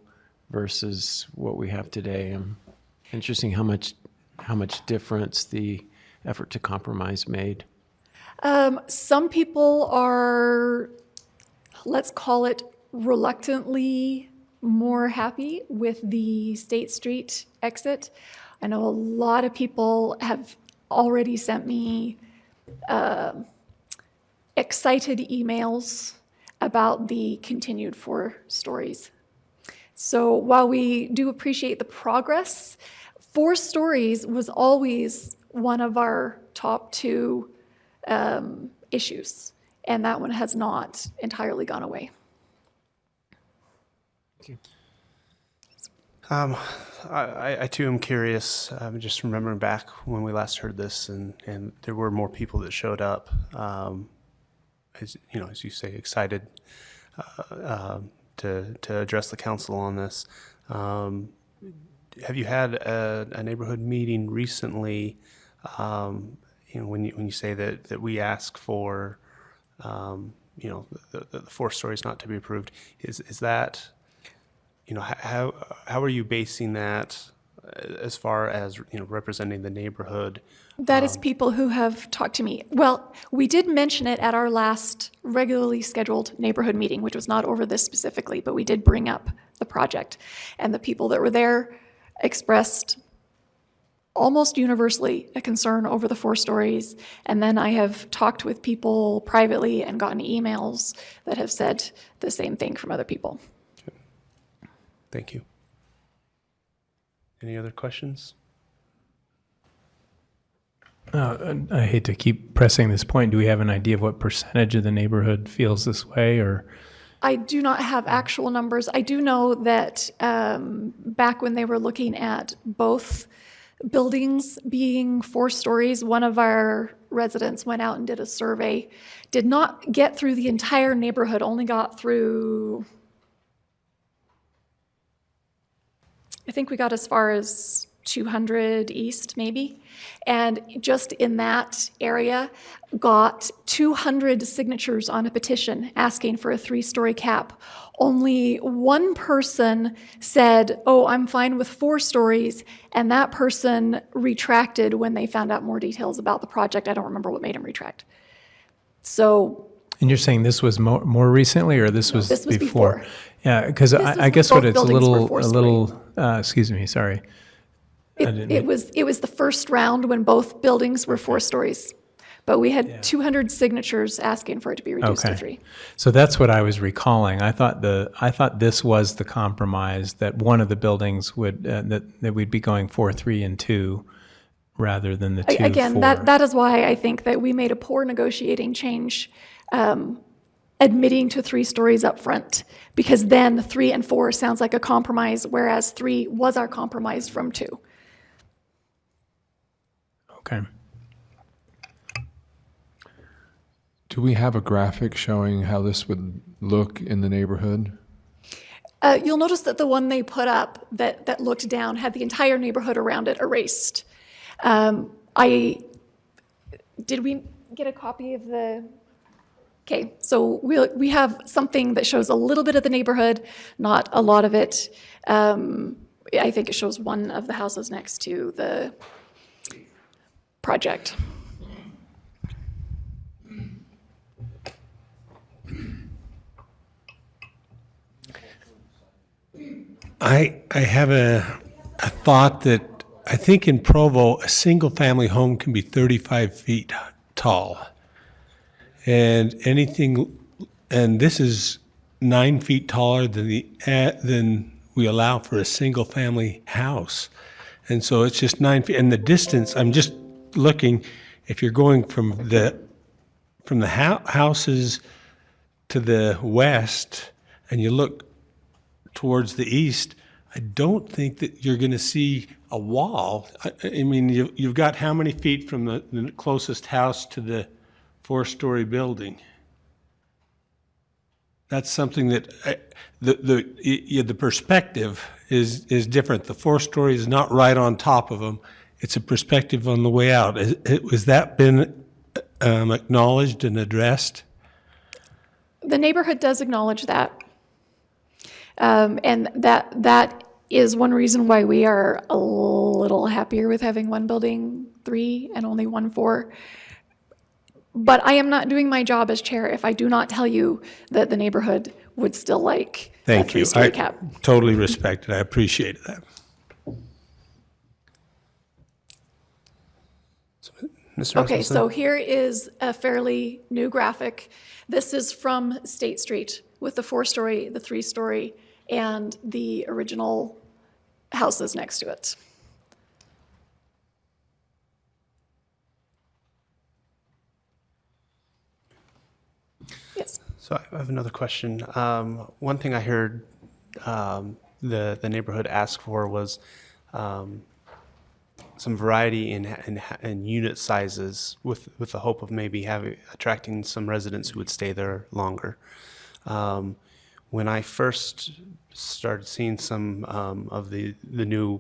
versus what we have today. I'm interested how much difference the effort to compromise made. Some people are, let's call it, reluctantly more happy with the State Street exit. I know a lot of people have already sent me excited emails about the continued 4 stories. So while we do appreciate the progress, 4 stories was always one of our top 2 issues, and that one has not entirely gone away. Thank you. I too am curious, just remembering back when we last heard this, and there were more people that showed up, as you say, excited to address the council on this. Have you had a neighborhood meeting recently? When you say that we ask for, the 4 stories not to be approved, is that, how are you basing that? as far as, representing the neighborhood? That is people who have talked to me. Well, we did mention it at our last regularly scheduled neighborhood meeting, which was not over this specifically, but we did bring up the project. And the people that were there expressed almost universally a concern over the 4 stories. And then I have talked with people privately and gotten emails that have said the same thing from other people. Okay. Thank you. Any other questions? I hate to keep pressing this point. Do we have an idea of what percentage of the neighborhood feels this way, or? I do not have actual numbers. I do know that back when they were looking at both buildings being 4 stories, one of our residents went out and did a survey, did not get through the entire neighborhood, only got through, I think we got as far as 200 East, maybe. And just in that area, got 200 signatures on a petition asking for a 3-story cap. Only one person said, oh, I'm fine with 4 stories, and that person retracted when they found out more details about the project. I don't remember what made him retract. So. And you're saying this was more recently, or this was before? Yeah, because I guess what it's a little, excuse me, sorry. It was the first round when both buildings were 4 stories, but we had 200 signatures asking for it to be reduced to 3. So that's what I was recalling. I thought this was the compromise, that one of the buildings would that we'd be going 4, 3, and 2 rather than the 2, Again, 4. that is why I think that we made a poor negotiating change, admitting to 3 stories up front, because then 3 and 4 sounds like a compromise, whereas 3 was our compromise from 2. Okay. Do we have a graphic showing how this would look in the neighborhood? You'll notice that the one they put up that looked down had the entire neighborhood around it erased. Did we get a copy of the? Okay, so we have something that shows a little bit of the neighborhood, not a lot of it. I think it shows one of the houses next to the project. I have a thought that I think in Provo, a single-family home can be 35 feet tall. And this is 9 feet taller than we allow for a single-family house. And so it's just 9 feet. And the distance, I'm just looking, if you're going from the houses to the west and you look towards the east, I don't think that you're going to see a wall. I mean, you've got how many feet from the closest house to the 4-story building? That's something that the perspective is different. The 4-story is not right on top of them. It's a perspective on the way out. Has that been acknowledged and addressed? The neighborhood does acknowledge that. And that is one reason why we are a little happier with having one building 3 and only one 4. But I am not doing my job as chair if I do not tell you that the neighborhood would still like a 3-story cap. Totally respect it. I appreciate that. Okay, so here is a fairly new graphic. This is from State Street with the 4-story, the 3-story, and the original houses next to it. Yes. So I have another question. One thing I heard the neighborhood ask for was some variety in unit sizes, with the hope of maybe attracting some residents who would stay there longer. When I first started seeing some of the new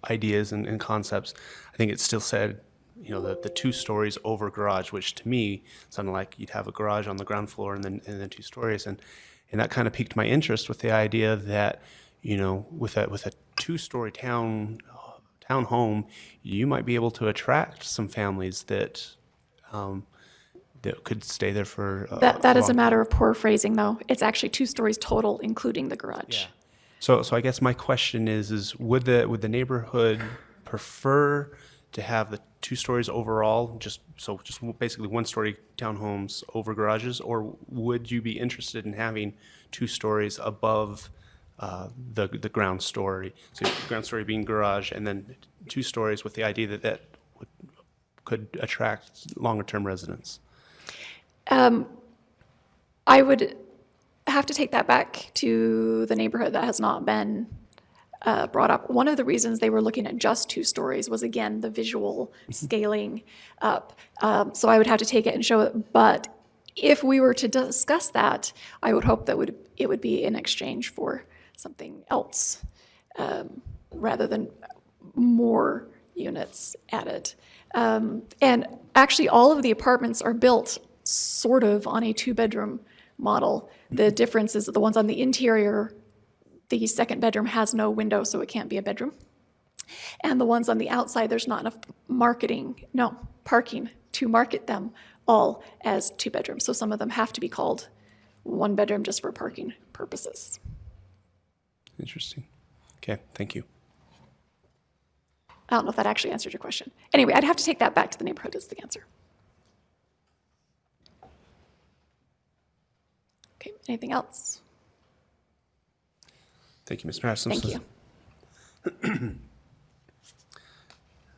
ideas and concepts, I think it still said, the 2 stories over garage, which to me sounded like you'd have a garage on the ground floor and then 2 stories, and that kind of piqued my interest with the idea that, with a 2-story town townhome, you might be able to attract some families that that could stay there for That is a matter of poor phrasing, though. It's actually 2 stories total, including the garage. So I guess my question is would the neighborhood prefer to have the 2 stories overall, just basically 1-story townhomes over garages, or would you be interested in having 2 stories above the ground story? So ground story being garage, and then 2 stories with the idea that could attract longer term residents. I would have to take that back to the neighborhood. That has not been brought up. One of the reasons they were looking at just 2 stories was, again, the visual scaling up. So I would have to take it and show it. But if we were to discuss that, I would hope that it would be in exchange for something else rather than more units added. And actually, all of the apartments are built sort of on a 2-bedroom model. The difference is that the ones on the interior, the second bedroom has no window, so it can't be a bedroom. And the ones on the outside, there's not enough parking to market them all as 2 bedrooms. So some of them have to be called 1 bedroom just for parking purposes. Interesting. Okay, thank you. I don't know if that actually answered your question. Anyway, I'd have to take that back to the neighborhood as the answer. Okay, anything else? Thank you, Mr. Rasmussen. Thank you.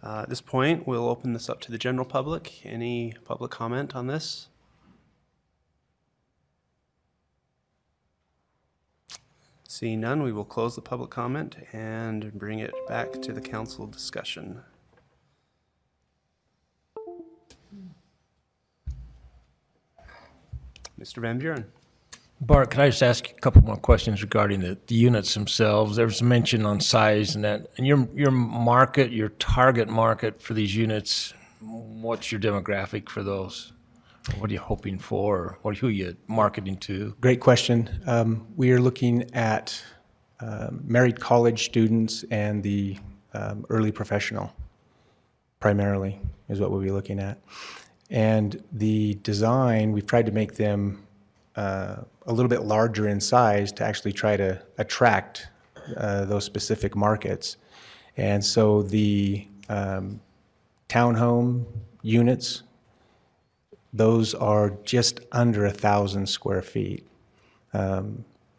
At this point, we'll open this up to the general public. Any public comment on this? Seeing none, we will close the public comment and bring it back to the council discussion. Mr. Van Buren. Bart, could I just ask you a couple more questions regarding the units themselves? There was a mention on size and that. And your market, your target market for these units, what's your demographic for those? What are you hoping for? Or who are you marketing to? Great question. We are looking at married college students and the early professional, primarily, is what we'll be looking at. And the design, we've tried to make them a little bit larger in size to actually try to attract those specific markets. And so the townhome units, those are just under 1,000 square feet,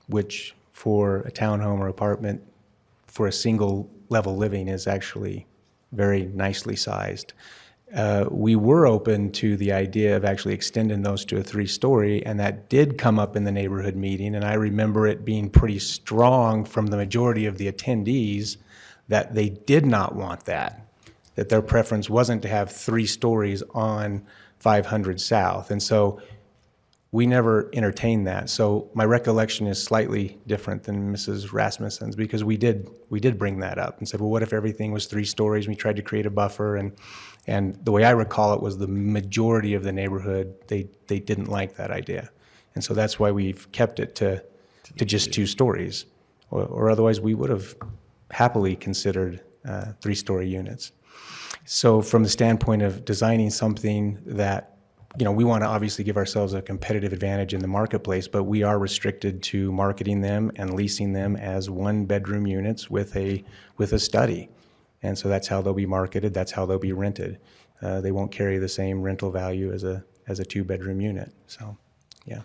which for a townhome or apartment for a single level living is actually very nicely sized. We were open to the idea of actually extending those to a 3-story, and that did come up in the neighborhood meeting, and I remember it being pretty strong from the majority of the attendees that they did not want that their preference wasn't to have 3 stories on 500 South. And so we never entertained that. So my recollection is slightly different than Mrs. Rasmussen's, because we did bring that up and said, well, what if everything was 3 stories? We tried to create a buffer, and the way I recall it was the majority of the neighborhood, they didn't like that idea. And so that's why we've kept it to just 2 stories, or otherwise we would have happily considered 3-story units. So from the standpoint of designing something that, we want to obviously give ourselves a competitive advantage in the marketplace, but we are restricted to marketing them and leasing them as 1-bedroom units with a study. And so that's how they'll be marketed. That's how they'll be rented. They won't carry the same rental value as a 2-bedroom unit. So, yeah.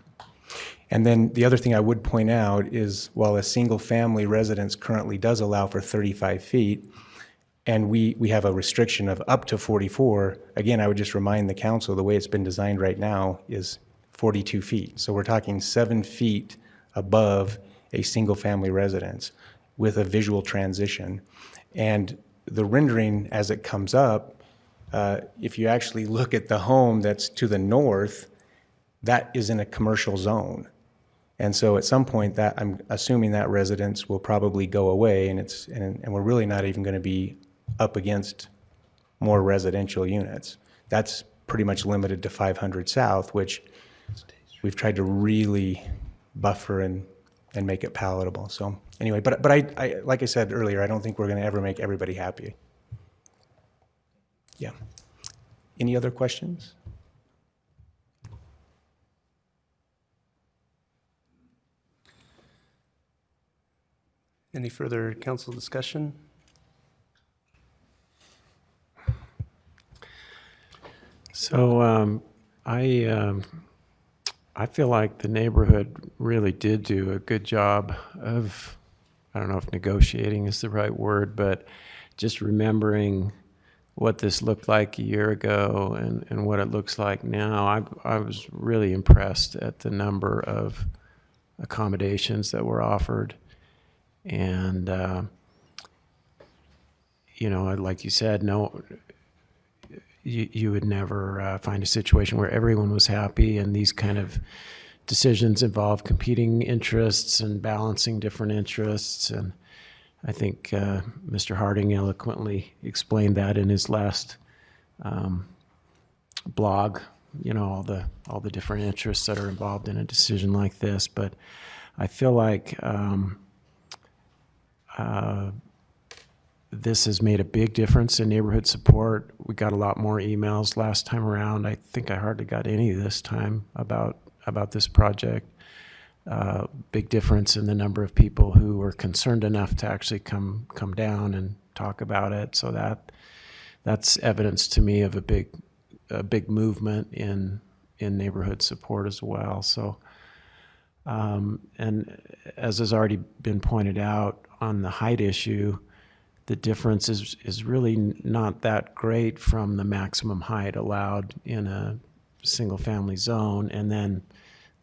And then the other thing I would point out is, while a single-family residence currently does allow for 35 feet, and we have a restriction of up to 44, again, I would just remind the council the way it's been designed right now is 42 feet. So we're talking 7 feet above a single-family residence with a visual transition. And the rendering as it comes up, if you actually look at the home that's to the north, that is in a commercial zone. And so at some point, that I'm assuming that residence will probably go away, and we're really not even going to be up against more residential units. That's pretty much limited to 500 South, which we've tried to really buffer and make it palatable. So anyway, but I like I said earlier, I don't think we're going to ever make everybody happy. Yeah. Any other questions? Any further council discussion? So I feel like the neighborhood really did do a good job of, I don't know if negotiating is the right word, but just remembering what this looked like a year ago and what it looks like now. I was really impressed at the number of accommodations that were offered. And, you know, like you said, no, you would never find a situation where everyone was happy, and these kind of decisions involve competing interests and balancing different interests. And I think Mr. Harding eloquently explained that in his last blog, you know, all the different interests that are involved in a decision like this. But I feel like this has made a big difference in neighborhood support. We got a lot more emails last time around. I think I hardly got any this time about this project. Big difference in the number of people who were concerned enough to actually come down and talk about it. So that's evidence to me of a big movement in neighborhood support as well. So and as has already been pointed out on the height issue, the difference is really not that great from the maximum height allowed in a single family zone. And then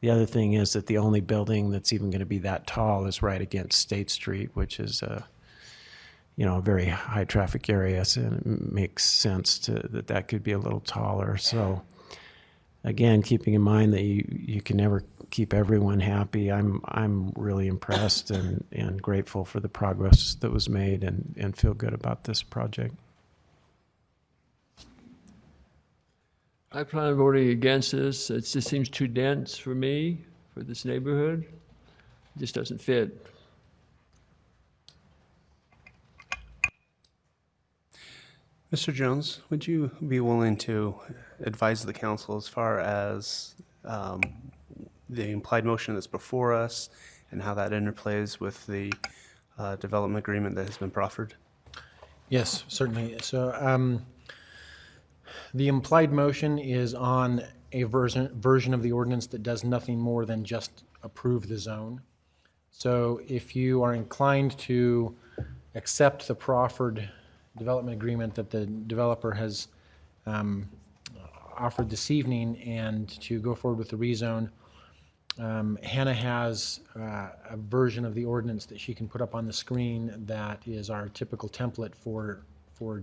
the other thing is that the only building that's even going to be that tall is right against State Street, which is a very high traffic area. So it makes sense that could be a little taller. So again, keeping in mind that you can never keep everyone happy, I'm really impressed and grateful for the progress that was made and feel good about this project. I plan on voting against this. It just seems too dense for me, for this neighborhood. It just doesn't fit. Mr. Jones, would you be willing to advise the council as far as the implied motion that's before us and how that interplays with the development agreement that has been proffered? Yes, certainly. So the implied motion is on a version of the ordinance that does nothing more than just approve the zone. So if you are inclined to accept the proffered development agreement that the developer has offered this evening and to go forward with the rezone, Hannah has a version of the ordinance that she can put up on the screen that is our typical template for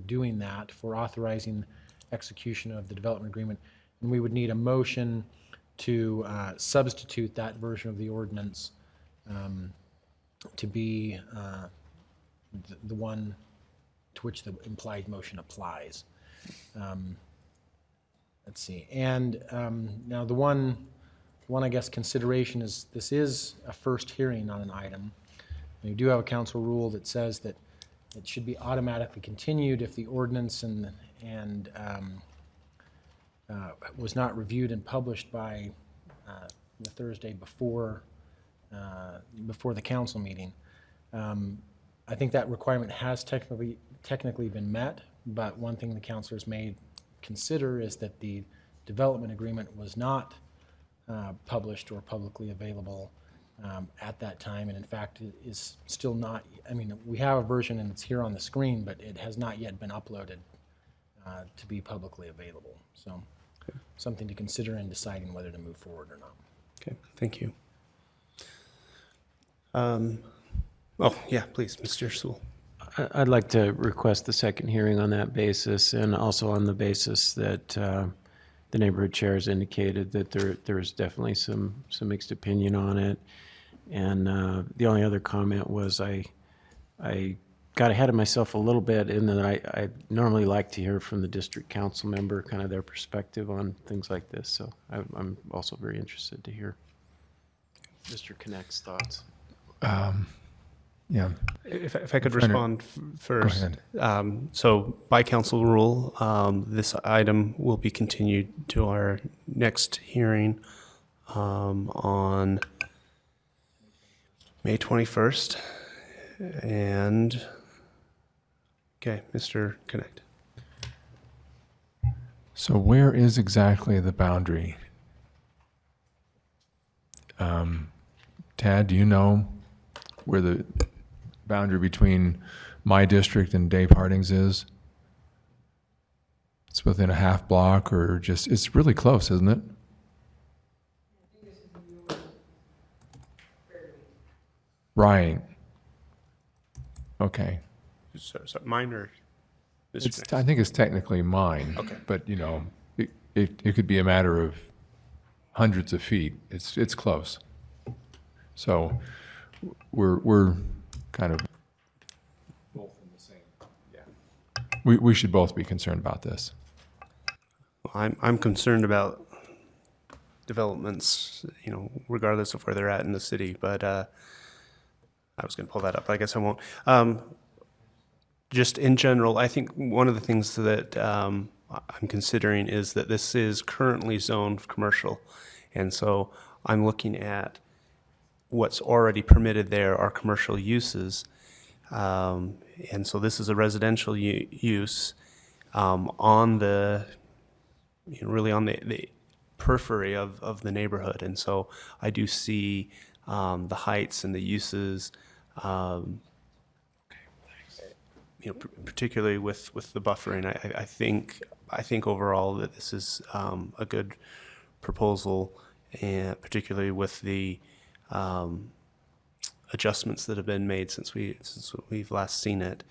doing that, for authorizing execution of the development agreement. And we would need a motion to substitute that version of the ordinance to be the one to which the implied motion applies. Let's see. And now the one I guess consideration is this is a first hearing on an item. We do have a council rule that says that it should be automatically continued if the ordinance was not reviewed and published by the Thursday before the council meeting. I think that requirement has technically been met, but one thing the councilors may consider is that the development agreement was not published or publicly available at that time, and in fact it is still not. I mean, we have a version and it's here on the screen, but it has not yet been uploaded to be publicly available. So something to consider in deciding whether to move forward or not. Okay, thank you. Yeah, please, Mr. Sewell. I'd like to request the second hearing on that basis, and also on the basis that the neighborhood chair has indicated that there is definitely some mixed opinion on it. And the only other comment was I got ahead of myself a little bit in that I normally like to hear from the district council member, kind of their perspective on things like this. So I'm also very interested to hear Mr. Connect's thoughts. Yeah. If I could Trying to- respond first. Go ahead. So by council rule, this item will be continued to our next hearing on May 21st. And, okay, Mr. Connect. So where is exactly the boundary? Tad, do you know where the boundary between my district and Dave Harding's is? It's within a half block or just, it's really close, isn't it? Right. Okay. So mine or Mr. It's, Connect? I think it's technically mine. Okay. But, you know, it could be a matter of hundreds of feet. It's close. So we're kind of both in the same, yeah. We should both be concerned about this. I'm concerned about developments, you know, regardless of where they're at in the city, but I was going to pull that up, but I guess I won't. Just in general, I think one of the things that I'm considering is that this is currently zoned commercial. And so I'm looking at what's already permitted there are commercial uses. And so this is a residential use on the, you know, really on the periphery of the neighborhood. And so I do see the heights and the uses, you know, particularly with the buffering. I think overall that this is a good proposal, and particularly with the adjustments that have been made since we've last seen it.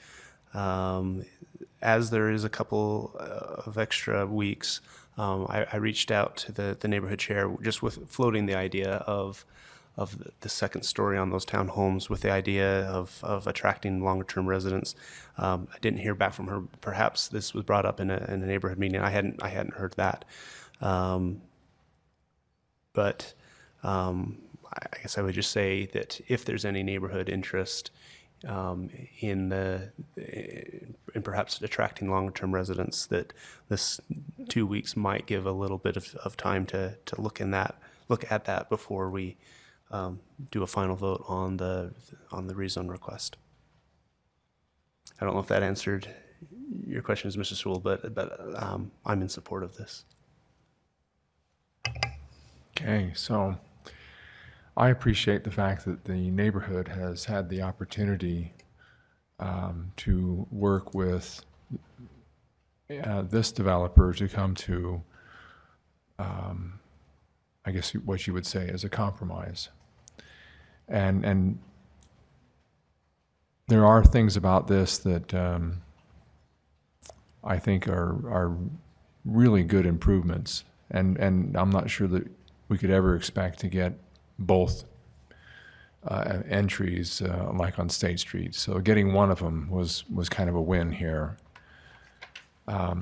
As there is a couple of extra weeks, I reached out to the neighborhood chair just with floating the idea of the second story on those townhomes, with the idea of attracting longer-term residents. I didn't hear back from her. Perhaps this was brought up in a neighborhood meeting. I hadn't heard that. But I guess I would just say that if there's any neighborhood interest in perhaps attracting longer-term residents, that this 2 weeks might give a little bit of time to look at that before we do a final vote on the rezone request. I don't know if that answered your questions, Mr. Sewell, but I'm in support of this. Okay, so I appreciate the fact that the neighborhood has had the opportunity to work with this developer to come to, I guess what you would say is a compromise. And there are things about this that I think are really good improvements. And I'm not sure that we could ever expect to get both entries like on State Street. So getting one of them was kind of a win here. I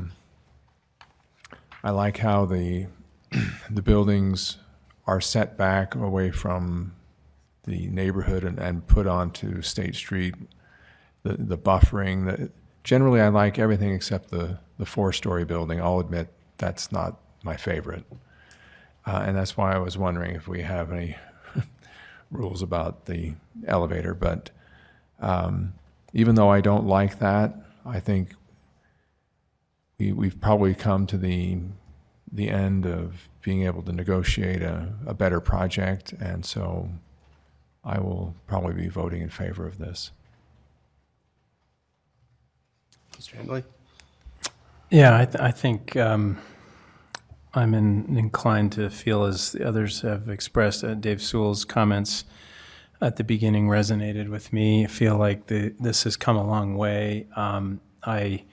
like how the buildings are set back away from the neighborhood and put onto State Street. The buffering. Generally, I like everything except the 4-story building. I'll admit that's not my favorite. And that's why I was wondering if we have any rules about the elevator. But even though I don't like that, I think we've probably come to the end of being able to negotiate a better project. And so I will probably be voting in favor of this. Mr. Handley? Yeah, I think I'm inclined to feel as the others have expressed. Dave Sewell's comments at the beginning resonated with me. I feel like this has come a long way. I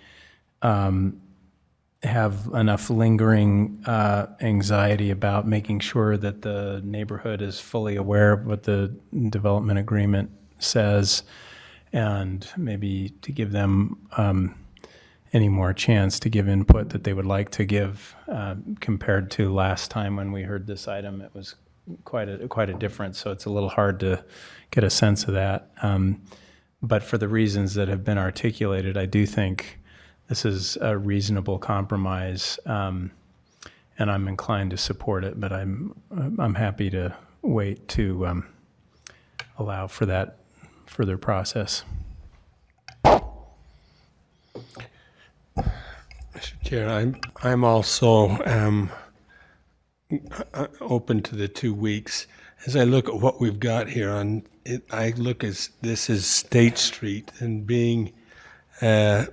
have enough lingering anxiety about making sure that the neighborhood is fully aware of what the development agreement says, and maybe to give them any more chance to give input that they would like to give compared to last time when we heard this item. It was quite a difference, so it's a little hard to get a sense of that. But for the reasons that have been articulated, I do think this is a reasonable compromise, and I'm inclined to support it. But I'm happy to wait to allow for that further process. Mr. Chair, I'm also open to the 2 weeks. As I look at what we've got here on it, I look at this as State Street and being a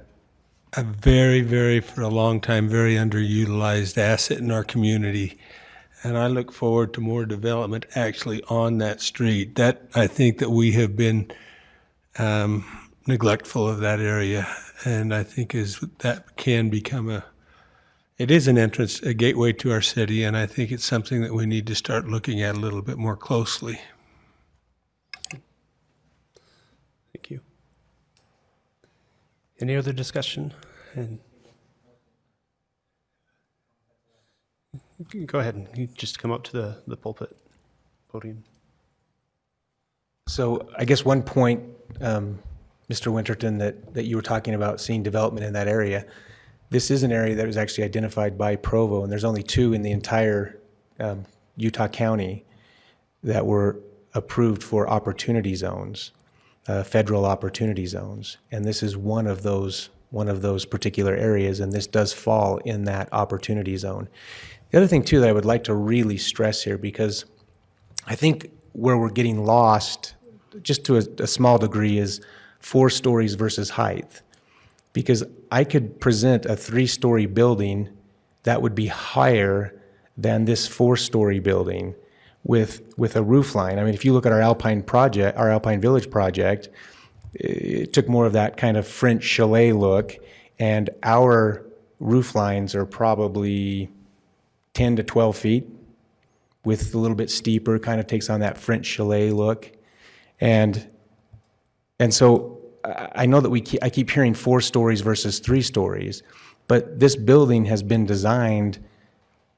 very, for a long time, very underutilized asset in our community. And I look forward to more development actually on that street. That I think that we have been neglectful of that area, and I think that can become it is an entrance, a gateway to our city, and I think it's something that we need to start looking at a little bit more closely. Thank you. Any other discussion? And you can go ahead and you just come up to the pulpit podium. So I guess one point, Mr. Winterton, that you were talking about seeing development in that area. This is an area that was actually identified by Provo, and there's only 2 in the entire Utah County that were approved for opportunity zones, federal opportunity zones. And this is one of those particular areas, and this does fall in that opportunity zone. The other thing, too, that I would like to really stress here, because I think where we're getting lost, just to a small degree, is 4 stories versus height. Because I could present a 3-story building that would be higher than this 4-story building with a roof line. I mean, if you look at our Alpine Village project, it took more of that kind of French chalet look, and our roof lines are probably 10 to 12 feet, with a little bit steeper, kind of takes on that French chalet look. And so I know that I keep hearing 4 stories versus 3 stories, but this building has been designed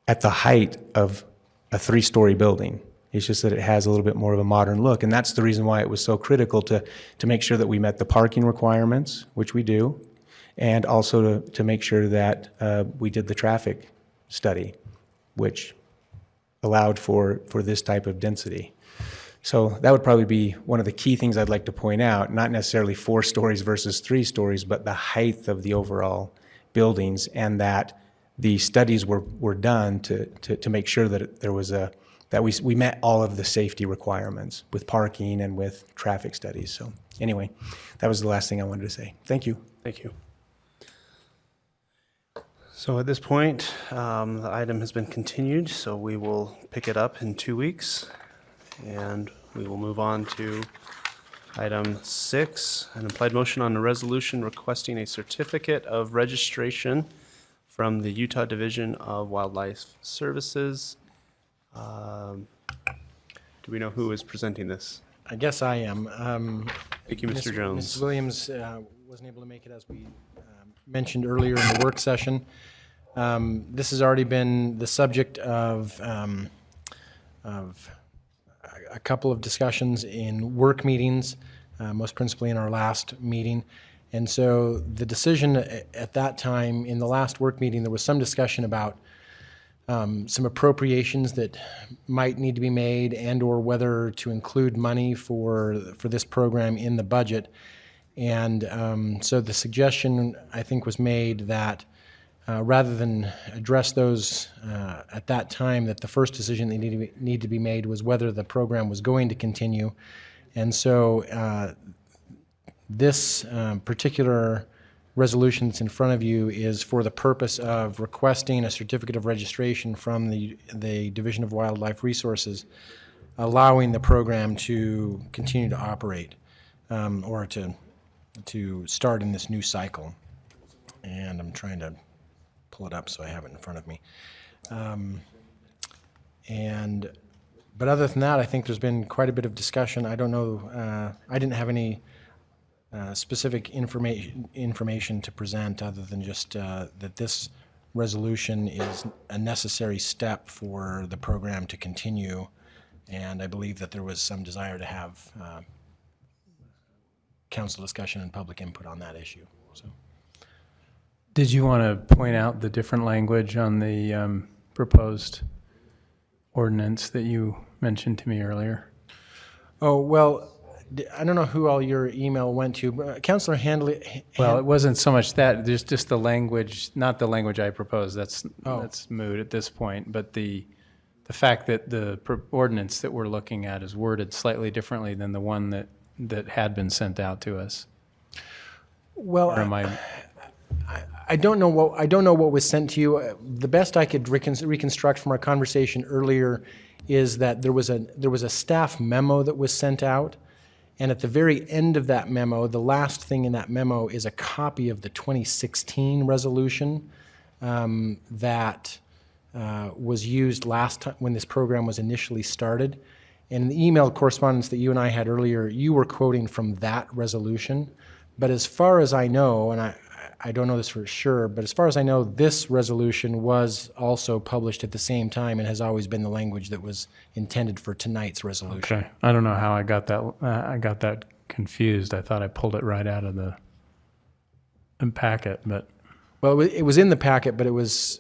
at the height of a 3-story building. It's just that it has a little bit more of a modern look, and that's the reason why it was so critical to make sure that we met the parking requirements, which we do, and also to make sure that we did the traffic study, which allowed for this type of density. So that would probably be one of the key things I'd like to point out, not necessarily 4 stories versus 3 stories, but the height of the overall buildings, and that the studies were done to make sure that there was that we met all of the safety requirements with parking and with traffic studies. So anyway, that was the last thing I wanted to say. Thank you. Thank you. So at this point, the item has been continued, so we will pick it up in 2 weeks. And we will move on to item 6, an implied motion on a resolution requesting a certificate of registration from the Utah Division of Wildlife Services. Do we know who is presenting this? I guess I am. Thank you, Mr. Jones. Ms. Williams wasn't able to make it, as we mentioned earlier in the work session. This has already been the subject of a couple of discussions in work meetings, most principally in our last meeting. And so the decision at that time, in the last work meeting, there was some discussion about some appropriations that might need to be made, and or whether to include money for this program in the budget. And so the suggestion, I think, was made that rather than address those at that time, that the first decision that need to be made was whether the program was going to continue. And so this particular resolution that's in front of you is for the purpose of requesting a certificate of registration from the Division of Wildlife Resources, allowing the program to continue to operate or to start in this new cycle. And I'm trying to pull it up so I have it in front of me. But other than that, I think there's been quite a bit of discussion. I don't know, I didn't have any specific information to present other than just that this resolution is a necessary step for the program to continue, and I believe that there was some desire to have council discussion and public input on that issue. So, Did you want to point out the different language on the proposed ordinance that you mentioned to me earlier? oh, well, I don't know who all your email went to, but Councillor Handley. Well, it wasn't so much that, there's just the language, not the language I proposed, that's moot at this point, but the fact that the ordinance that we're looking at is worded slightly differently than the one that had been sent out to us. Well, Or am I don't know what was sent to you. The best I could reconstruct from our conversation earlier is that there was a staff memo that was sent out, and at the very end of that memo, the last thing in that memo is a copy of the 2016 resolution that was used last time when this program was initially started. And in the email correspondence that you and I had earlier, you were quoting from that resolution. But as far as I know, and I don't know this for sure, but as far as I know, this resolution was also published at the same time and has always been the language that was intended for tonight's resolution. Okay, I don't know how I got that confused. I thought I pulled it right out of the packet, but. Well, it was in the packet, but it was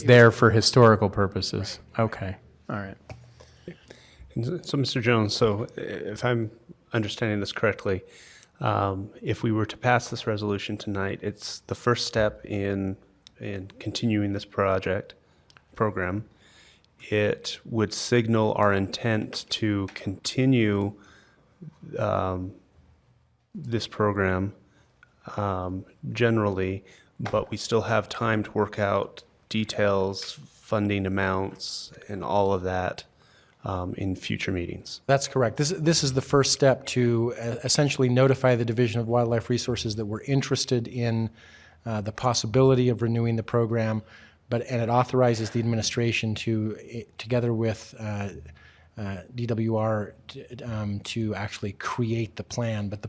there for historical purposes. Okay, all right. So, Mr. Jones, so if I'm understanding this correctly, if we were to pass this resolution tonight, it's the first step in continuing this program. It would signal our intent to continue this program generally, but we still have time to work out details, funding amounts, and all of that in future meetings. That's correct. This is the first step to essentially notify the Division of Wildlife Resources that we're interested in the possibility of renewing the program, and it authorizes the administration to, together with DWR, to actually create the plan. But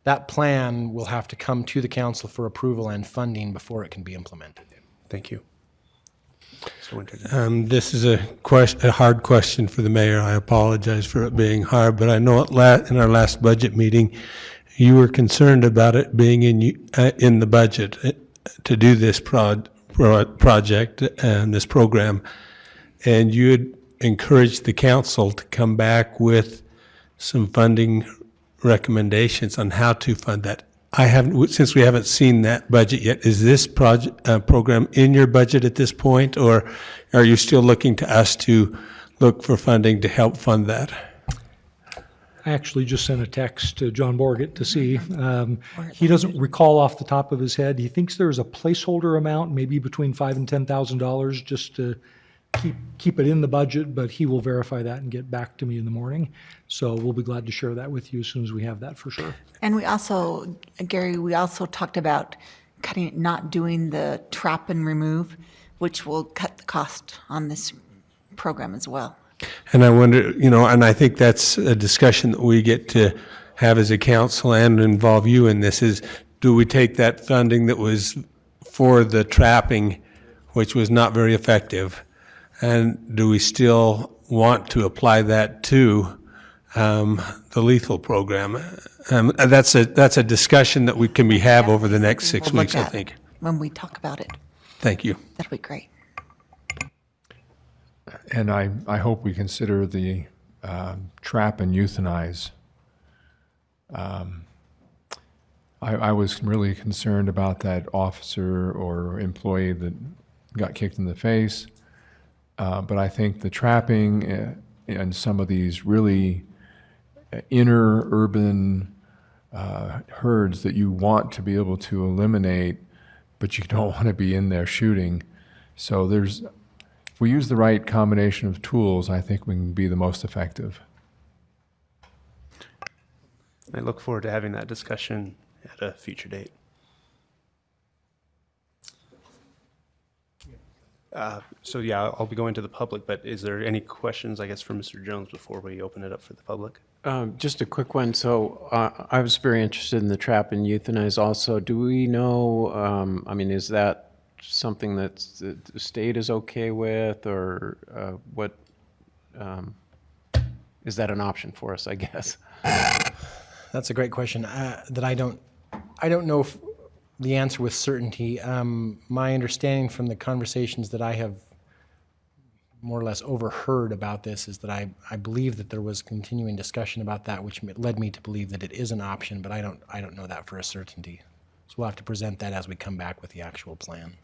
that plan will have to come to the council for approval and funding before it can be implemented. Thank you. This is a hard question for the mayor. I apologize for it being hard, but I know in our last budget meeting, you were concerned about it being in the budget to do this project and this program, and you had encouraged the council to come back with some funding recommendations on how to fund that. Since we haven't seen that budget yet, is this program in your budget at this point, or are you still looking to us to look for funding to help fund that? I actually just sent a text to John Borgett to see. He doesn't recall off the top of his head. He thinks there's a placeholder amount, maybe between $5,000 and $10,000, just to keep it in the budget, but he will verify that and get back to me in the morning. So we'll be glad to share that with you as soon as we have that for sure. And we also, Gary, talked about not doing the trap and remove, which will cut the cost on this program as well. And I wonder, and I think that's a discussion that we get to have as a council and involve you in this, is do we take that funding that was for the trapping, which was not very effective, and do we still want to apply that to the lethal program? That's a discussion that we can have over the next 6 weeks, I think. When we talk about it. Thank you. That'll be great. And I hope we consider the trap and euthanize. I was really concerned about that officer or employee that got kicked in the face. But I think the trapping and some of these really inner urban herds that you want to be able to eliminate, but you don't want to be in there shooting. So if we use the right combination of tools, I think we can be the most effective. I look forward to having that discussion at a future date. So yeah, I'll be going to the public, but is there any questions, I guess, for Mr. Jones before we open it up for the public? Just a quick one. So I was very interested in the trap and euthanize also. Do we know, is that something that the state is okay with, or what, is that an option for us, I guess? That's a great question that I don't know if the answer with certainty. My understanding from the conversations that I have more or less overheard about this is that I believe that there was continuing discussion about that, which led me to believe that it is an option, but I don't know that for a certainty. So we'll have to present that as we come back with the actual plan.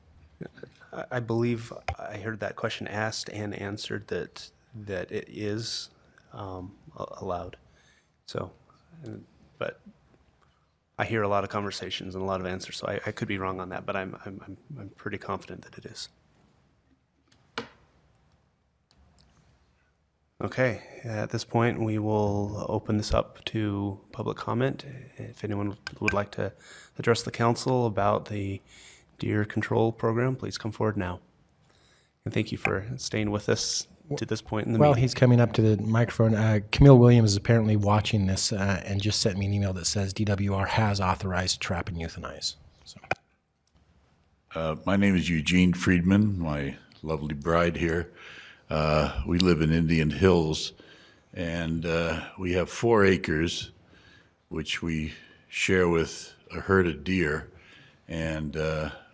I believe I heard that question asked and answered that it is allowed. So, but I hear a lot of conversations and a lot of answers, so I could be wrong on that, but I'm pretty confident that it is. Okay, at this point, we will open this up to public comment. If anyone would like to address the council about the deer control program, please come forward now. And thank you for staying with us to this point in the Well, meeting. he's coming up to the microphone. Camille Williams is apparently watching this and just sent me an email that says DWR has authorized trap and euthanize. So. My name is Eugene Friedman, my lovely bride here. We live in Indian Hills, and we have 4 acres, which we share with a herd of deer. And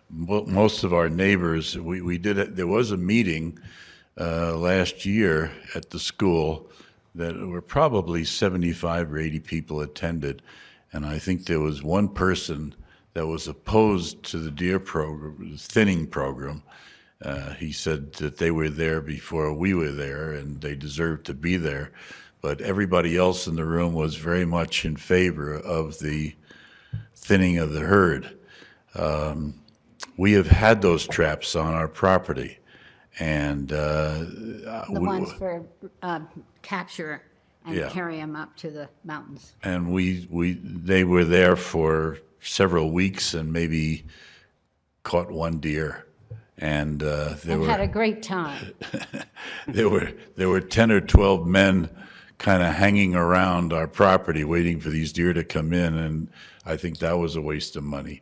most of our neighbors, there was a meeting last year at the school that were probably 75 or 80 people attended. And I think there was one person that was opposed to the deer program, the thinning program. He said that they were there before we were there and they deserved to be there. But everybody else in the room was very much in favor of the thinning of the herd. We have had those traps on our property. And the ones for capture and carry them up to the mountains. And they were there for several weeks and maybe caught one deer. And had a great time. there were 10 or 12 men kind of hanging around our property waiting for these deer to come in, and I think that was a waste of money.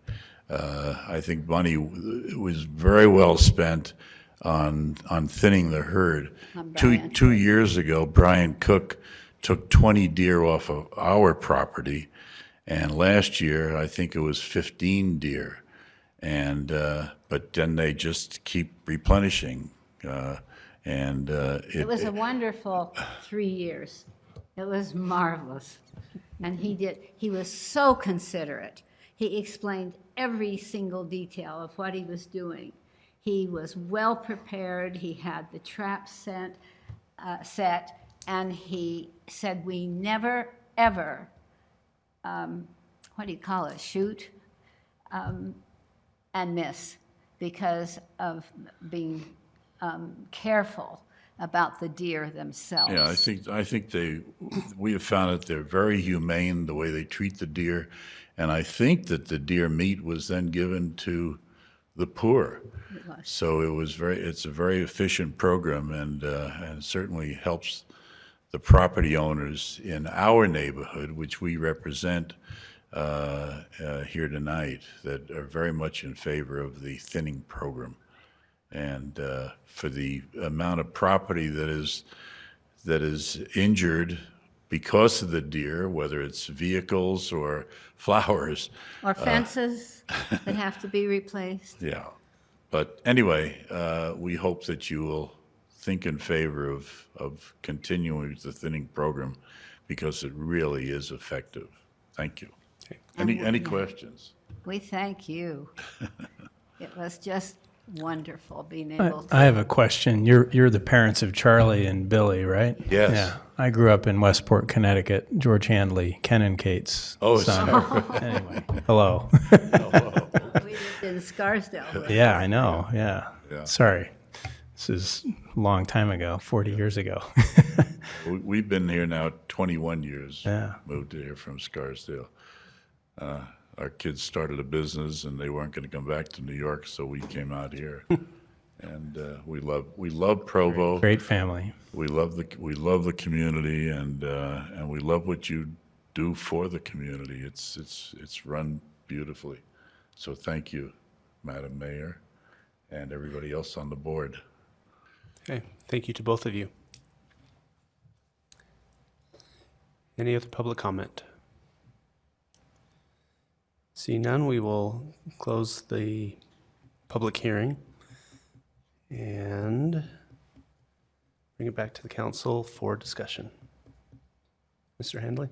I think money was very well spent on thinning the herd. 2 years ago, Brian Cook took 20 deer off of our property, and last year I think it was 15 deer. And but then they just keep replenishing, and it was a wonderful 3 years. It was marvelous, and he was so considerate. He explained every single detail of what he was doing. He was well prepared. He had the trap set, and he said we never ever, shoot. And miss because of being careful about the deer themselves. Yeah, I think we have found that they're very humane the way they treat the deer, and I think that the deer meat was then given to the poor. So it's a very efficient program, and certainly helps the property owners in our neighborhood, which we represent. Here tonight that are very much in favor of the thinning program, and for the amount of property that is injured because of the deer, whether it's vehicles or flowers or fences that have to be replaced. Yeah, but anyway, we hope that you will think in favor of continuing with the thinning program because it really is effective. Thank you. Any questions? We thank you. It was just wonderful being able to. I have a question. You're the parents of Charlie and Billy, right? Yes. Yeah. I grew up in Westport, Connecticut. George Handley, Ken and Kate's son. Anyway, hello. Hello. We lived in Scarsdale. Yeah, I know. Yeah. Yeah. Sorry. This is a long time ago, 40 years ago. We've been here now 21 years. Yeah. Moved here from Scarsdale. Our kids started a business and they weren't going to come back to New York, so we came out here. And we love Provo. Great family. We love the community, and we love what you do for the community. It's run beautifully. So thank you, Madam Mayor, and everybody else on the board. Okay, thank you to both of you. Any other public comment? See none, we will close the public hearing and bring it back to the council for discussion. Mr. Handley?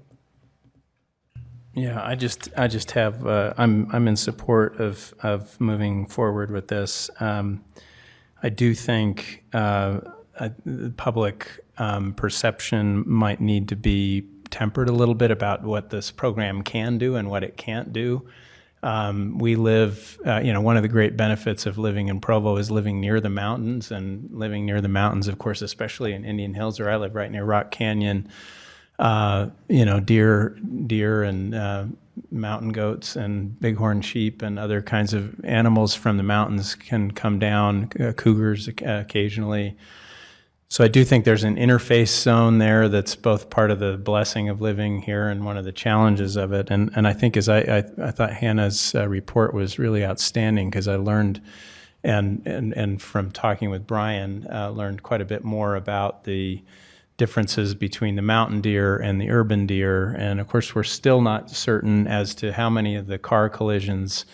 Yeah, I just have, I'm in support of moving forward with this. I do think the public perception might need to be tempered a little bit about what this program can do and what it can't do. We live, one of the great benefits of living in Provo is living near the mountains, and living near the mountains, of course, especially in Indian Hills, where I live right near Rock Canyon. Deer and mountain goats and bighorn sheep and other kinds of animals from the mountains can come down, cougars occasionally. So I do think there's an interface zone there that's both part of the blessing of living here and one of the challenges of it. And I think I thought Hannah's report was really outstanding, because I learned, and from talking with Brian, learned quite a bit more about the differences between the mountain deer and the urban deer. And of course, we're still not certain as to how many of the car collisions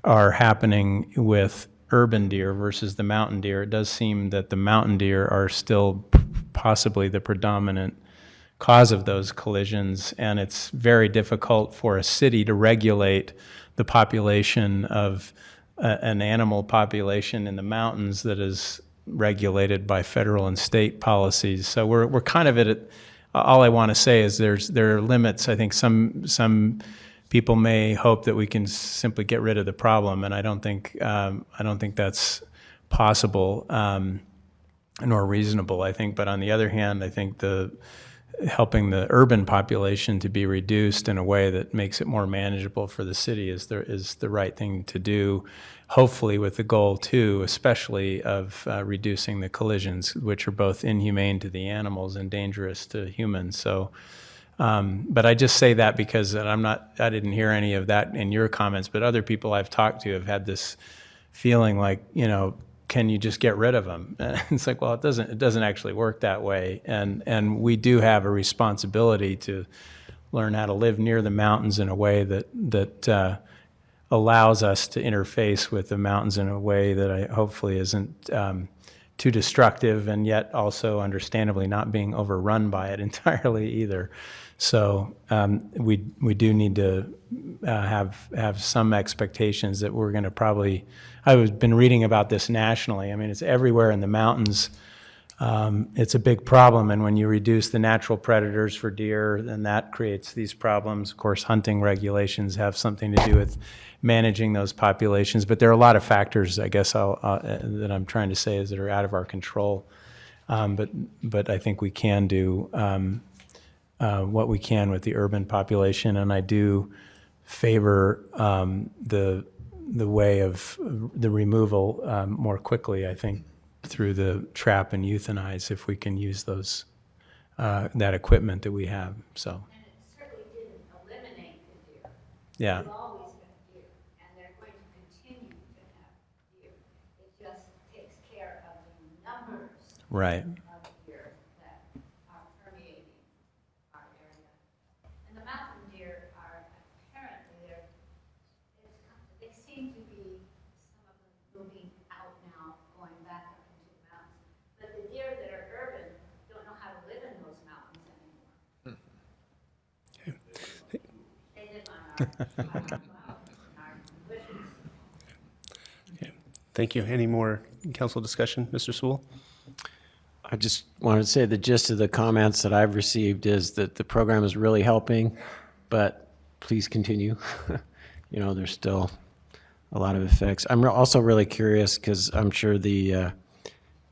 are happening with urban deer versus the mountain deer. It does seem that the mountain deer are still possibly the predominant cause of those collisions, and it's very difficult for a city to regulate the population of an animal population in the mountains that is regulated by federal and state policies. So we're kind of at it. All I want to say is there are limits. I think some people may hope that we can simply get rid of the problem, and I don't think that's possible nor reasonable. I think, but on the other hand, I think helping the urban population to be reduced in a way that makes it more manageable for the city is the right thing to do. Hopefully, with the goal too, especially of reducing the collisions, which are both inhumane to the animals and dangerous to humans. So. But I just say that because I didn't hear any of that in your comments, but other people I've talked to have had this feeling like, can you just get rid of them? And it's like, well, it doesn't actually work that way. And we do have a responsibility to learn how to live near the mountains in a way that allows us to interface with the mountains in a way that hopefully isn't too destructive, and yet also understandably not being overrun by it entirely either. So we do need to have some expectations that we're going to probably. I've been reading about this nationally. I mean, it's everywhere in the mountains. It's a big problem, and when you reduce the natural predators for deer, then that creates these problems. Of course, hunting regulations have something to do with managing those populations, but there are a lot of factors, I guess, that I'm trying to say is that are out of our control. But I think we can do what we can with the urban population, and I do favor the way of the removal more quickly, I think, through the trap and euthanize, if we can use those that equipment that we have. So. And it certainly didn't eliminate the deer. Yeah. They've always been deer, and they're going to continue to have deer. It just takes care of the numbers Right. of deer that are permeating our area. And the mountain deer are apparently they seem to be some of them moving out now, going back up into the mountains. But the deer that are urban don't know how to live in those mountains anymore. They live on our bushes. Okay. Thank you. Any more council discussion, Mr. Sewell? I just wanted to say the gist of the comments that I've received is that the program is really helping, but please continue. There's still a lot of effects. I'm also really curious because I'm sure the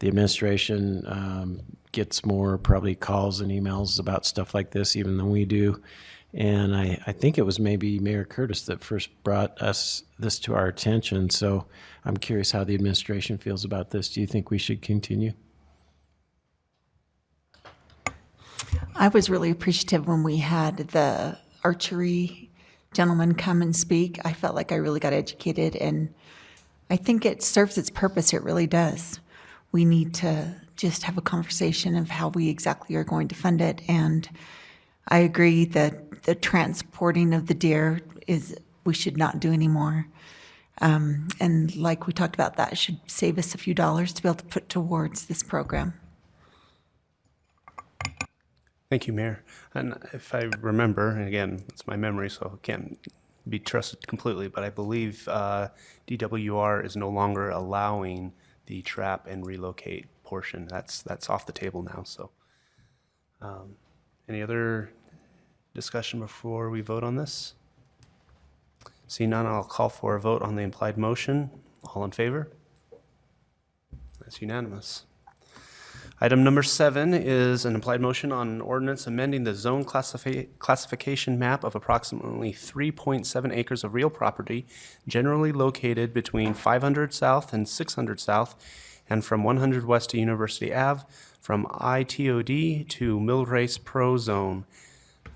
administration gets more probably calls and emails about stuff like this even than we do. And I think it was maybe Mayor Curtis that first brought this to our attention. So I'm curious how the administration feels about this. Do you think we should continue? I was really appreciative when we had the archery gentleman come and speak. I felt like I really got educated, and I think it serves its purpose. It really does. We need to just have a conversation of how we exactly are going to fund it. And I agree that the transporting of the deer is we should not do anymore. And like we talked about, that should save us a few dollars to be able to put towards this program. Thank you, Mayor. And if I remember, and again, it's my memory, so it can't be trusted completely, but I believe DWR is no longer allowing the trap and relocate portion. That's off the table now. So, any other discussion before we vote on this? Seeing none, I'll call for a vote on the implied motion. All in favor? That's unanimous. Item number 7 is an implied motion on an ordinance amending the zone classification map of approximately 3.7 acres of real property generally located between 500 South and 600 South and from 100 West to University Ave, from ITOD to Mill Race Pro Zone.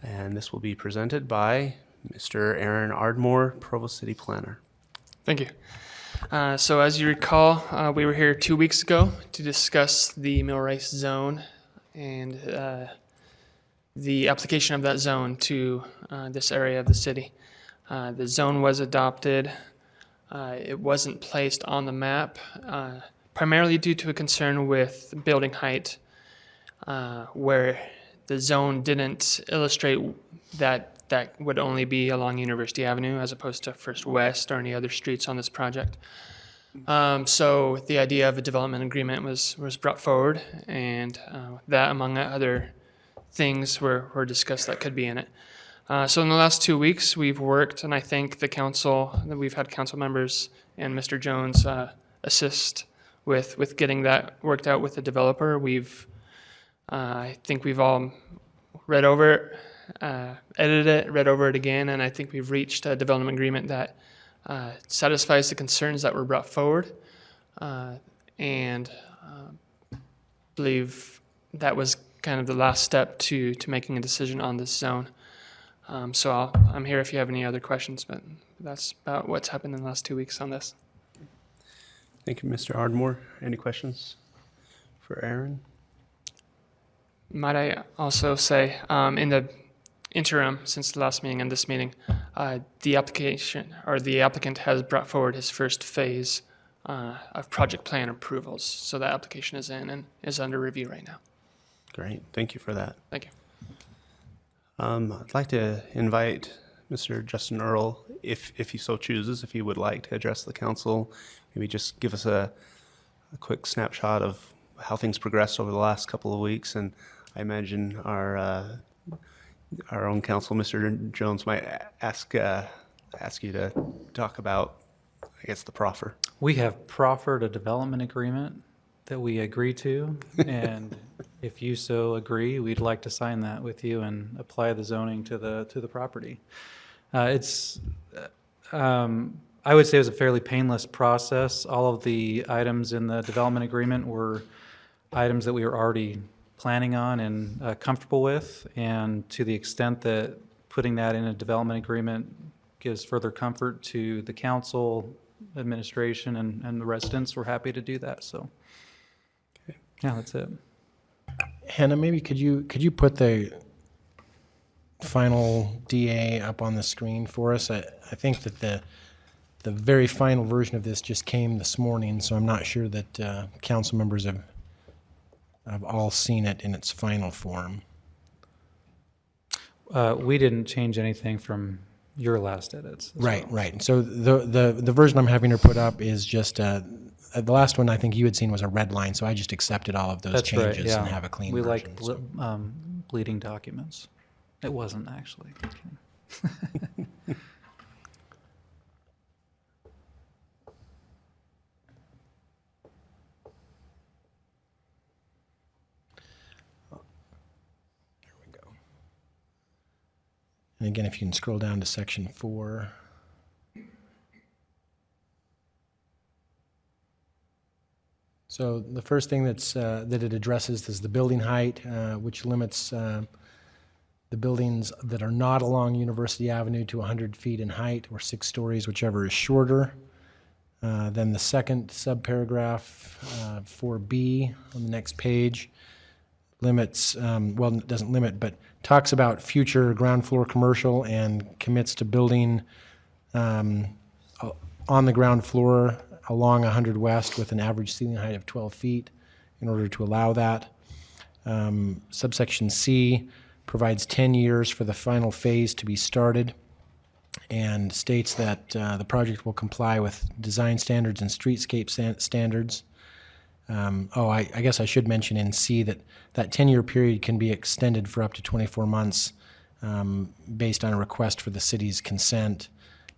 And this will be presented by Mr. Aaron Ardmore, Provo City Planner. Thank you. So as you recall, we were here 2 weeks ago to discuss the Mill Race Zone and the application of that zone to this area of the city. The zone was adopted. It wasn't placed on the map, primarily due to a concern with building height, where the zone didn't illustrate that would only be along University Avenue as opposed to First West or any other streets on this project. So the idea of a development agreement was brought forward, and that, among other things, were discussed that could be in it. So in the last 2 weeks, we've worked, and I thank the council, that we've had council members and Mr. Jones assist with getting that worked out with the developer. I think we've all read over it, edited it, read over it again, and I think we've reached a development agreement that satisfies the concerns that were brought forward, and believe that was kind of the last step to making a decision on this zone. So I'm here if you have any other questions, but that's about what's happened in the last 2 weeks on this. Thank you, Mr. Ardmore. Any questions for Aaron? Might I also say, in the interim, since the last meeting and this meeting, the applicant has brought forward his first phase of project plan approvals. So that application is in and is under review right now. Great, thank you for that. Thank you. I'd like to invite Mr. Justin Earl, if he so chooses, if he would like to address the council, maybe just give us a quick snapshot of how things progressed over the last couple of weeks. And I imagine our own council, Mr. Jones, might ask you to talk about, I guess, the proffer. We have proffered a development agreement that we agree to, and if you so agree, we'd like to sign that with you and apply the zoning to the property. I would say it was a fairly painless process. All of the items in the development agreement were items that we were already planning on and comfortable with, and to the extent that putting that in a development agreement gives further comfort to the council, administration, and the residents, we're happy to do that. So, okay. Yeah, that's it. Hannah, maybe could you put the final DA up on the screen for us? I think that the very final version of this just came this morning, so I'm not sure that council members have all seen it in its final form. We didn't change anything from your last edits. Right, well. Right. So the version I'm having her put up is just the last one I think you had seen was a red line, so I just accepted all of those That's changes right, yeah. and have a clean we version. like bleeding documents. It wasn't actually. And again, if you can scroll down to section 4. So the first thing that it addresses is the building height, which limits the buildings that are not along University Avenue to 100 feet in height, or 6 stories, whichever is shorter. Then the second subparagraph, 4B on the next page, limits, well, it doesn't limit, but talks about future ground floor commercial and commits to building on the ground floor along 100 West with an average ceiling height of 12 feet in order to allow that. Subsection C provides 10 years for the final phase to be started and states that the project will comply with design standards and streetscape standards. I guess I should mention in C that 10-year period can be extended for up to 24 months based on a request for the city's consent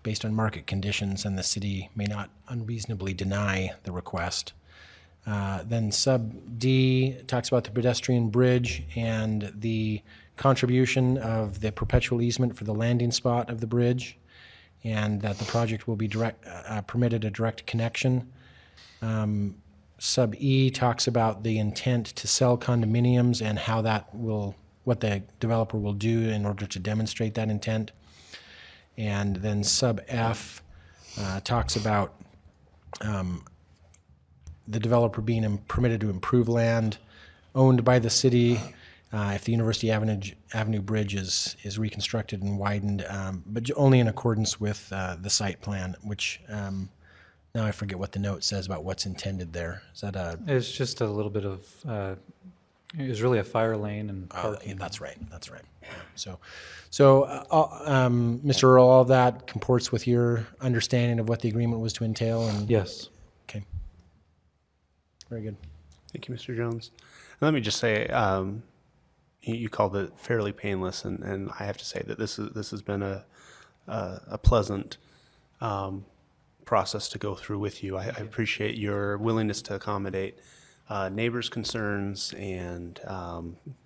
based on market conditions, and the city may not unreasonably deny the request. Then sub D talks about the pedestrian bridge and the contribution of the perpetual easement for the landing spot of the bridge, and that the project will be permitted a direct connection. Sub E talks about the intent to sell condominiums and how what the developer will do in order to demonstrate that intent. And then sub F talks about the developer being permitted to improve land owned by the city if the University Avenue Bridge is reconstructed and widened, but only in accordance with the site plan, which now I forget what the note says about what's intended there. Is that It's just a little bit of, it was really a fire lane and parking. Yeah, that's right. So Mr. Earl, all of that comports with your understanding of what the agreement was to entail? And Yes. Okay. Very good. Thank you, Mr. Jones. Let me just say, you called it fairly painless, and I have to say that this has been a pleasant process to go through with you. I appreciate your willingness to accommodate neighbors' concerns and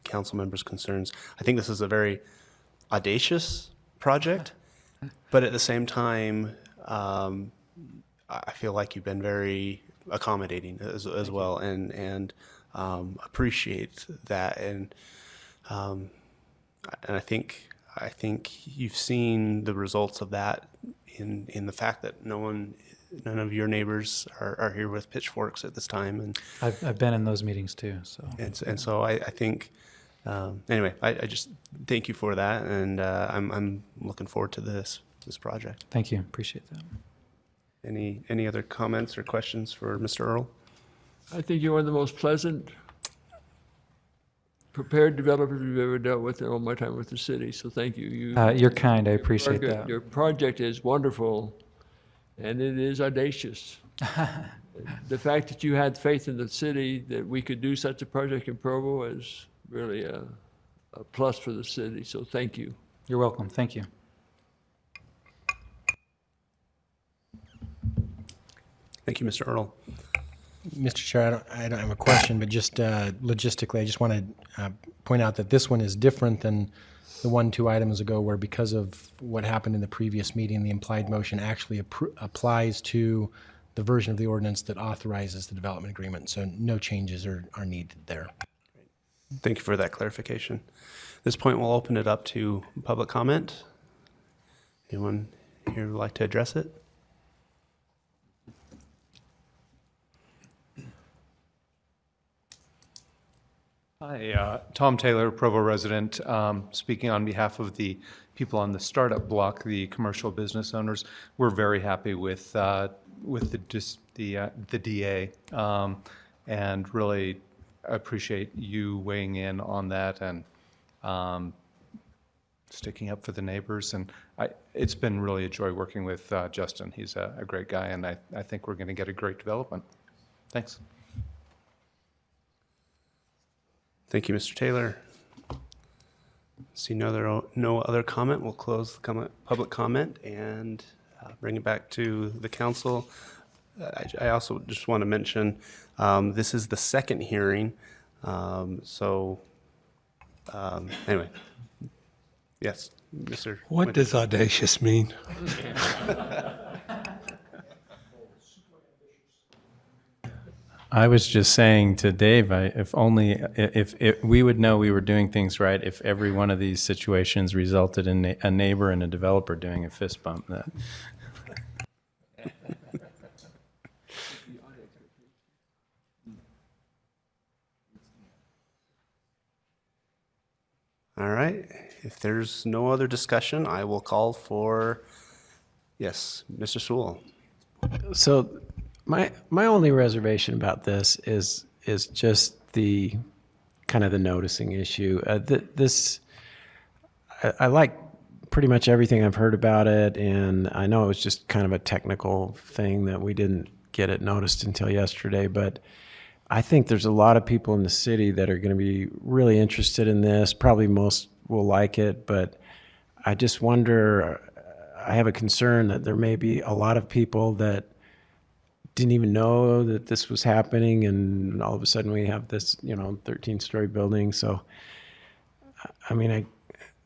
council members' concerns. I think this is a very audacious project, but at the same time, I feel like you've been very accommodating as well, and appreciate that. And I think you've seen the results of that in the fact that none of your neighbors are here with pitchforks at this time. And I've been in those meetings too. So so I think anyway, I just thank you for that, and I'm looking forward to this project. Thank you. Appreciate that. Any other comments or questions for Mr. Earl? I think you're one of the most pleasant, prepared developers we've ever dealt with in all my time with the city, so thank you. You're kind. I appreciate that. Your project is wonderful, and it is audacious. The fact that you had faith in the city that we could do such a project in Provo is really a plus for the city, so thank you. You're welcome. Thank you. Thank you, Mr. Earl. Mr. Chair, I don't have a question, but just logistically, I just want to point out that this one is different than the 2 items ago, where because of what happened in the previous meeting, the implied motion actually applies to the version of the ordinance that authorizes the development agreement. So no changes are needed there. Thank you for that clarification. At this point, we'll open it up to public comment. Anyone here would like to address it? Hi, Tom Taylor, Provo resident, speaking on behalf of the people on the startup block, the commercial business owners. We're very happy with the DA, and really appreciate you weighing in on that and sticking up for the neighbors. And it's been really a joy working with Justin. He's a great guy, and I think we're going to get a great development. Thanks. Thank you, Mr. Taylor. See no other comment. We'll close the public comment and bring it back to the council. I also just want to mention this is the second hearing. Anyway, yes, Mr. What does audacious mean? I was just saying to Dave, if we would know we were doing things right if every one of these situations resulted in a neighbor and a developer doing a fist bump. That. All right. If there's no other discussion, I will call for Yes, Mr. Sewell. So my only reservation about this is just the kind of the noticing issue. I like pretty much everything I've heard about it, and I know it was just kind of a technical thing that we didn't get it noticed until yesterday, but I think there's a lot of people in the city that are going to be really interested in this. Probably most will like it, but I just wonder, I have a concern that there may be a lot of people that didn't even know that this was happening, and all of a sudden we have this, 13-story building. So, I mean,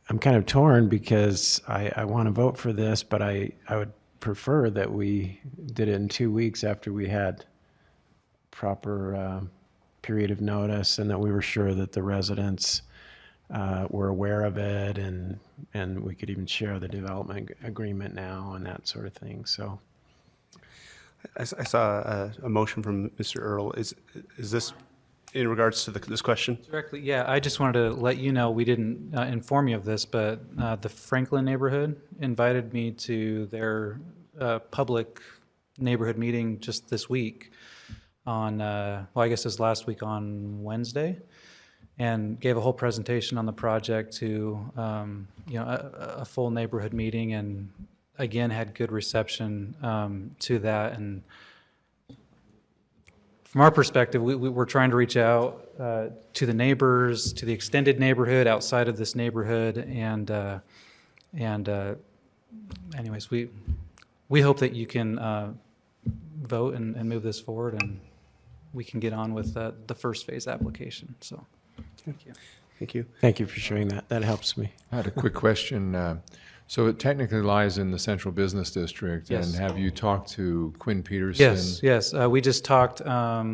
I'm kind of torn because I want to vote for this, but I would prefer that we did it in 2 weeks after we had proper period of notice, and that we were sure that the residents were aware of it, and we could even share the development agreement now and that sort of thing. So I saw a motion from Mr. Earl. Is this in regards to this question? Directly, yeah, I just wanted to let you know, we didn't inform you of this, but the Franklin neighborhood invited me to their public neighborhood meeting just this week on, I guess it was last week on Wednesday, and gave a whole presentation on the project to, a full neighborhood meeting, and again, had good reception to that. And from our perspective, we're trying to reach out to the neighbors, to the extended neighborhood outside of this neighborhood, and anyways, we hope that you can vote and move this forward, and we can get on with the first phase application. So, thank you. Thank you. thank you for sharing that. That helps me. I had a quick question. So it technically lies in the central business district. Yes. And have you talked to Quinn Peterson? Yes. We just talked I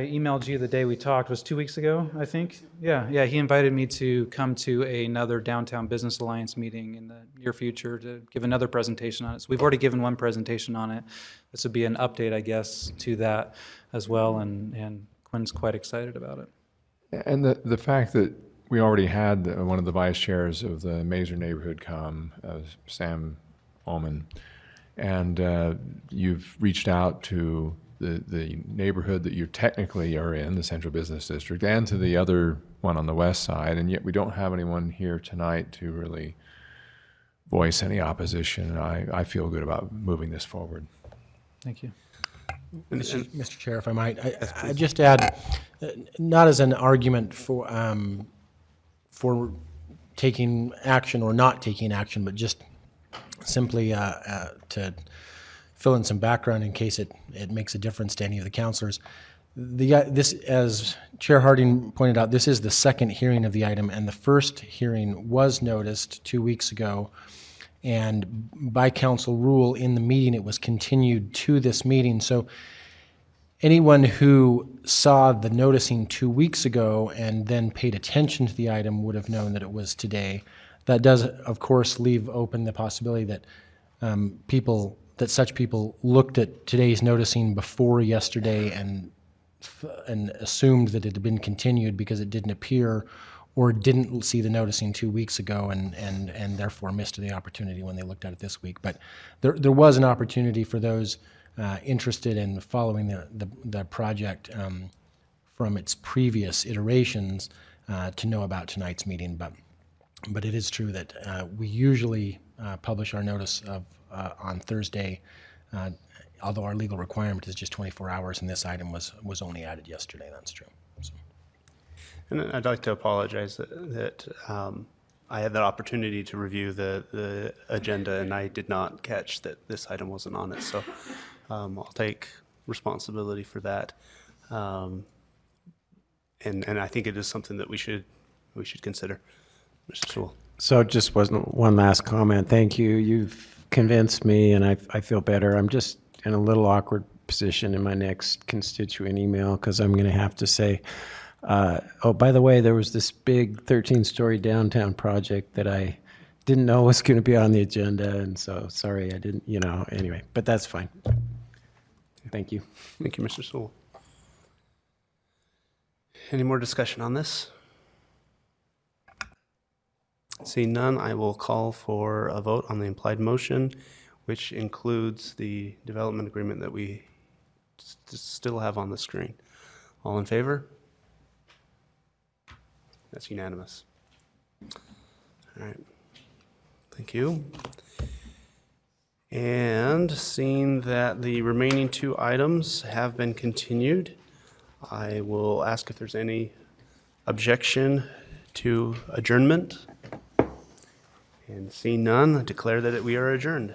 emailed you the day we talked. It was 2 weeks ago, I think. Yeah. He invited me to come to another Downtown Business Alliance meeting in the near future to give another presentation on it. So we've already given one presentation on it. This would be an update, I guess, to that as well. And Quinn's quite excited about it. And the fact that we already had one of the vice chairs of the Mazer neighborhood come, Sam Ullman, and you've reached out to the neighborhood that you technically are in, the central business district, and to the other one on the west side, and yet we don't have anyone here tonight to really voice any opposition. I feel good about moving this forward. Thank you. Mr. Chair, if I might, I just add, not as an argument for taking action or not taking action, but just simply to fill in some background in case it makes a difference to any of the counselors. This, as Chair Harding pointed out, this is the second hearing of the item, and the first hearing was noticed 2 weeks ago. And by council rule in the meeting, it was continued to this meeting. So anyone who saw the noticing 2 weeks ago and then paid attention to the item would have known that it was today. That does, of course, leave open the possibility that such people looked at today's noticing before yesterday and assumed that it had been continued because it didn't appear, or didn't see the noticing 2 weeks ago and therefore missed the opportunity when they looked at it this week. But there was an opportunity for those interested in following the project from its previous iterations to know about tonight's meeting. But it is true that we usually publish our notice on Thursday, although our legal requirement is just 24 hours, and this item was only added yesterday. That's true. So. And I'd like to apologize that I had the opportunity to review the agenda, and I did not catch that this item wasn't on it. So I'll take responsibility for that. And I think it is something that we should consider. Mr. Sewell. So just one last comment. Thank you. You've convinced me, and I feel better. I'm just in a little awkward position in my next constituent email because I'm going to have to say, oh, by the way, there was this big 13-story downtown project that I didn't know was going to be on the agenda, and so sorry I didn't, anyway, but that's fine. Thank you. Thank you, Mr. Sewell. Any more discussion on this? Seeing none, I will call for a vote on the implied motion, which includes the development agreement that we still have on the screen. All in favor? That's unanimous. All right. Thank you. And seeing that the remaining two items have been continued, I will ask if there's any objection to adjournment. And seeing none, I declare that we are adjourned.